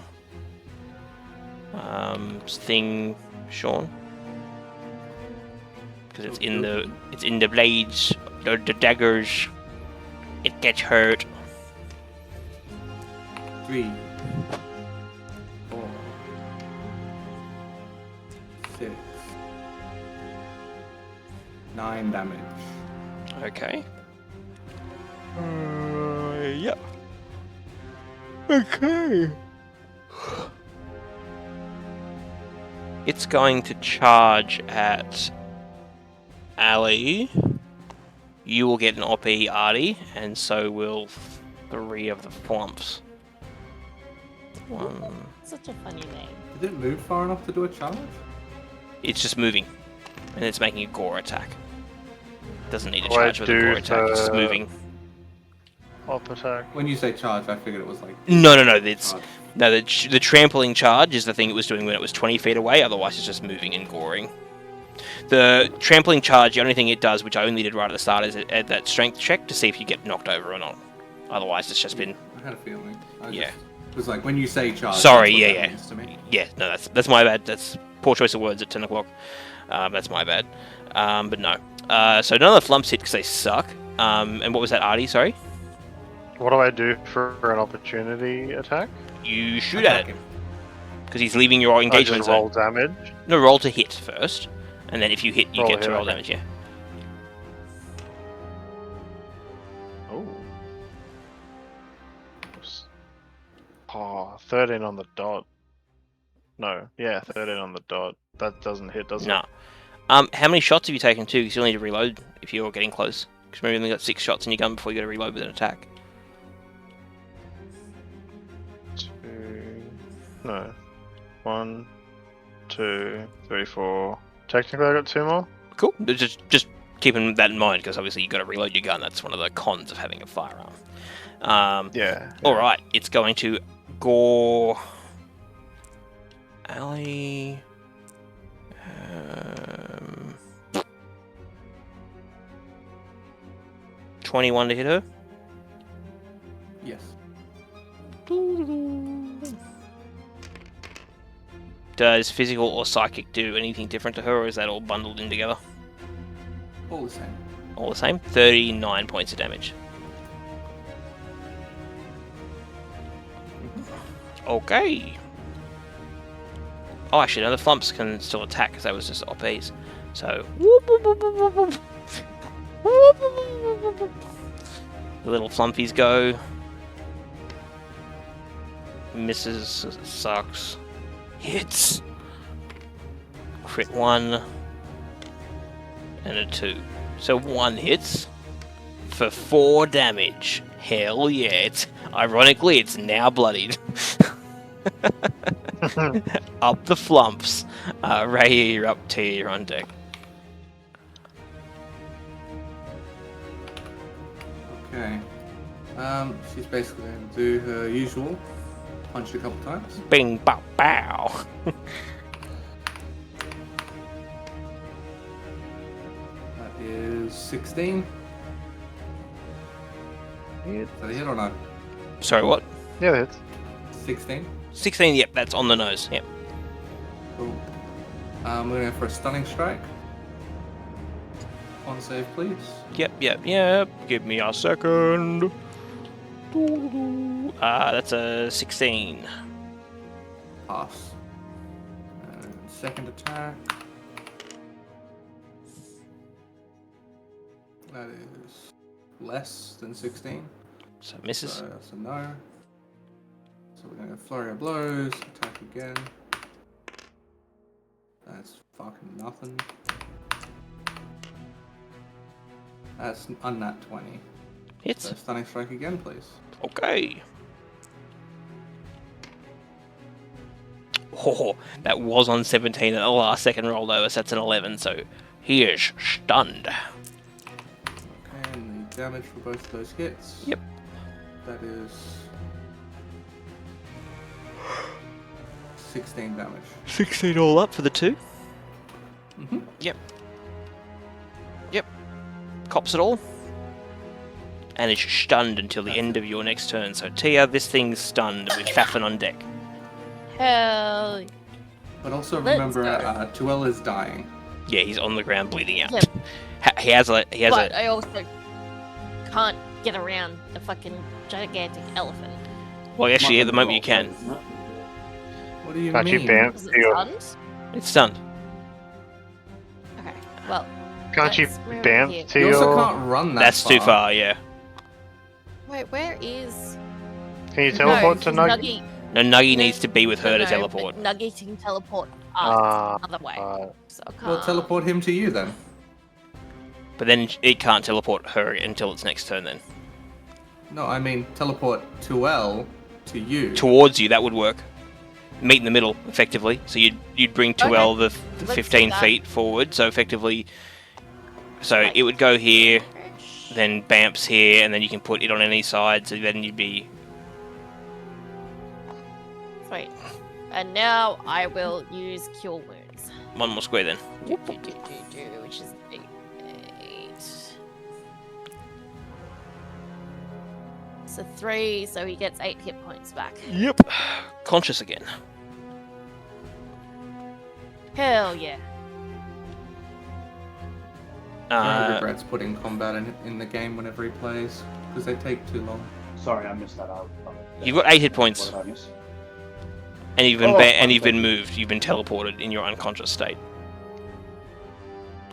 thing, Sean, because it's in the blades, the daggers. It gets hurt. 3, 4, 6, 9 damage. Okay. Yep. Okay. It's going to charge at Ali. You will get an OP, Artie, and so will 3 of the flumps. 1. Such a funny name. Did it move far enough to do a charge? It's just moving, and it's making a gore attack. Doesn't need a Wait, charge with a gore dude, attack. It's just moving. Op attack. When you say charge, I figured it was like... No. It's charge. no. The trampling charge is the thing it was doing when it was 20 feet away. Otherwise, it's just moving and goring. The trampling charge, the only thing it does, which I only did right at the start, is it add that strength check to see if you get knocked over or not. Otherwise, it's just been I had a feeling. Yeah. It was like, when you say charge... Sorry, that's what yeah. that means to me. Yeah. No, that's my bad. That's poor choice of words at 10 o'clock. That's my bad. But no. So none of the flumps hit because they suck. And what was that, Artie? Sorry. What do I do for an opportunity attack? You shoot Attack at him. him because he's leaving your I engagement just zone. roll damage. No, roll to hit first, and then if you hit, you Roll get to to hit, roll okay. damage. Yeah. Oh, 13 on the dot. No, yeah, 13 on the dot. That doesn't hit, does No. it? How many shots have you taken too? Because you'll need to reload if you're getting close. Because remember, you only got 6 shots in your gun before you got to reload with an attack. 2... No. 1, 2, 3, 4. Technically I got 2 more? Cool. Just keeping that in mind, because obviously you got to reload your gun. That's one of the cons of having a firearm. Yeah. All right. It's going to gore Ali. 21 to hit her. Yes. Does physical or psychic do anything different to her, or is that all bundled in together? All the same. All the same. 39 points of damage. Okay. Oh, actually, no, the flumps can still attack because that was just OPs. So, the little flumpies go. Misses, sucks. Hits. Crit 1 and a 2. So 1 hits for 4 damage. Hell yeah! Ironically, it's now bloodied. Up the flumps. Ray, you're up to you're on deck. Okay. She's basically going to do her usual. Punch a couple times. Bing, bow, bow. That is 16. Is that a hit or no? Sorry, what? Yeah, that hits. 16. 16, yep, that's on the nose. Yep. Cool. We're going to go for a stunning strike. On save, please. Yep. Give me a second. That's a 16. Pass. And second attack. That is less than 16. So misses. So that's a no. So we're going to go flurry of blows, attack again. That's fucking nothing. That's unnat 20. Hits. So stunning strike again, please. Okay. Oh, that was on 17 at the last second roll though, so that's an 11, so he is stunned. Okay, and the damage for both of those hits. Yep. That is 16 damage. 16 all up for the 2. Mm-hmm. Yep. Cops it all. And it's stunned until the end of your next turn. So Tia, this thing's stunned with Fafin on deck. Hell. But also Let's remember, go. Tuel is dying. Yeah, he's on the ground bleeding out. Yep. He has But a I also can't get around the fucking gigantic elephant. well, actually, at the moment you can. What do you Can't mean? you bam? Is it You, stunned? It's stunned. Okay, well. can't you let's move bam here. to You also your? can't run that That's far. too far, yeah. Wait, where is... Can you teleport to Nug? Nuggy? No, Nuggy No, needs to be with her to no, teleport. but Nuggy can teleport Ah, us the other way. So I can't. Well, teleport him to you then. But then it can't teleport her until its next turn then. No, I mean teleport Tuel to you. Towards you, that would work. Meet in the middle, effectively. So you'd bring Tuel the let's do 15 that. feet forward, so effectively... So it would go here, then Bamps here, and then you can put it on any side, so then you'd be... Sweet. And now I will use Cure Wounds. One more square then. Which is 8. So 3, so he gets 8 hit points back. Yep. Conscious again. Hell yeah. He regrets putting combat in the game whenever he plays because they take too long. Sorry, I missed that out. You've got 8 hit points, What did I miss? and you've been Oh, and you've okay. been moved. You've been teleported in your unconscious state.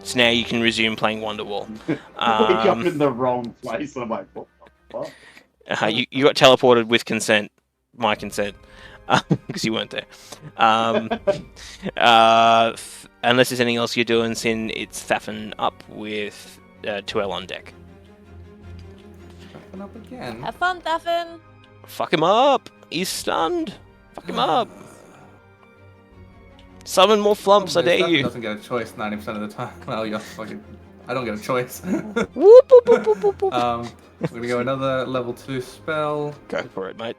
So now you can resume playing Wonderwall. Wake up in the wrong place. I'm like, what the fuck? You got teleported with consent, my consent, because you weren't there. Unless there's anything else you're doing, Sin, it's Thafin up with Tuel on deck. Open up again. Have fun, Thafin. Fuck him up! He's stunned! Fuck him up! Summon more flumps, I dare Stefan you! doesn't get a choice 90% of the time. Well, you're fucking... I don't get a choice. Whoop, whoop, whoop, whoop, whoop, whoop. We're gonna go another level 2 spell. Go for it, mate.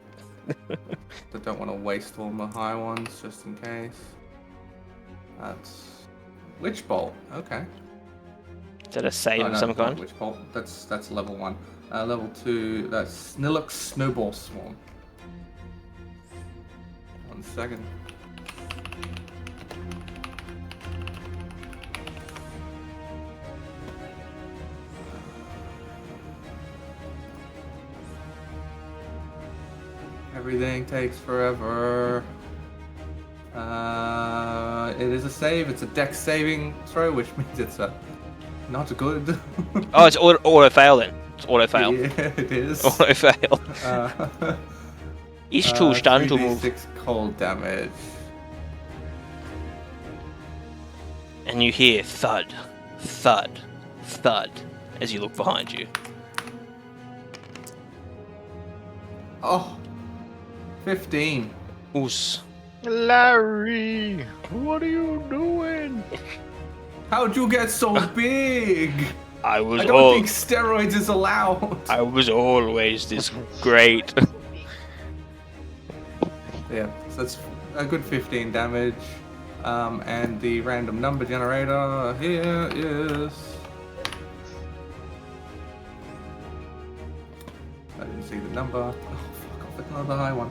I don't want to waste all my high ones just in case. That's Witch Bolt. Okay. Is that a save Oh, of no, some not kind? Witch Bolt. That's level 1. Level 2. That's Snillock Snowball Swarm. 1 second. Everything takes forever. It is a save. It's a dex saving throw, which means it's not good. Oh, it's auto fail then. It's auto fail. Yeah, it is. Auto fail. Ist too stunned to move. 3d6 cold damage. And you hear thud, thud, thud as you look behind you. Oh, 15. Oos. Larry, what are you doing? How'd you get so big? I was I don't think steroids is allowed. I was always this great. Yeah, so that's a good 15 damage. And the random number generator here is... I didn't see the number. Oh, fuck off, it's another high one.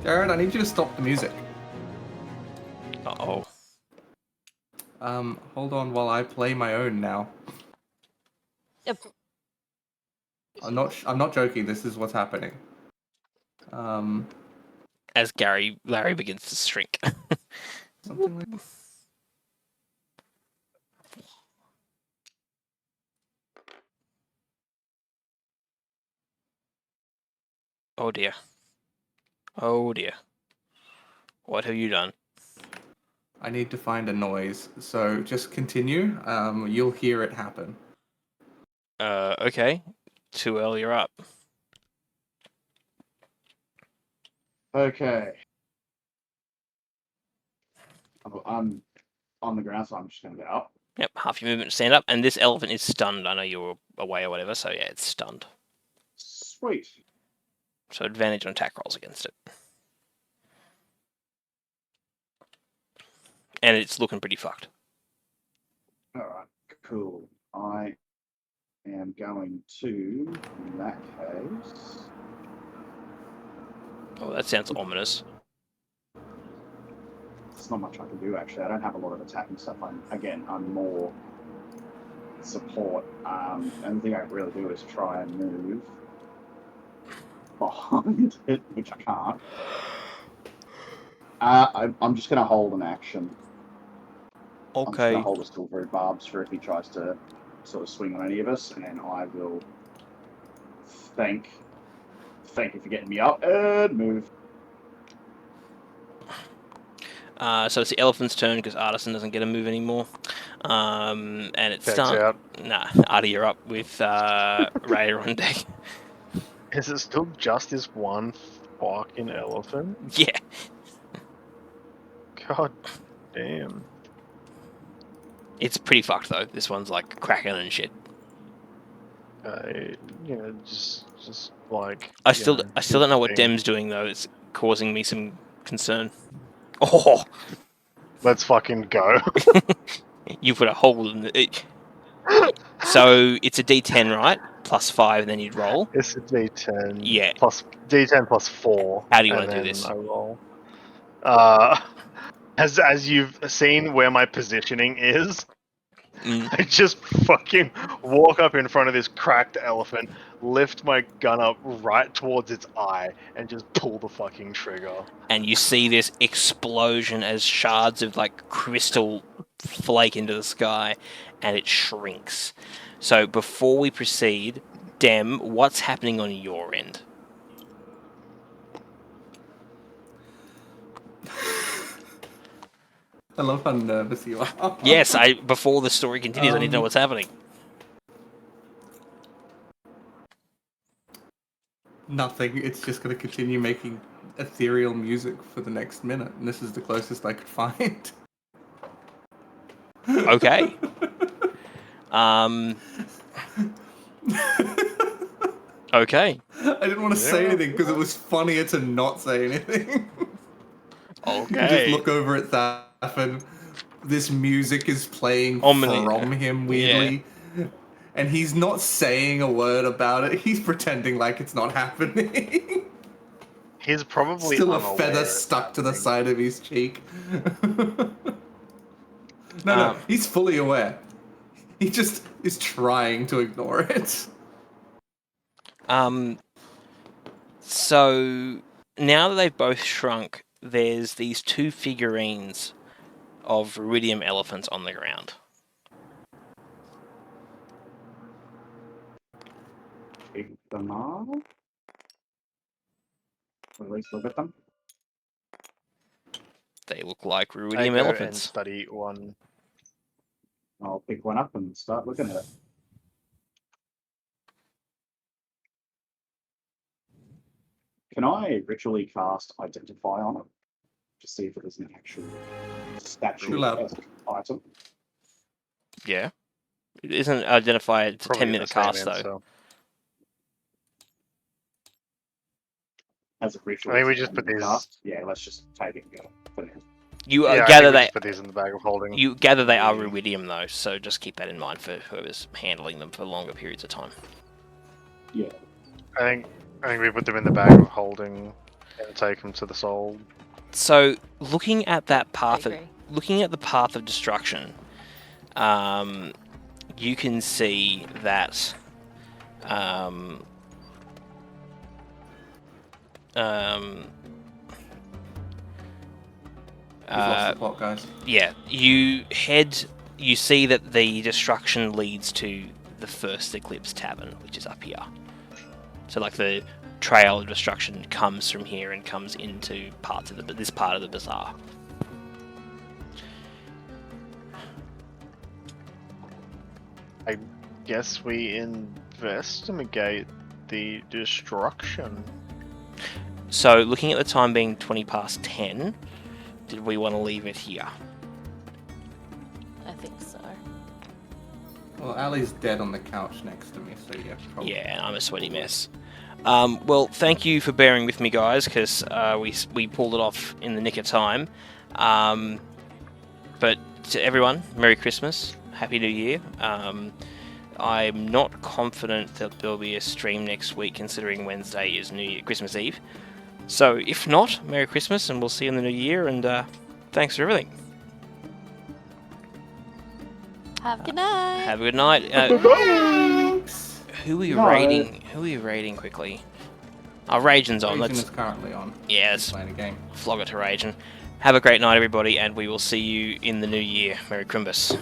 Jared, I need you to stop the music. Uh-oh. Hold on while I play my own now. Yep. I'm not joking, this is what's happening. As Larry begins to shrink. Something like... Oh dear. Oh dear. What have you done? I need to find a noise, so just continue. You'll hear it happen. Okay. Tuel, you're up. Okay. I'm on the ground, so I'm just going to get up. Yep, half your movement to stand up, and this elephant is stunned. I know you were away or whatever, so yeah, it's stunned. Sweet. So advantage on attack rolls against it. And it's looking pretty fucked. Alright, cool. I am going to, in that case... Oh, that sounds ominous. There's not much I can do, actually. I don't have a lot of attacking stuff. I'm more support. And the thing I can really do is try and move behind it, which I can't. I'm just going to hold an action. I'm just going Okay. to hold a silvery barbs for if he tries to sort of swing on any of us, and I will thank you for getting me up and move. So it's the elephant's turn because Artisan doesn't get a move anymore. And it's Checks out. Nah, Artie, you're up with Raider on deck. Is it still just this one fucking elephant? Yeah. God damn. It's pretty fucked though. This one's like cracking and shit. Just like. I still don't know what thing. Dem's doing though. It's causing me some concern. Oh, Let's fucking go. you put a hole in it. So it's a D10, right? +5, and then you'd roll. It's a D10. Yeah. Plus D10 plus 4. How do you and want to do then this? I roll. As you've seen where my positioning is, I just fucking walk up in front of this cracked elephant, lift my gun up right towards its eye, and just pull the fucking trigger. And you see this explosion as shards of like crystal flake into the sky, and it shrinks. So before we proceed, Dem, what's happening on your end? I love how nervous you are. Yes, before the story continues, I need to know what's happening. Nothing. It's just going to continue making ethereal music for the next minute, and this is the closest I could find. Okay. Okay. I didn't want to say anything because it was funnier to not say anything. You just Okay. look over at Thafin. This music is playing Omni- from him weirdly. And he's not saying a word about it. He's pretending like it's not happening. He's probably Still a unaware feather it's stuck to the happening. side of his cheek. No, he's fully aware. He just is trying to ignore it. So now that they've both shrunk, there's these two figurines of Ruidium elephants on the ground. Pick them up. Or at least look at them. They look like I Ruidium go and elephants. study one. I'll pick one up and start looking at it. Can I ritually cast Identify on it? To see if it is an actual statue item? Yeah. It isn't identified. It's a Probably 10-minute the same cast, though. answer. As a ritual. I think we just put these. Cast? Yeah, let's just take it and go. For now. You Yeah, I gather think we that just put these in the bag of holding. you gather they are Ruidium, though, so just keep that in mind for whoever's handling them for longer periods of time. Yeah. I think we put them in the bag of holding and take them to the soul. So, looking at that path, agree. looking at the path of destruction, you can see that We've lost the plot, guys. yeah, you see that the destruction leads to the First Eclipse Tavern, which is up here. So, like, the trail of destruction comes from here and comes into parts of this part of the bazaar. I guess we investigate the destruction. So, looking at the time being 20 past 10, did we want to leave it here? I think so. Well, Ali's dead on the couch next to me, so yeah, probably. Yeah, I'm a sweaty mess. Well, thank you for bearing with me, guys, because we pulled it off in the nick of time. But to everyone, Merry Christmas, Happy New Year. I'm not confident that there'll be a stream next week, considering Wednesday is Christmas Eve. So if not, Merry Christmas, and we'll see you in the new year. And thanks for everything. Have a good night. Have a good night. Thanks. Who are you No. raiding? Who are you raiding quickly? Oh, Ragen's on. Raging Let's is currently on. yeah, He's let's playing a game. flog it to Ragen. Have a great night, everybody, and we will see you in the new year. Merry Christmas.